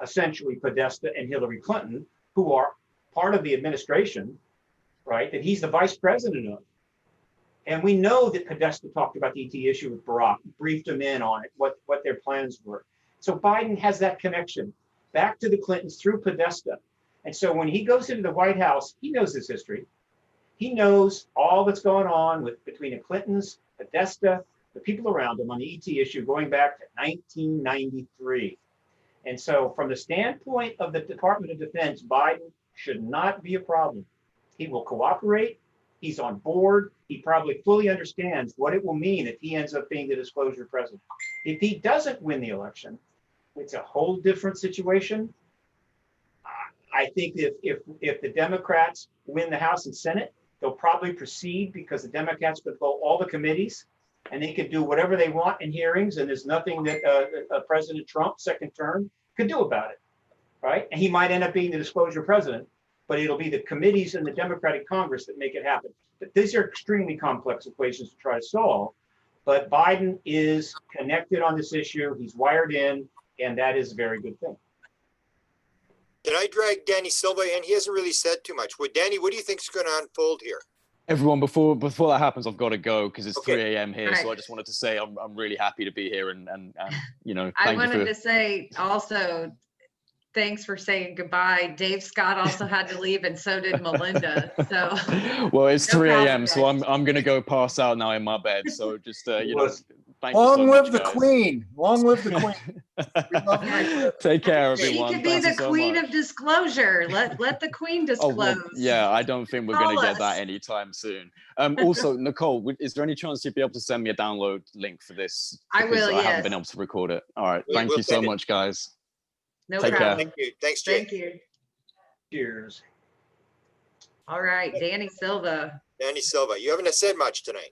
essentially Podesta and Hillary Clinton, who are part of the administration, right, that he's the vice president of. And we know that Podesta talked about the ET issue with Barack, briefed him in on it, what their plans were. So Biden has that connection back to the Clintons through Podesta. And so when he goes into the White House, he knows his history. He knows all that's going on between the Clintons, Podesta, the people around him on the ET issue going back to 1993. And so from the standpoint of the Department of Defense, Biden should not be a problem. He will cooperate. He's on board. He probably fully understands what it will mean if he ends up being the disclosure president. If he doesn't win the election, it's a whole different situation. I think if the Democrats win the House and Senate, they'll probably proceed because the Democrats control all the committees and they can do whatever they want in hearings. And there's nothing that President Trump, second term, could do about it, right? And he might end up being the disclosure president, but it'll be the committees in the Democratic Congress that make it happen. But these are extremely complex equations to try to solve. But Biden is connected on this issue. He's wired in, and that is a very good thing. Can I drag Danny Silva in? He hasn't really said too much. Danny, what do you think is going to unfold here? Everyone, before that happens, I've got to go because it's Okay. 3 a.m. here. Right. So I just wanted to say I'm really happy to be here and you know, I thank you wanted for to say also, thanks for saying goodbye. Dave Scott also had to leave, and so did Melinda. So well, it's No 3 problem, a.m. So guys. I'm gonna go pass out now in my bed. So just you know, thank you so Long live much, the guys. Queen. Long live the Queen. We love you. Take care, she everyone. could be Thank the you so queen much. of disclosure. Let the queen Oh, well, disclose. yeah, I don't think we're going Call to get that us. anytime soon. Also, Nicole, is there any chance you'd be able to send me a download link for this? I Because will, I haven't yes. been able to record it. All right. We Thank will you so send it. much, guys. No Take care. problem. Thank you. Thanks, Jay. Thank you. Cheers. All right, Danny Silva. Danny Silva, you haven't said much tonight.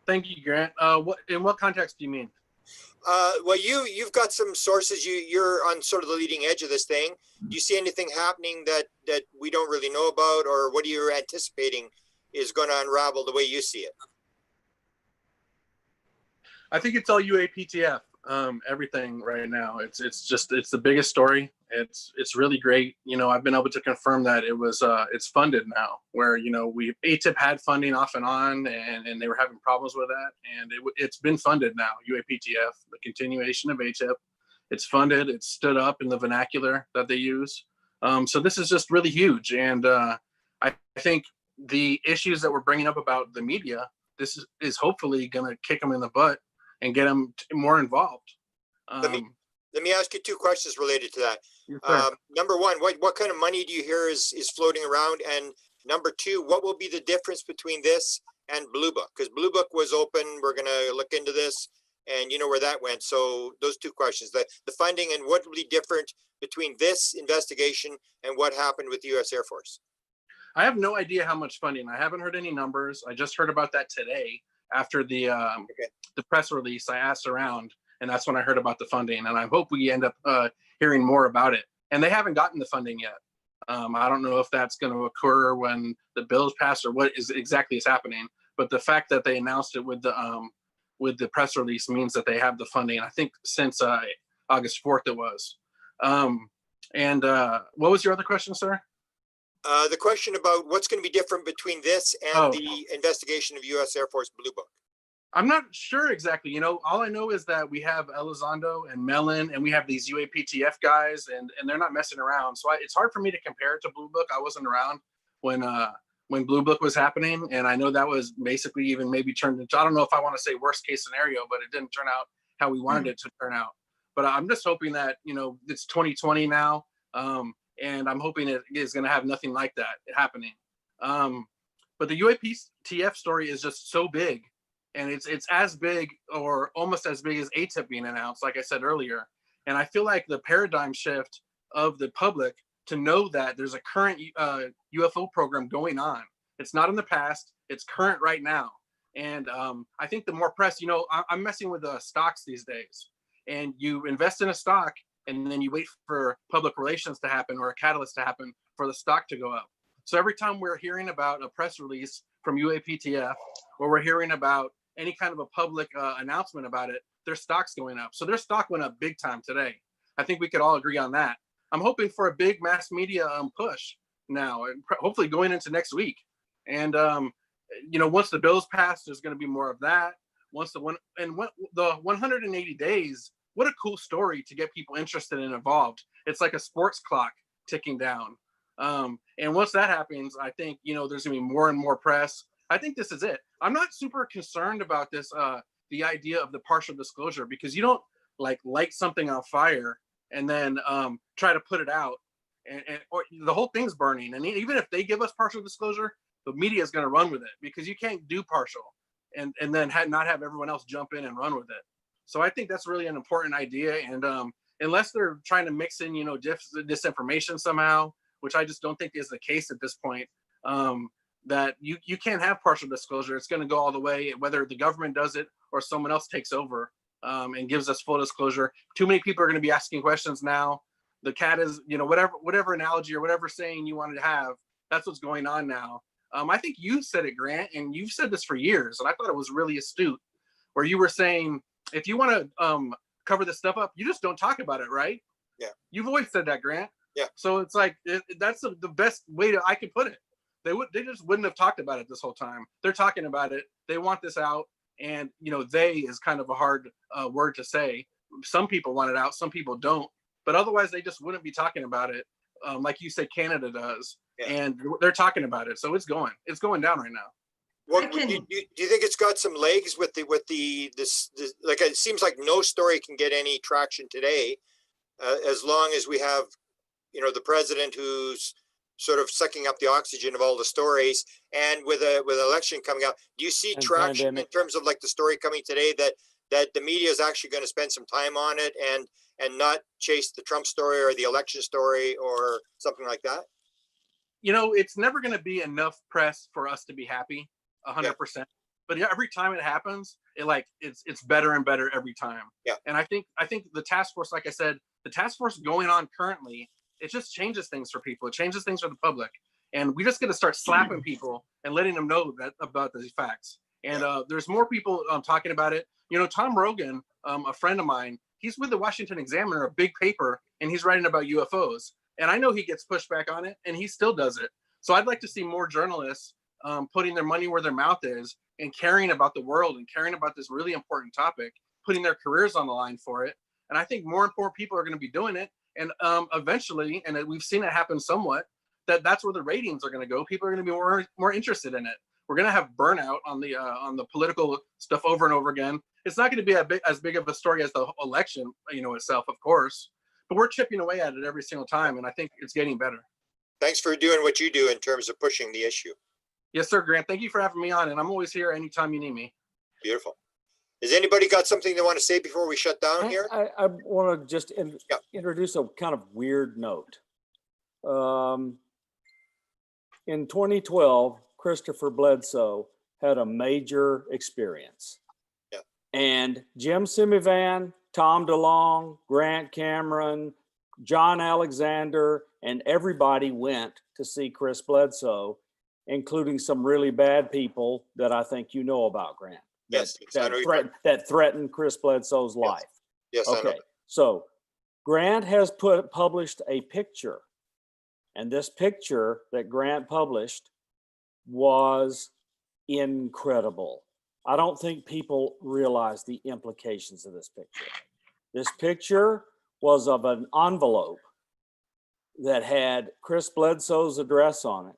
Thank you, Grant. In what context do you mean? Well, you've got some sources. You're on sort of the leading edge of this thing. Do you see anything happening that we don't really know about, or what are you anticipating is going to unravel the way you see it? I think it's all UAPTF. Everything right now. It's the biggest story. It's really great. You know, I've been able to confirm that it's funded now. Where AATIP had funding off and on, and they were having problems with that, and it's been funded now. UAPTF, the continuation of AATIP, it's funded. It's stood up in the vernacular that they use. So this is just really huge, and I think the issues that we're bringing up about the media, this is hopefully going to kick them in the butt and get them more involved. Let me ask you two questions related to that. Yes, Number one, what kind of money do you hear is floating around? And number two, what will be the difference between this and Blue Book? Because Blue Book was open. We're going to look into this, and you know where that went. So those two questions, the funding and what will be different between this investigation and what happened with the U.S. Air Force? I have no idea how much funding. I haven't heard any numbers. I just heard about that today after the press release. I asked around, And that's when I heard about the funding. And I hope we end up hearing more about it. And they haven't gotten the funding yet. I don't know if that's going to occur when the bill is passed or what is exactly is happening. But the fact that they announced it with the press release means that they have the funding. I think since August 4th it was. What was your other question, sir? The question about what's going to be different between this and the investigation of U.S. Air Force Blue Book. I'm not sure exactly. All I know is that we have Elizondo and Mellon, and we have these UAPTF guys, and they're not messing around. So it's hard for me to compare it to Blue Book. I wasn't around when Blue Book was happening, and I know that was basically even maybe turned into, I don't know if I want to say worst case scenario, but it didn't turn out how we wanted it to turn out. But I'm just hoping that it's 2020 now, and I'm hoping it is going to have nothing like that happening. But the UAPTF story is just so big. And it's as big or almost as big as AATIP being announced, like I said earlier. And I feel like the paradigm shift of the public to know that there's a current UFO program going on. It's not in the past, it's current right now. And I think the more press, I'm messing with stocks these days. And you invest in a stock and then you wait for public relations to happen or a catalyst to happen for the stock to go up. So every time we're hearing about a press release from UAPTF or we're hearing about any kind of a public announcement about it, their stock's going up. So their stock went up big time today. I think we could all agree on that. I'm hoping for a big mass media push now, and hopefully going into next week. And once the bill's passed, there's going to be more of that. Once the 180 days, what a cool story to get people interested and involved. It's like a sports clock ticking down. And once that happens, I think there's going to be more and more press. I think this is it. I'm not super concerned about this, the idea of the partial disclosure, because you don't light something on fire and then try to put it out, or the whole thing's burning. And even if they give us partial disclosure, the media is going to run with it, because you can't do partial and then not have everyone else jump in and run with it. So I think that's really an important idea. And unless they're trying to mix in, disinformation somehow, which I just don't think is the case at this point, that you can't have partial disclosure. It's going to go all the way, whether the government does it or someone else takes over and gives us full disclosure. Too many people are going to be asking questions now. The cat is, whatever analogy or whatever saying you wanted to have, that's what's going on now. I think you said it, Grant, and you've said this for years, and I thought it was really astute, where you were saying, if you want to cover this stuff up, you just don't talk about it, right? Yeah. You've always said that, Grant. Yeah. So it's like, that's the best way I could put it. They just wouldn't have talked about it this whole time. They're talking about it. They want this out. And, they is kind of a hard word to say. Some people want it out. Some people don't. But otherwise, they just wouldn't be talking about it like you said Canada does. Yeah. And they're talking about it. So it's going down right now. What do you think it's got some legs with this like, it seems like no story can get any traction today as long as we have, the president who's sort of sucking up the oxygen of all the stories, and with an election coming out, do you see traction in terms of like the story coming today that the media is actually going to spend some time on it and not chase the Trump story or the election story or something like that? It's never going to be enough press for us to be happy 100%. Yeah. But every time it happens, it's better and better every time. Yeah. And I think the task force, like I said, the task force going on currently, it just changes things for people. It changes things for the public. And we just got to start slapping people and letting them know about these facts. And there's more people talking about it. Tom Rogan, a friend of mine, he's with the Washington Examiner, a big paper, and he's writing about UFOs. And I know he gets pushback on it, and he still does it. So I'd like to see more journalists putting their money where their mouth is and caring about the world and caring about this really important topic, putting their careers on the line for it. And I think more and more people are going to be doing it. And eventually, and we've seen it happen somewhat, that's where the ratings are going to go. People are going to be more interested in it. We're going to have burnout on the political stuff over and over again. It's not going to be as big of a story as the election, itself, of course. But we're chipping away at it every single time, and I think it's getting better. Thanks for doing what you do in terms of pushing the issue. Yes, sir, Grant. Thank you for having me on, and I'm always here anytime you need me. Beautiful. Has anybody got something they want to say before we shut down here? I want to just introduce a kind of weird note. In 2012, Christopher Bledsoe had a major experience. Yeah. And Jim Simivan Tom DeLong, Grant Cameron, John Alexander, and everybody went to see Chris Bledsoe, including some really bad people that I think you know about, Grant. Yes, I know you're talking- That threatened Chris Bledsoe's Yes. life. Yes, I know. Okay, so Grant has published a picture, and this picture that Grant published was incredible. I don't think people realize the implications of this picture. This picture was of an envelope that had Chris Bledsoe's address on it,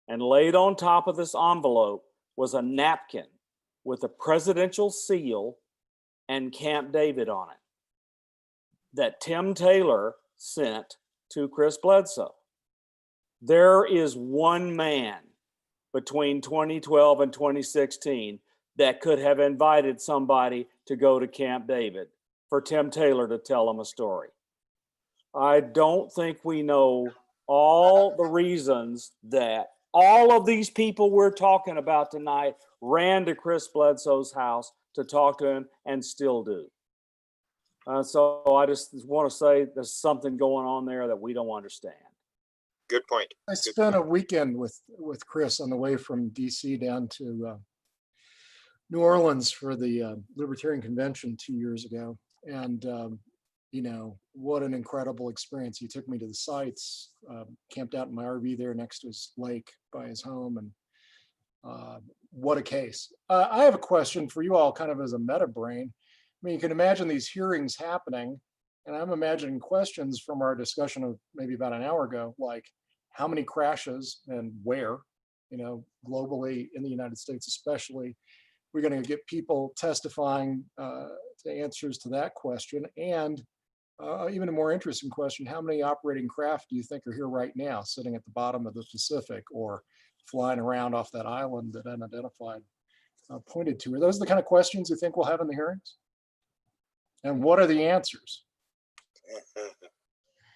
and laid on top of this envelope was a napkin with a presidential seal and Camp David on it that Tim Taylor sent to Chris Bledsoe. There is one man between 2012 and 2016 that could have invited somebody to go to Camp David for Tim Taylor to tell him a story. I don't think we know all the reasons that all of these people we're talking about tonight ran to Chris Bledsoe's house to talk to him and still do. So I just want to say there's something going on there that we don't understand. Good point. I spent a weekend with Chris on the way from DC down to New Orleans for the Libertarian Convention 2 years ago. And, you know, what an incredible experience. He took me to the sites, camped out in my RV there next to his lake by his home. And what a case. I have a question for you all kind of as a meta brain. I mean, you can imagine these hearings happening, and I'm imagining questions from our discussion of maybe about an hour ago, like how many crashes and where, you know, globally in the United States especially. We're going to get people testifying to answers to that question. And even a more interesting question, how many operating craft do you think are here right now, sitting at the bottom of the Pacific or flying around off that island that Unidentified pointed to? Are those the kind of questions you think we'll have in the hearings? And what are the answers?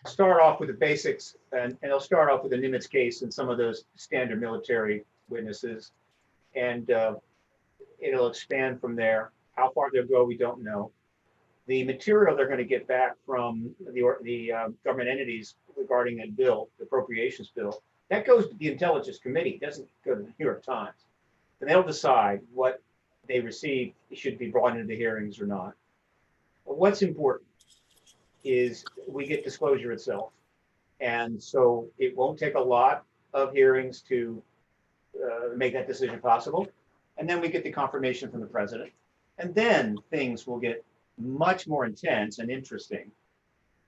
Start off with the basics, and I'll start off with the Nimitz case and some of those standard military witnesses. And it'll expand from there. How far they'll go, we don't know. The material they're going to get back from the government entities regarding that bill, the appropriations bill, that goes to the Intelligence Committee. It doesn't go to the New York Times. And they'll decide what they receive should be brought into the hearings or not. But what's important is we get disclosure itself. And so it won't take a lot of hearings to make that decision possible. And then we get the confirmation from the president. And then things will get much more intense and interesting,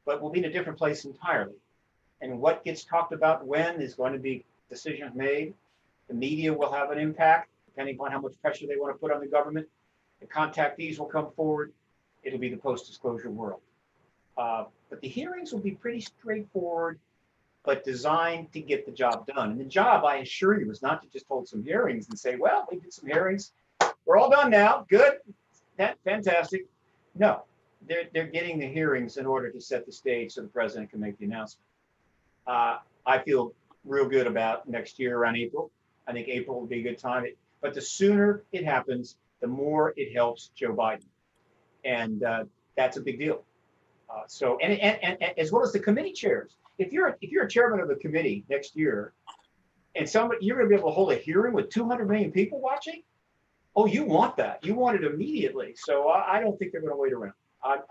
but we'll be in a different place entirely. And what gets talked about when is going to be decisions made. The media will have an impact, depending upon how much pressure they want to put on the government. The contactees will come forward. It'll be the post-disclosure world. But the hearings will be pretty straightforward, but designed to get the job done. And the job, I assure you, is not to just hold some hearings and say, well, we did some hearings. We're all done now. Good. Fantastic. No, they're getting the hearings in order to set the stage so the president can make the announcement. I feel real good about next year around April. I think April will be a good time. But the sooner it happens, the more it helps Joe Biden. And that's a big deal. So as well as the committee chairs. If you're a chairman of a committee next year, and you're going to be able to hold a hearing with 200 million people watching, oh, you want that. You want it immediately. So I don't think they're going to wait around.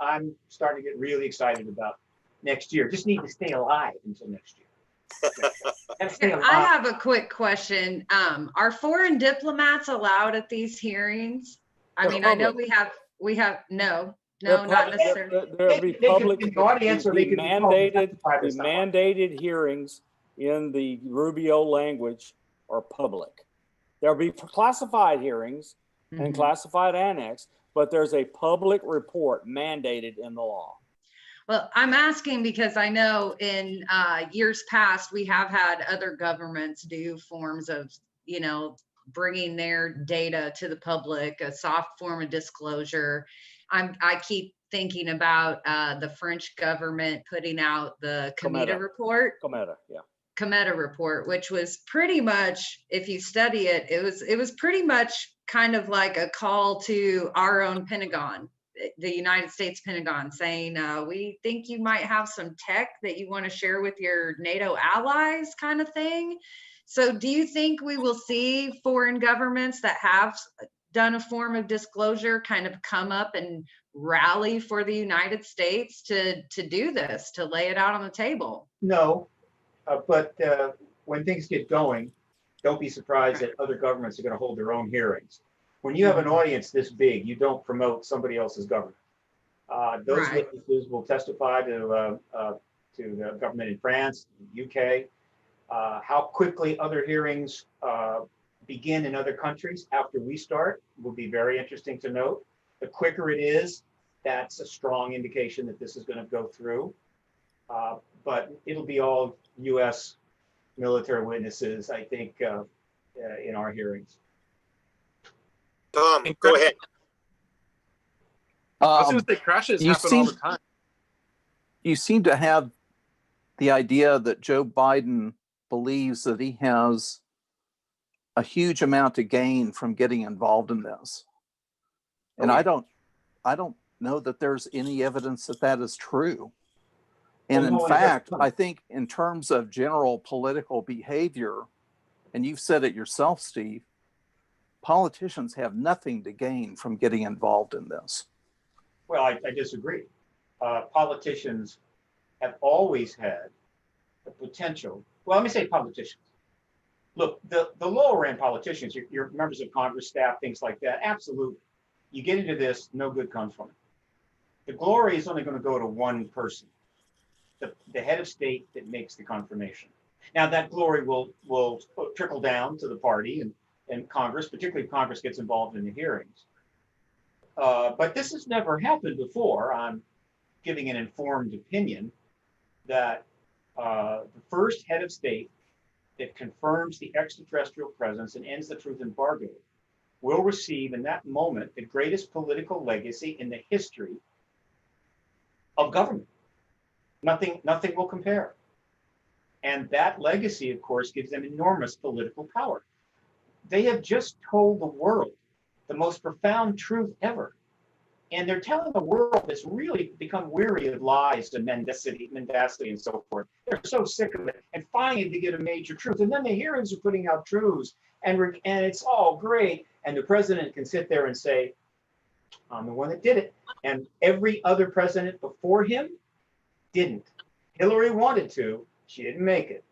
I'm starting to get really excited about next year. Just need to stay alive until next year. I have a quick question. Are foreign diplomats allowed at these hearings? I mean, I know we have not necessarily. There'll be public, the mandated hearings in the Rubio language are public. There'll be classified hearings and classified annex, but there's a public report mandated in the law. Well, I'm asking because I know in years past, we have had other governments do forms of, you know, bringing their data to the public, a soft form of disclosure. I keep thinking about the French government putting out the Cometa report. Cometa report, which was pretty much, if you study it, it was pretty much kind of like a call to our own Pentagon. the United States Pentagon saying, we think you might have some tech that you want to share with your NATO allies kind of thing. So do you think we will see foreign governments that have done a form of disclosure kind of come up and rally for the United States to do this, to lay it out on the table? No, but when things get going, don't be surprised that other governments are going to hold their own hearings. When you have an audience this big, you don't promote somebody else's government. Those Right. witnesses will testify to the government in France, UK. How quickly other hearings begin in other countries after we start will be very interesting to note. The quicker it is, that's a strong indication that this is going to go through. But it'll be all U.S. military witnesses, I think, in our hearings. Tom, go ahead. I was going to say crashes happen all the time. You seem to have the idea that Joe Biden believes that he has a huge amount to gain from getting involved in this. And I don't know that there's any evidence that that is true. And in fact, I think in terms of general political behavior, and you've said it yourself, Steve, politicians have nothing to gain from getting involved in this. Well, I disagree. Politicians have always had the potential. Well, let me say politicians. Look, the lower end politicians, your members of Congress, staff, things like that, absolutely. You get into this, no good comes from it. The glory is only going to go to one person, the head of state that makes the confirmation. Now, that glory will trickle down to the party and Congress, particularly if Congress gets involved in the hearings. But this has never happened before. I'm giving an informed opinion that the first head of state that confirms the extraterrestrial presence and ends the truth embargo will receive in that moment the greatest political legacy in the history of government. Nothing will compare. And that legacy, of course, gives them enormous political power. They have just told the world the most profound truth ever. And they're telling the world that's really become weary of lies and mendacity and so forth. They're so sick of it. And finally, they get a major truth. And then the hearings are putting out truths, and it's all great. And the president can sit there and say, I'm the one that did it. And every other president before him didn't. Hillary wanted to, she didn't make it.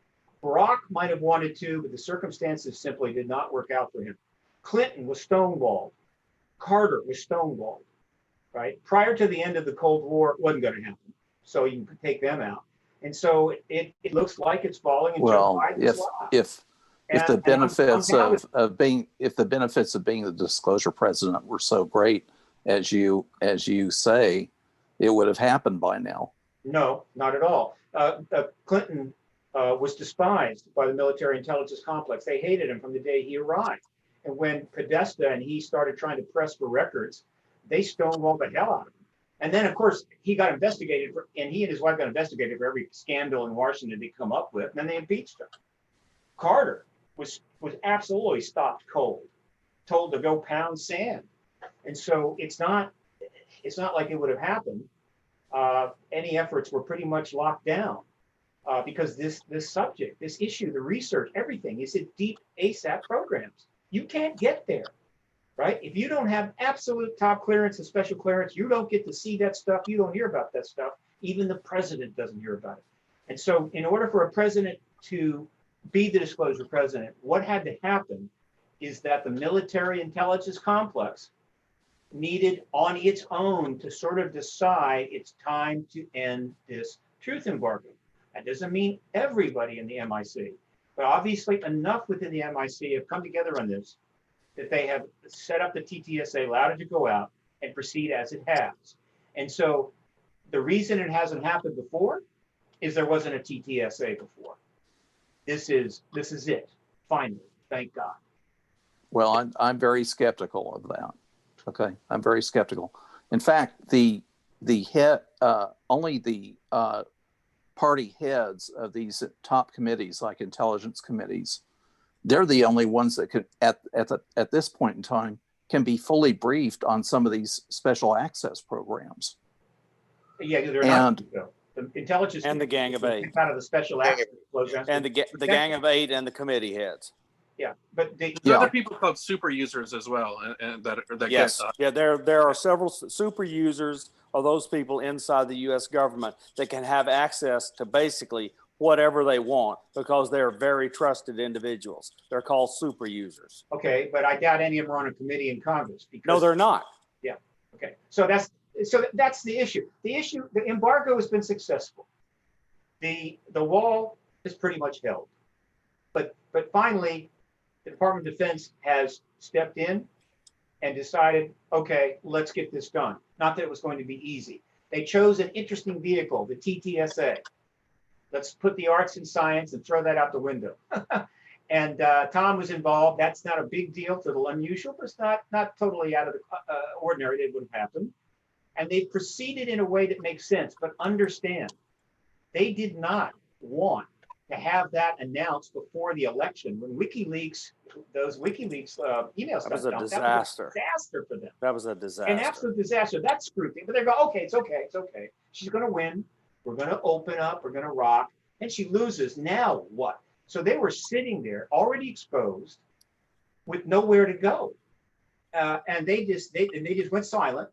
Barack might have wanted to, but the circumstances simply did not work out for him. Clinton was stonewalled. Carter was stonewalled. Right? Prior to the end of the Cold War, it wasn't going to happen. So you can take them out. And so it looks like it's falling into Joe Biden's lap. If the benefits of being the disclosure president were so great as you say, it would have happened by now. No, not at all. Clinton was despised by the military intelligence complex. They hated him from the day he arrived. And when Podesta and he started trying to press for records, they stonewalled the hell out of him. And then, of course, he got investigated, and he and his wife got investigated for every scandal in Washington they come up with, and then they impeached him. Carter was absolutely stopped cold, told to go pound sand. And so it's not like it would have happened. Any efforts were pretty much locked down because this subject, this issue, the research, everything is in deep ASAP programs. You can't get there. Right? If you don't have absolute top clearance and special clearance, you don't get to see that stuff. You don't hear about that stuff. Even the president doesn't hear about it. And so in order for a president to be the disclosure president, what had to happen is that the military intelligence complex needed on its own to sort of decide it's time to end this truth embargo. That doesn't mean everybody in the MIC, but obviously enough within the MIC have come together on this that they have set up the Ttsa, allowed it to go out and proceed as it has. And so the reason it hasn't happened before is there wasn't a Ttsa before. This is it, finally, thank God. Well, I'm very skeptical of that. Okay, I'm very skeptical. In fact, the head, only the party heads of these top committees, like intelligence committees, they're the only ones that could, at this point in time, can be fully briefed on some of these special access programs. Yeah, they're And- not. The intelligence And the Gang of Eight. out of the special access programs. And the Gang of Eight and the committee heads. Yeah, but There's Yeah. other people called super users as well, and that Yes, get, there are several super users of those people inside the U.S. government that can have access to basically whatever they want because they're very trusted individuals. They're called super users. okay, but I doubt any of them are on a committee in Congress. Because, No, they're not. okay, so that's the issue. The embargo has been successful. The wall is pretty much held, but finally, the Department of Defense has stepped in and decided, okay, let's get this done. Not that it was going to be easy. They chose an interesting vehicle, the Ttsa. Let's put the arts and science and throw that out the window. And Tom was involved. That's not a big deal, it's a little unusual, but it's not totally out of the ordinary that would have happened. And they proceeded in a way that makes sense, but understand, they did not want to have that announced before the election. When those WikiLeaks emails That was got a dumped, disaster. That was a disaster for them. That was a disaster. An absolute disaster. That's scrutiny. But they go, okay, it's okay, it's okay. She's going to win. We're going to open up. We're going to rock. And she loses. Now what? So they were sitting there already exposed with nowhere to go. And they just went silent.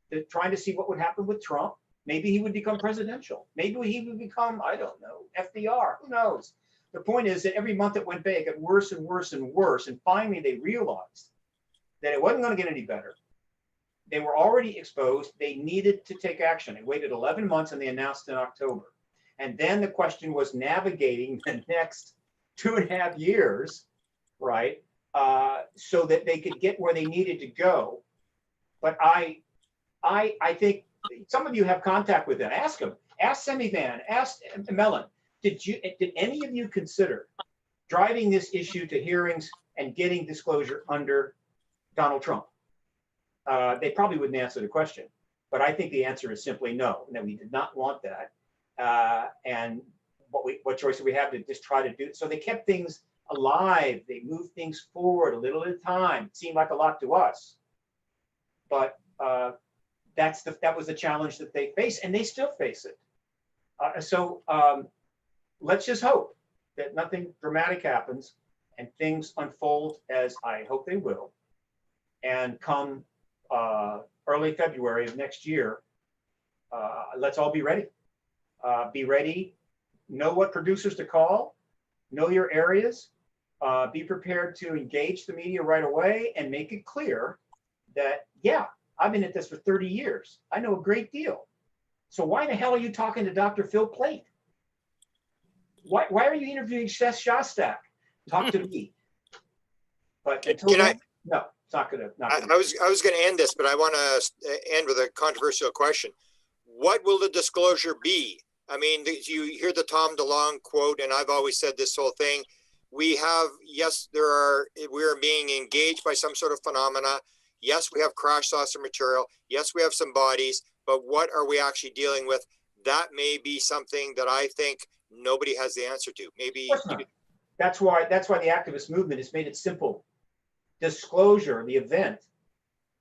They're trying to see what would happen with Trump. Maybe he would become presidential. Maybe he would become, I don't know, FDR. Who knows? The point is that every month that went by, it got worse and worse and worse. And finally, they realized that it wasn't going to get any better. They were already exposed. They needed to take action. They waited 11 months and they announced in October. And then the question was navigating the next 2.5 years, right? So that they could get where they needed to go. But I think some of you have contact with them. Ask them. Ask Semivan. Ask Melon. Did any of you consider driving this issue to hearings and getting disclosure under Donald Trump? They probably wouldn't answer the question, but I think the answer is simply no. That we did not want that. And what choice do we have to just try to do? So they kept things alive. They moved things forward a little at a time. It seemed like a lot to us, but that was the challenge that they face, and they still face it. So let's just hope that nothing dramatic happens and things unfold as I hope they will. And come early February of next year, let's all be ready. Be ready. Know what producers to call. Know your areas. Be prepared to engage the media right away and make it clear that, yeah, I've been at this for 30 years. I know a great deal. So why the hell are you talking to Dr. Phil Plait? Why are you interviewing Seth Shostak? Talk to me. But until then, no, it's not gonna. I was going to end this, but I want to end with a controversial question. What will the disclosure be? I mean, you hear the Tom DeLonge quote, and I've always said this whole thing. We have, yes, we are being engaged by some sort of phenomena. Yes, we have crash saucer material. Yes, we have some bodies, but what are we actually dealing with? That may be something that I think nobody has the answer to. Maybe that's why the activist movement has made it simple. Disclosure, the event,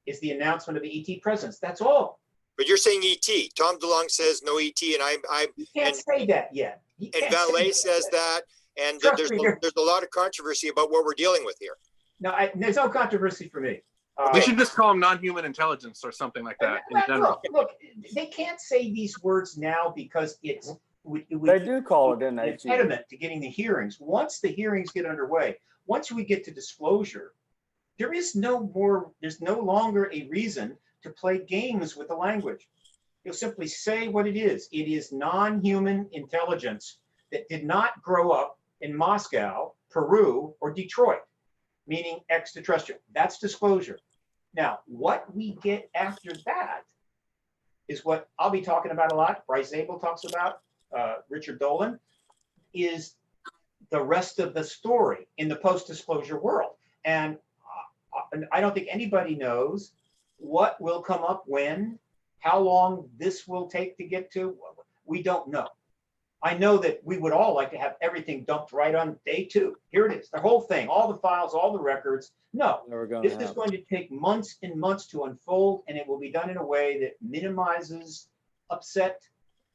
is the announcement of the ET presence. That's all. But you're saying ET. Tom DeLonge says no ET, and You can't say that yet. And Valet says that, and there's a lot of controversy about what we're dealing with here. No, there's no controversy for me. We should just call them non-human intelligence or something like that in general. Look, they can't say these words now because it's they do call it an impediment to getting the hearings. Once the hearings get underway, once we get to disclosure, there's no longer a reason to play games with the language. You'll simply say what it is. It is non-human intelligence that did not grow up in Moscow, Peru, or Detroit, meaning extraterrestrial. That's disclosure. Now, what we get after that is what I'll be talking about a lot. Bryce Zabel talks about, Richard Dolan, is the rest of the story in the post-disclosure world. And I don't think anybody knows what will come up when, how long this will take to get to. We don't know. I know that we would all like to have everything dumped right on day 2. Here it is, the whole thing, all the files, all the records. No, this is going to take months and months to unfold, and it will be done in a way that minimizes upset,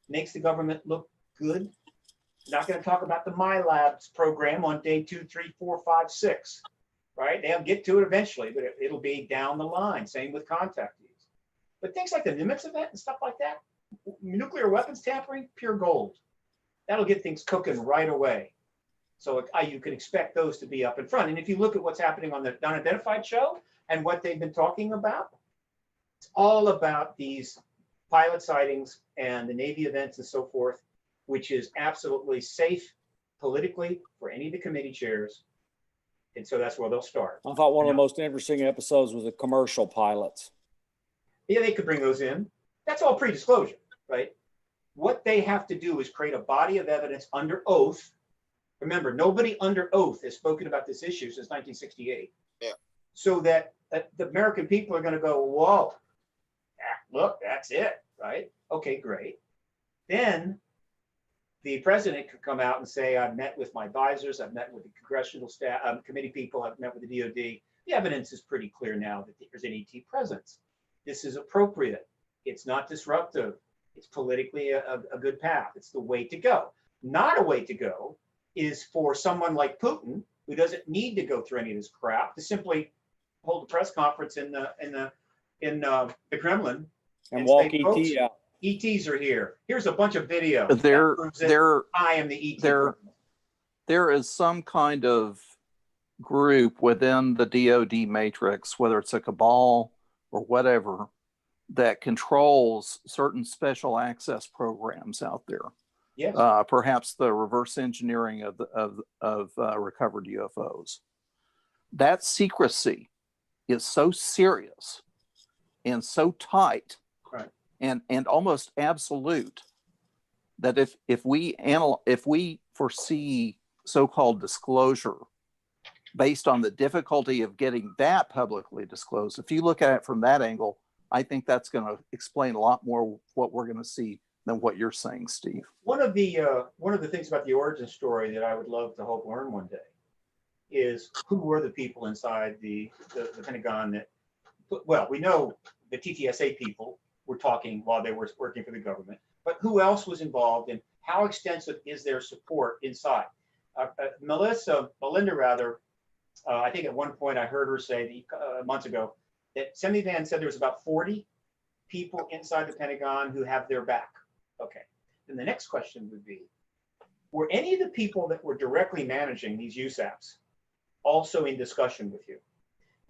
makes the government look good. Not going to talk about the MyLabs program on day 2, 3, 4, 5, 6, right? They'll get to it eventually, but it'll be down the line. Same with contactees. But things like the Nimitz event and stuff like that, nuclear weapons tampering, pure gold. That'll get things cooking right away. So you can expect those to be up in front. And if you look at what's happening on the Unidentified show and what they've been talking about, it's all about these pilot sightings and the Navy events and so forth, which is absolutely safe politically for any of the committee chairs. And so that's where they'll start. I thought one of the most interesting episodes was the commercial pilots. Yeah, they could bring those in. That's all pre-disclosure, right? What they have to do is create a body of evidence under oath. Remember, nobody under oath has spoken about this issue since 1968. Yeah. So that the American people are going to go, whoa, look, that's it, right? Okay, great. Then the president could come out and say, I've met with my advisors, I've met with the congressional staff, committee people, I've met with the DOD. The evidence is pretty clear now that there's an ET presence. This is appropriate. It's not disruptive. It's politically a good path. It's the way to go. Not a way to go is for someone like Putin, who doesn't need to go through any of this crap, to simply hold a press conference in the Kremlin and walk say, ET out. ETs are here. Here's a bunch of video. I am the ET. There is some kind of group within the DoD matrix, whether it's a cabal or whatever, that controls certain special access programs out there. Yes. Perhaps the reverse engineering of recovered UFOs. That secrecy is so serious and so tight, right, and almost absolute, that if we foresee so-called disclosure based on the difficulty of getting that publicly disclosed, if you look at it from that angle, I think that's going to explain a lot more what we're going to see than what you're saying, Steve. One of the things about the origin story that I would love to hope learn one day is who were the people inside the Pentagon that, well, we know the Ttsa people were talking while they were working for the government, but who else was involved and how extensive is their support inside? Melinda rather, I think at one point I heard her say months ago that Semivan said there was about 40 people inside the Pentagon who have their back. Okay. Then the next question would be, were any of the people that were directly managing these USAPs also in discussion with you?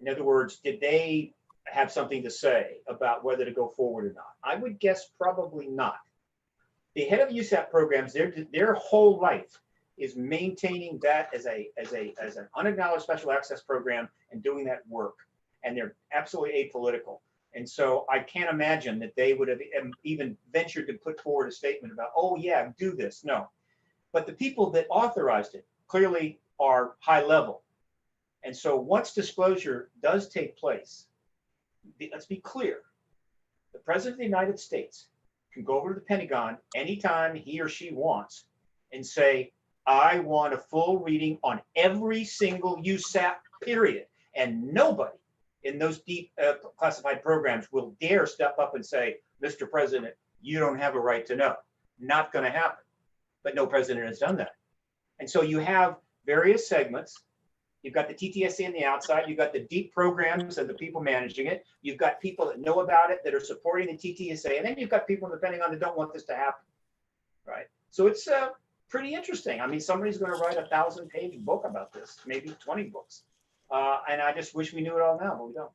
In other words, did they have something to say about whether to go forward or not? I would guess probably not. The head of USAP programs, their whole life is maintaining that as an unacknowledged special access program and doing that work. And they're absolutely apolitical. And so I can't imagine that they would have even ventured to put forward a statement about, oh yeah, do this. No. But the people that authorized it clearly are high level. And so once disclosure does take place, let's be clear, the President of the United States can go over to the Pentagon anytime he or she wants and say, I want a full reading on every single USAP period. And nobody in those deep classified programs will dare step up and say, Mr. President, you don't have a right to know. Not going to happen. But no president has done that. And so you have various segments. You've got the TTSA on the outside. You've got the deep programs and the people managing it. You've got people that know about it that are supporting the TTSA. And then you've got people in the Pentagon that don't want this to happen. Right? So it's pretty interesting. I mean, somebody's going to write a 1,000-page book about this, maybe 20 books. And I just wish we knew it all now, but we don't.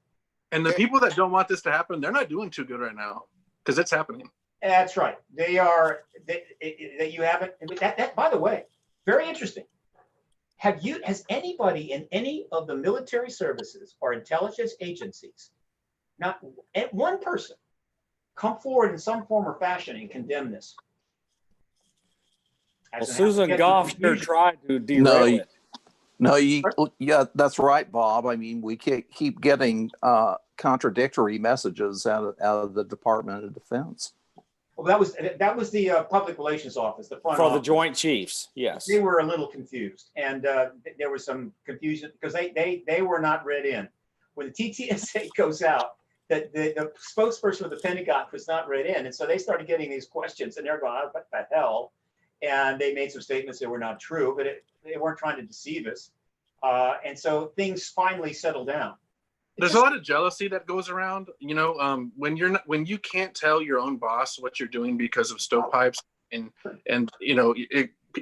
And the people that don't want this to happen, they're not doing too good right now because it's happening. That's right. They are. That you haven't. That by the way, very interesting. Has anybody in any of the military services or intelligence agencies, not one person, come forward in some form or fashion and condemn this? Well, Susan Goff sure tried to derail it. No, yeah, that's right, Bob. I mean, we keep getting contradictory messages out of the Department of Defense. Well, that was the public relations office, the front For the office. Joint Chiefs, yes. They were a little confused, and there was some confusion because they were not read in. When the TTSA goes out, the spokesperson of the Pentagon was not read in, and so they started getting these questions, and they're going, oh, what the hell? And they made some statements that were not true, but they weren't trying to deceive us. And so things finally settled down. There's a lot of jealousy that goes around, you know, when you can't tell your own boss what you're doing because of stovepipes and you know,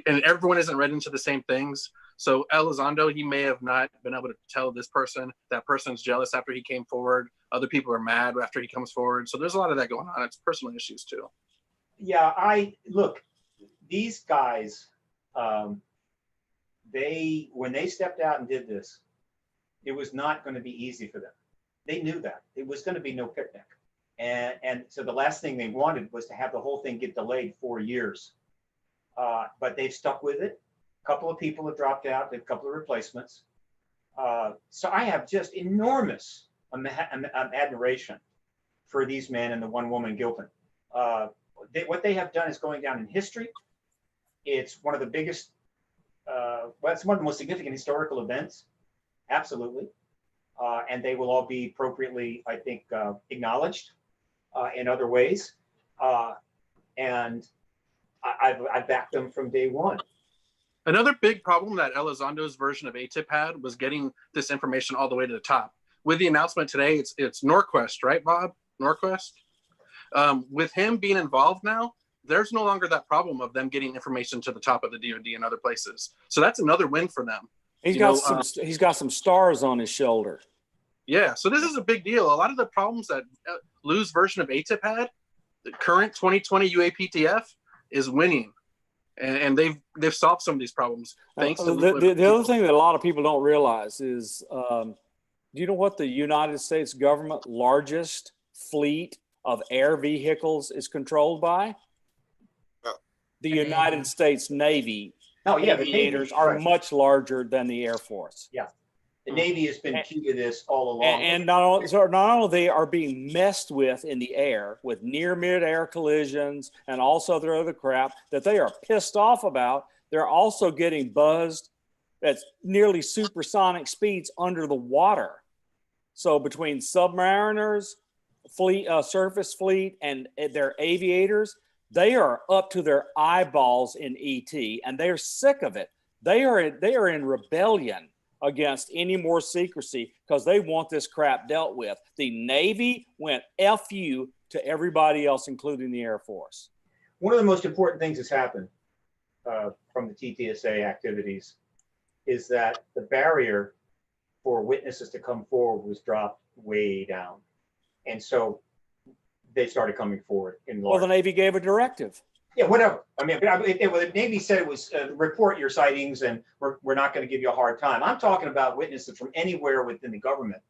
and everyone isn't read into the same things. So Elizondo, he may have not been able to tell this person, that person's jealous after he came forward. Other people are mad after he comes forward. So there's a lot of that going on. It's personal issues too. Yeah, look, these guys, when they stepped out and did this, it was not going to be easy for them. They knew that. It was going to be no picnic. And so the last thing they wanted was to have the whole thing get delayed 4 years. But they've stuck with it. A couple of people have dropped out, a couple of replacements. So I have just enormous admiration for these men and the one woman, Gilpin. What they have done is going down in history. It's one of the biggest, well, it's one of the most significant historical events. Absolutely. And they will all be appropriately, I think, acknowledged in other ways. And I backed them from day one. Another big problem that Elizondo's version of AATIP had was getting this information all the way to the top. With the announcement today, it's Norquest, right, Bob? Norquest? With him being involved now, there's no longer that problem of them getting information to the top of the DoD and other places. So that's another win for them. He's got some stars on his shoulder. Yeah, so this is a big deal. A lot of the problems that Lou's version of AATIP had, the current 2020 UAPTF is winning, and they've solved some of these problems. Thanks to the other thing that a lot of people don't realize is, do you know what the United States government largest fleet of air vehicles is controlled by? No. The United States Navy. Oh, yeah, the aviators Navy, are right. much larger than the Air Force. Yeah, the Navy has been key to this all along. And not only they are being messed with in the air with near mid-air collisions and also their other crap that they are pissed off about, they're also getting buzzed at nearly supersonic speeds under the water. So between submariners, surface fleet, and their aviators, they are up to their eyeballs in ET, and they're sick of it. They are in rebellion against any more secrecy because they want this crap dealt with. The Navy went F you to everybody else, including the Air Force. One of the most important things that's happened from the TTSA activities is that the barrier for witnesses to come forward was dropped way down. And so they started coming forward in large. Well, the Navy gave a directive. Yeah, whatever. I mean, the Navy said it was report your sightings and we're not going to give you a hard time. I'm talking about witnesses from anywhere within the government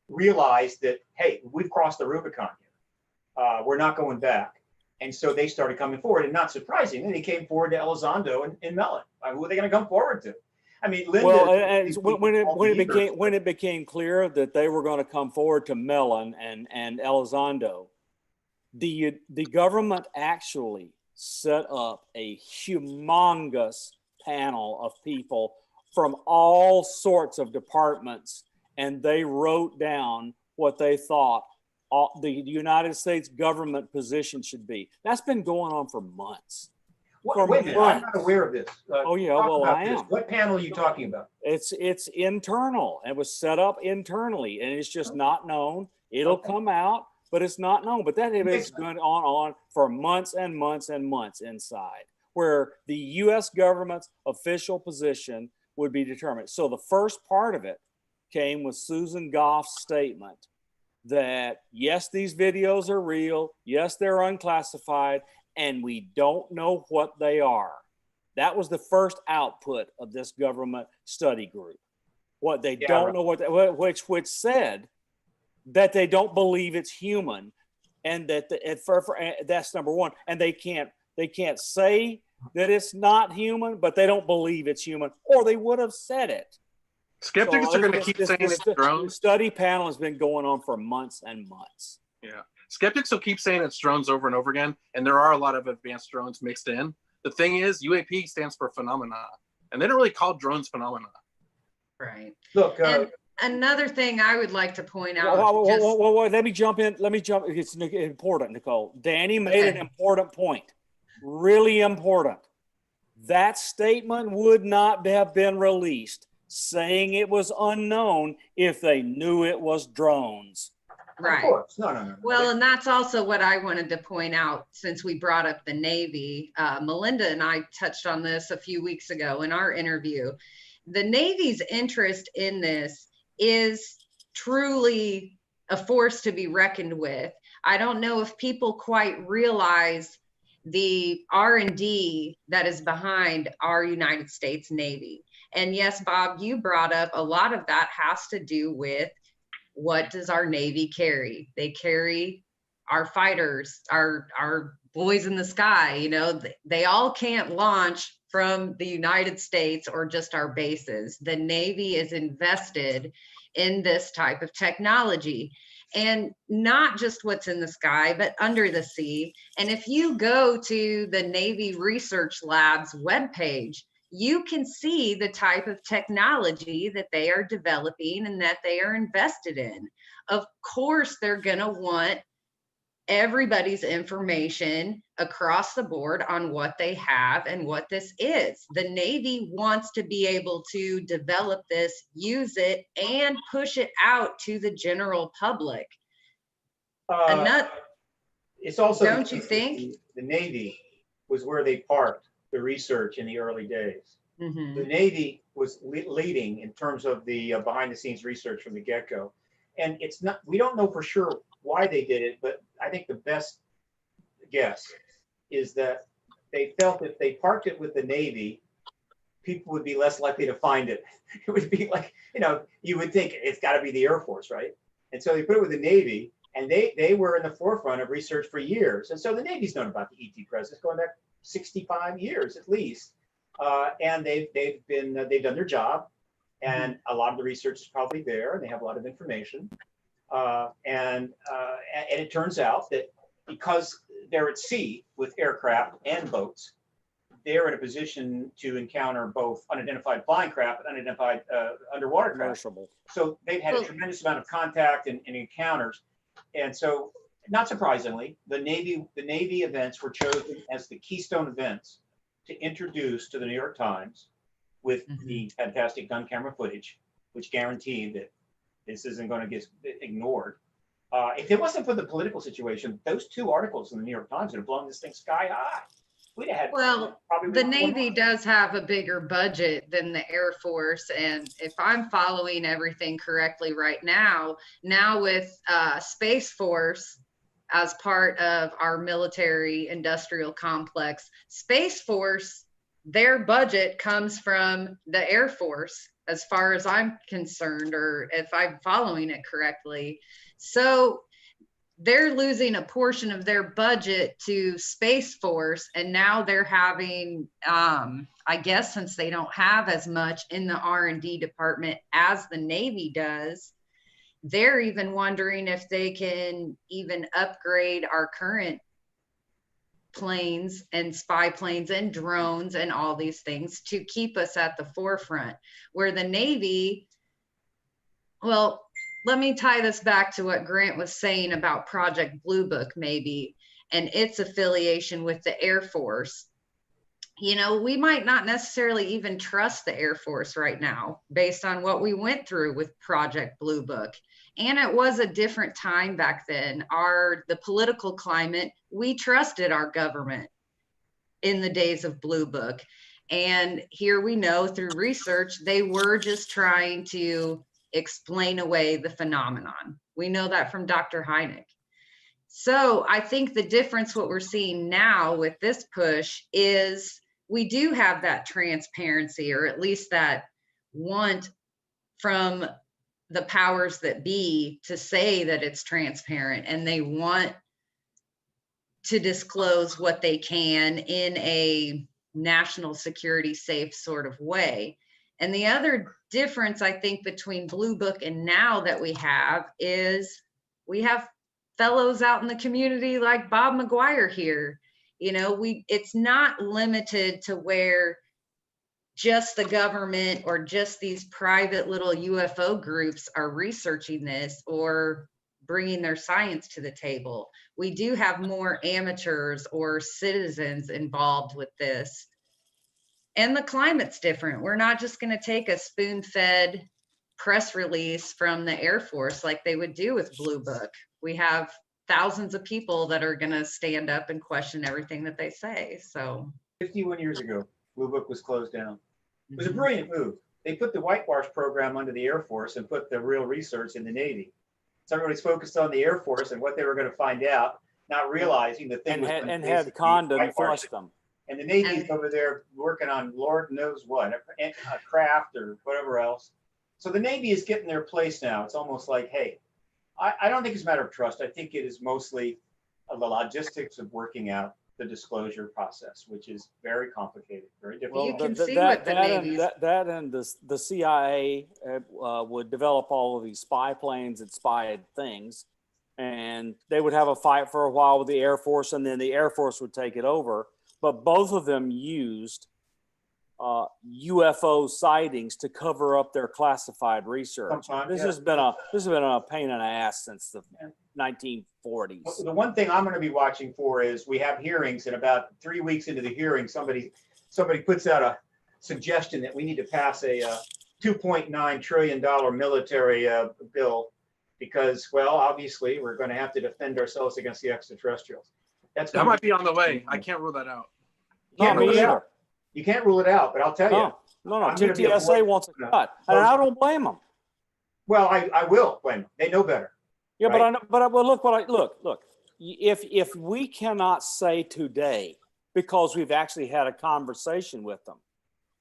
realized that, hey, we've crossed the Rubicon here. We're not going back. And so they started coming forward, and not surprisingly, they came forward to Elizondo and Mellon. Who are they going to come forward to? I mean, Linda. Well, when it became clear that they were going to come forward to Mellon and Elizondo, the government actually set up a humongous panel of people from all sorts of departments, and they wrote down what they thought the United States government position should be. That's been going on for months. Wait a minute, I'm not aware of this. Oh yeah, well I am. What panel are you talking about? It's internal. It was set up internally, and it's just not known. It'll come out, but it's not known. But that is going on for months and months and months inside, where the U.S. government's official position would be determined. So the first part of it came with Susan Goff's statement that yes, these videos are real. Yes, they're unclassified, and we don't know what they are. That was the first output of this government study group. What they don't know which said that they don't believe it's human, and that that's number one. And they can't say that it's not human, but they don't believe it's human, or they would have said it. Skeptics are going to keep saying it's drones. The study panel has been going on for months and months. Yeah. skeptics will keep saying it's drones over and over again, and there are a lot of advanced drones mixed in. The thing is, UAP stands for phenomena, and they don't really call drones phenomena. Right. Look, And another thing I would like to point out. Whoa, let me jump in. It's important, Nicole. Danny made an important point. Really important. That statement would not have been released saying it was unknown if they knew it was drones. Right. Of course. No. Well, and that's also what I wanted to point out since we brought up the Navy. Melinda and I touched on this a few weeks ago in our interview. The Navy's interest in this is truly a force to be reckoned with. I don't know if people quite realize the R&D that is behind our United States Navy. And yes, Bob, you brought up a lot of that has to do with what does our Navy carry? They carry our fighters, our boys in the sky. You know, they all can't launch from the United States or just our bases. The Navy is invested in this type of technology, and not just what's in the sky, but under the sea. And if you go to the Navy Research Lab's webpage, you can see the type of technology that they are developing and that they are invested in. Of course, they're going to want everybody's information across the board on what they have and what this is. The Navy wants to be able to develop this, use it, and push it out to the general public. It's also, don't you think? The Navy was where they parked the research in the early days. Mm-hmm. The Navy was leading in terms of the behind the scenes research from the get-go. And it's not, we don't know for sure why they did it, but I think the best guess is that they felt if they parked it with the Navy, people would be less likely to find it. It would be like, you know, you would think it's got to be the Air Force, right? And so they put it with the Navy, and they were in the forefront of research for years. And so the Navy's known about the ET presence going back 65 years at least. And they've done their job, and a lot of the research is probably there, and they have a lot of information. And it turns out that because they're at sea with aircraft and boats, they're in a position to encounter both unidentified flying craft and unidentified underwater craft. So they've had a tremendous amount of contact and encounters. And so, not surprisingly, the Navy events were chosen as the keystone events to introduce to the New York Times with the fantastic gun camera footage, which guaranteed that this isn't going to get ignored. If it wasn't for the political situation, those two articles in the New York Times would have blown this thing sky high. We'd have had the Navy does have a bigger budget than the Air Force. And if I'm following everything correctly right now with Space Force as part of our military industrial complex, Space Force, their budget comes from the Air Force, as far as I'm concerned, or if I'm following it correctly. So they're losing a portion of their budget to Space Force, and now they're having, I guess, since they don't have as much in the R&D department as the Navy does, they're even wondering if they can even upgrade our current planes and spy planes and drones and all these things to keep us at the forefront. Where the Navy, well, let me tie this back to what Grant was saying about Project Blue Book, maybe, and its affiliation with the Air Force. You know, we might not necessarily even trust the Air Force right now based on what we went through with Project Blue Book. And it was a different time back then. The political climate, we trusted our government in the days of Blue Book. And here we know through research, they were just trying to explain away the phenomenon. We know that from Dr. Hynek. So I think the difference, what we're seeing now with this push, is we do have that transparency, or at least that want from the powers that be to say that it's transparent, and they want to disclose what they can in a national security safe sort of way. And the other difference, I think, between Blue Book and now that we have is we have fellows out in the community like Bob Mcgwier here. You know, it's not limited to where just the government or just these private little UFO groups are researching this or bringing their science to the table. We do have more amateurs or citizens involved with this. And the climate's different. We're not just going to take a spoon-fed press release from the Air Force like they would do with Blue Book. We have thousands of people that are going to stand up and question everything that they say. So 51 years ago, Blue Book was closed down. It was a brilliant move. They put the whitewash program under the Air Force and put the real research in the Navy. So everybody's focused on the Air Force and what they were going to find out, not realizing the thing and had condom flushed them. And the Navy's over there working on Lord knows what, a craft or whatever else. So the Navy is getting their place now. It's almost like, hey, I don't think it's a matter of trust. I think it is mostly the logistics of working out the disclosure process, which is very complicated, very difficult. You can see what the Navy's... That and the CIA would develop all of these spy planes and spy things, and they would have a fight for a while with the Air Force, and then the Air Force would take it over. But both of them used UFO sightings to cover up their classified research. This has been a pain in the ass since the 1940s. The one thing I'm going to be watching for is we have hearings, and about 3 weeks into the hearing, somebody puts out a suggestion that we need to pass a $2.9 trillion military bill because, well, obviously we're going to have to defend ourselves against the extraterrestrials. That might be on the way. I can't rule that out. No, me either. You can't rule it out, but I'll tell you. No. Ttsa wants a cut, and I don't blame them. Well, I will blame them. They know better. Yeah, right? but look. If we cannot say today, because we've actually had a conversation with them,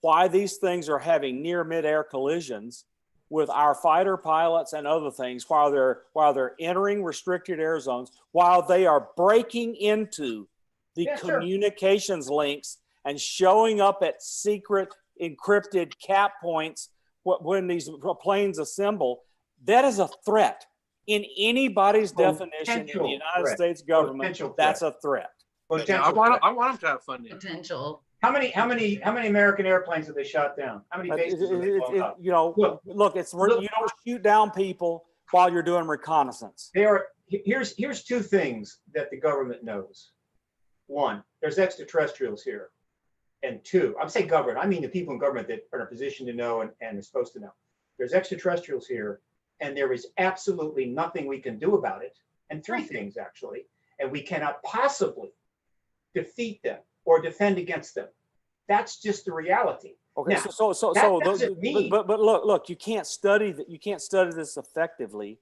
why these things are having near mid-air collisions with our fighter pilots and other things while they're entering restricted air zones, while they are breaking into the communications links and showing up at secret encrypted cap points when these planes assemble, that is a threat. In anybody's definition in the United States government, that's a threat. I want them to have funding. Potential. How many American airplanes have they shot down? How many bases have they blown up? You know, look, you don't shoot down people while you're doing reconnaissance. Here's two things that the government knows. One, there's extraterrestrials here. And two, I'm saying government, I mean the people in government that are in a position to know and are supposed to know. There's extraterrestrials here, and there is absolutely nothing we can do about it. And three things, actually. And we cannot possibly defeat them or defend against them. That's just the reality. Okay, now, but look, you can't study this effectively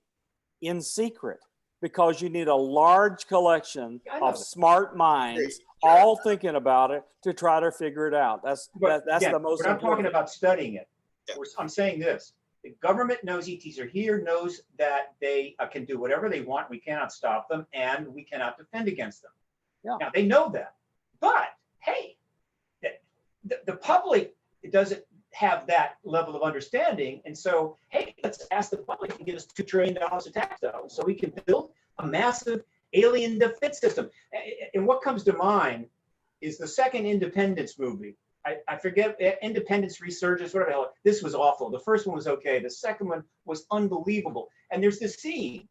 in secret because you need a large collection of smart minds all thinking about it to try to figure it out. That's the most important. I'm talking about studying it. I'm saying this. The government knows ETs are here, knows that they can do whatever they want. We cannot stop them, and we cannot defend against them. Yeah. Now, they know that. But, hey, the public doesn't have that level of understanding. And so, hey, let's ask the public to give us $2 trillion of tax dollars so we can build a massive alien defense system. And what comes to mind is the second Independence movie. I forget, Independence Resurgence, whatever the hell. This was awful. The first one was okay. The second one was unbelievable. And there's this scene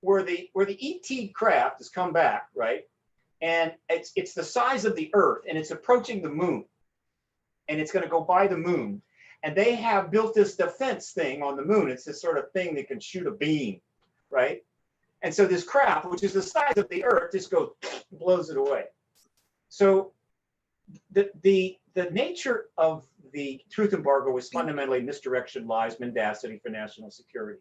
where the ET craft has come back, right? And it's the size of the Earth, and it's approaching the moon. And it's going to go by the moon. And they have built this defense thing on the moon. It's this sort of thing that can shoot a beam, right? And so this craft, which is the size of the Earth, just goes, blows it away. So the nature of the truth embargo is fundamentally misdirection, lies, mendacity for national security.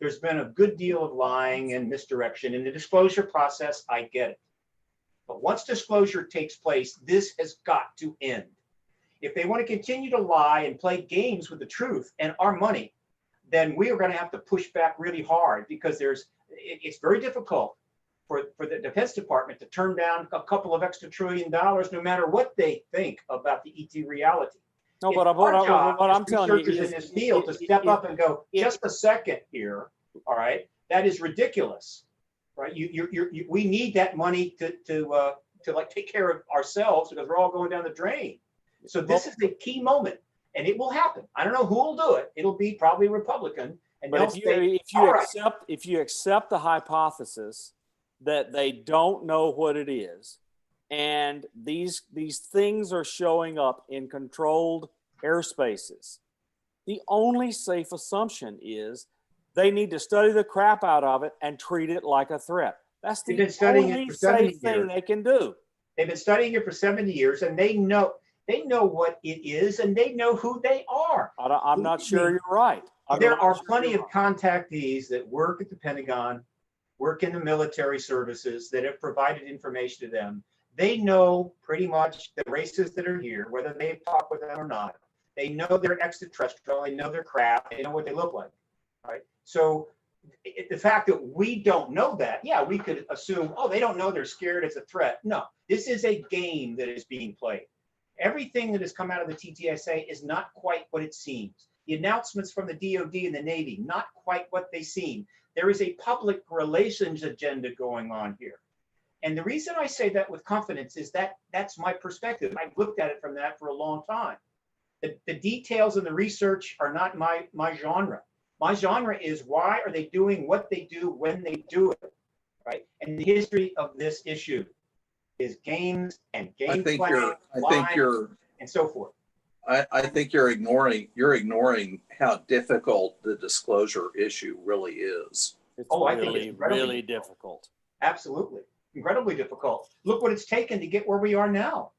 There's been a good deal of lying and misdirection in the disclosure process. I get it. But once disclosure takes place, this has got to end. If they want to continue to lie and play games with the truth and our money, then we are going to have to push back really hard because it's very difficult for the Defense Department to turn down a couple of extra $1 trillion, no matter what they think about the ET reality. No, but what I'm telling you is in this field to step up and go, just a second here, all right? That is ridiculous. right? We need that money to like take care of ourselves because we're all going down the drain. So this is a key moment, and it will happen. I don't know who will do it. It'll be probably Republican. And But if you accept the hypothesis that they don't know what it is, and these things are showing up in controlled airspaces, the only safe assumption is they need to study the crap out of it and treat it like a threat. That's the only safe thing they can do. They've been studying it for 70 years, and they know what it is, and they know who they are. I'm not sure you're right. There are plenty of contactees that work at the Pentagon, work in the military services that have provided information to them. They know pretty much the races that are here, whether they've talked with them or not. They know they're extraterrestrial. They know their craft. They know what they look like, right? So the fact that we don't know that, yeah, we could assume, oh, they don't know, they're scared, it's a threat. No, this is a game that is being played. Everything that has come out of the Ttsa is not quite what it seems. The announcements from the DoD and the Navy, not quite what they seem. There is a public relations agenda going on here. And the reason I say that with confidence is that that's my perspective. I've looked at it from that for a long time. The details and the research are not my genre. My genre is why are they doing what they do when they do it, right? And the history of this issue is games and game playing, and so forth. I think you're ignoring how difficult the disclosure issue really is. It's really difficult. Absolutely, incredibly difficult. Look what it's taken to get where we are now.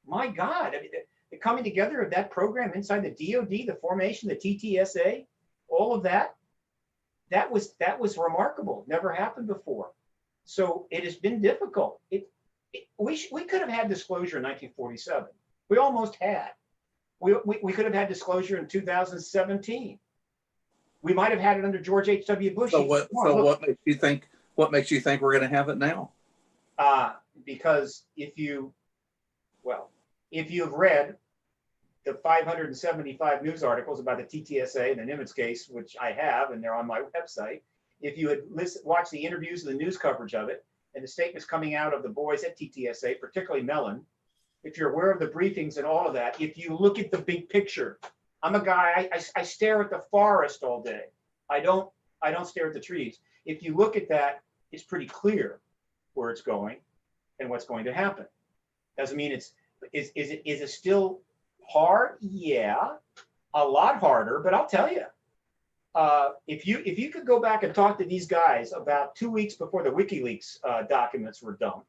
My God, I mean, the coming together of that program inside the DoD, the formation, the Ttsa, all of that was remarkable. Never happened before. So it has been difficult. We could have had disclosure in 1947. We almost had. We could have had disclosure in 2017. We might have had it under George H.W. Bush. So what makes you think we're going to have it now? Because if you've read the 575 news articles about the Ttsa and the Nimitz case, which I have, and they're on my website, if you had watched the interviews and the news coverage of it, and the statements coming out of the boys at Ttsa, particularly Mellon, if you're aware of the briefings and all of that, if you look at the big picture, I'm a guy, I stare at the forest all day. I don't stare at the trees. If you look at that, it's pretty clear where it's going and what's going to happen. Doesn't mean is it still hard? Yeah, a lot harder, but I'll tell you, if you could go back and talk to these guys about 2 weeks before the WikiLeaks documents were dumped,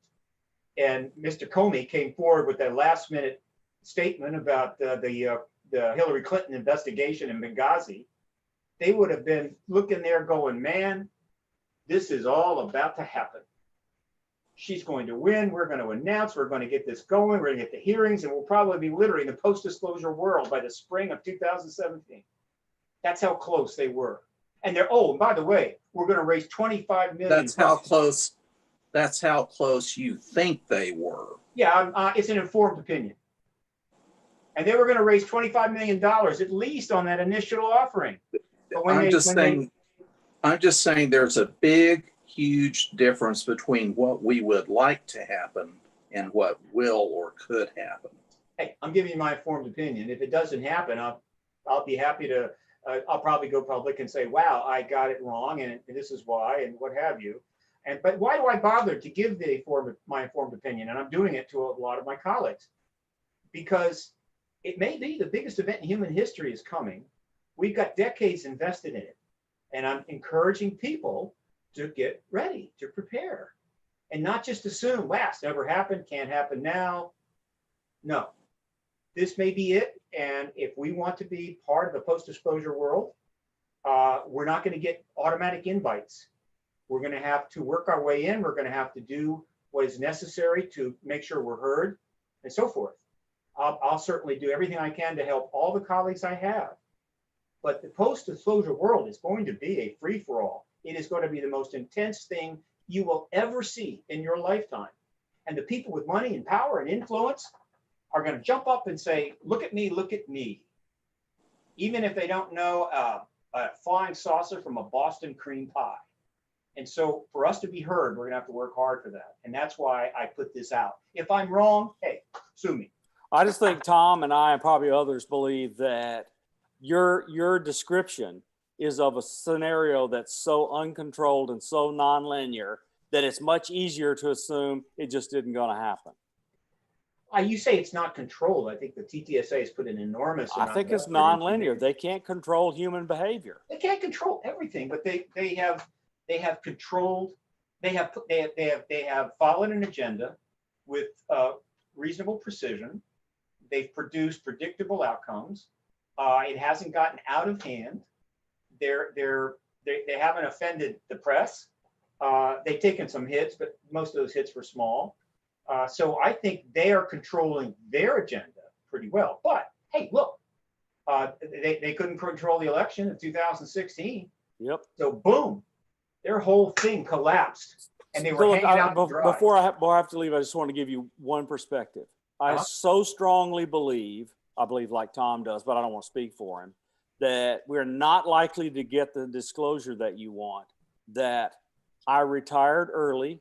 and Mr. Comey came forward with that last-minute statement about the Hillary Clinton investigation in Benghazi, they would have been looking there going, man, this is all about to happen. She's going to win. We're going to announce. We're going to get this going. We're going to get the hearings, and we'll probably be literally in the post-disclosure world by the spring of 2017. That's how close they were. And they're, oh, and by the way, we're going to raise $25 million. That's how close. That's how close you think they were. Yeah, it's an informed opinion. And they were going to raise $25 million at least on that initial offering. But I'm just saying there's a big, huge difference between what we would like to happen and what will or could happen. Hey, I'm giving you my informed opinion. If it doesn't happen, I'll be happy to, I'll probably go public and say, wow, I got it wrong, and this is why, and what have you. But why do I bother to give my informed opinion? And I'm doing it to a lot of my colleagues, because it may be the biggest event in human history is coming. We've got decades invested in it. And I'm encouraging people to get ready, to prepare, and not just assume, wow, it's never happened, can't happen now. No, this may be it. And if we want to be part of the post-disclosure world, we're not going to get automatic invites. We're going to have to work our way in. We're going to have to do what is necessary to make sure we're heard, and so forth. I'll certainly do everything I can to help all the colleagues I have. But the post-disclosure world is going to be a free-for-all. It is going to be the most intense thing you will ever see in your lifetime. And the people with money and power and influence are going to jump up and say, look at me, look at me. Even if they don't know a flying saucer from a Boston cream pie. And so for us to be heard, we're gonna have to work hard for that. And that's why I put this out. If I'm wrong, hey, sue me. I just think Tom and I and probably others believe that your description is of a scenario that's so uncontrolled and so nonlinear that it's much easier to assume it just isn't going to happen. You say it's not controlled. I think the Ttsa has put an enormous I amount think of it's effort nonlinear. into it. They can't control human behavior. They can't control everything, but they have controlled. They have followed an agenda with reasonable precision. They've produced predictable outcomes. It hasn't gotten out of hand. They haven't offended the press. They've taken some hits, but most of those hits were small. So I think they are controlling their agenda pretty well. But hey, look, they couldn't control the election in 2016. Yep. So boom, their whole thing collapsed, and they were So look, hanging out to dry. before I have to leave, I just want to give you one perspective. I so strongly believe, I believe like Tom does, but I don't want to speak for him, that we're not likely to get the disclosure that you want. That I retired early.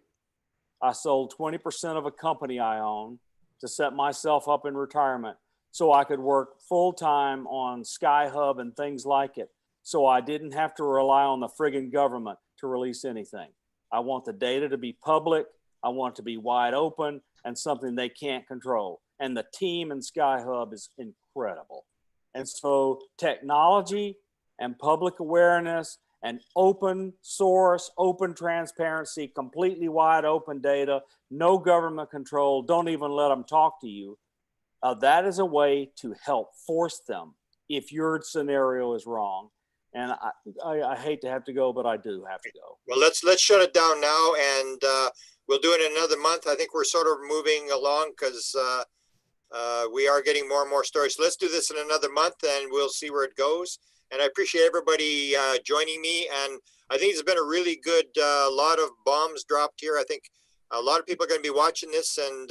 I sold 20% of a company I own to set myself up in retirement so I could work full-time on Sky-Hub and things like it. So I didn't have to rely on the friggin' government to release anything. I want the data to be public. I want it to be wide open and something they can't control. And the team in Sky-Hub is incredible. And so technology and public awareness and open source, open transparency, completely wide open data, no government control, don't even let them talk to you. That is a way to help force them if your scenario is wrong. And I hate to have to go, but I do have to go. Well, let's shut it down now, and we'll do it in another month. I think we're sort of moving along because we are getting more and more stories. So let's do this in another month, and we'll see where it goes. And I appreciate everybody joining me. And I think it's been a really good lot of bombs dropped here. I think a lot of people are going to be watching this, and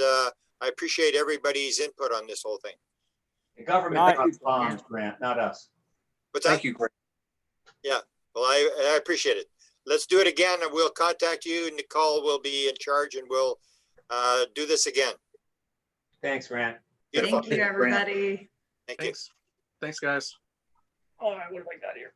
I appreciate everybody's input on this whole thing. The government drops bombs, Grant, not us. But thank you, Grant. Yeah, well, I appreciate it. Let's do it again, and we'll contact you. Nicole will be in charge, and we'll do this again. Thanks, Grant. Thank you, everybody. Thank you. Thanks, guys. All right, what have I got here?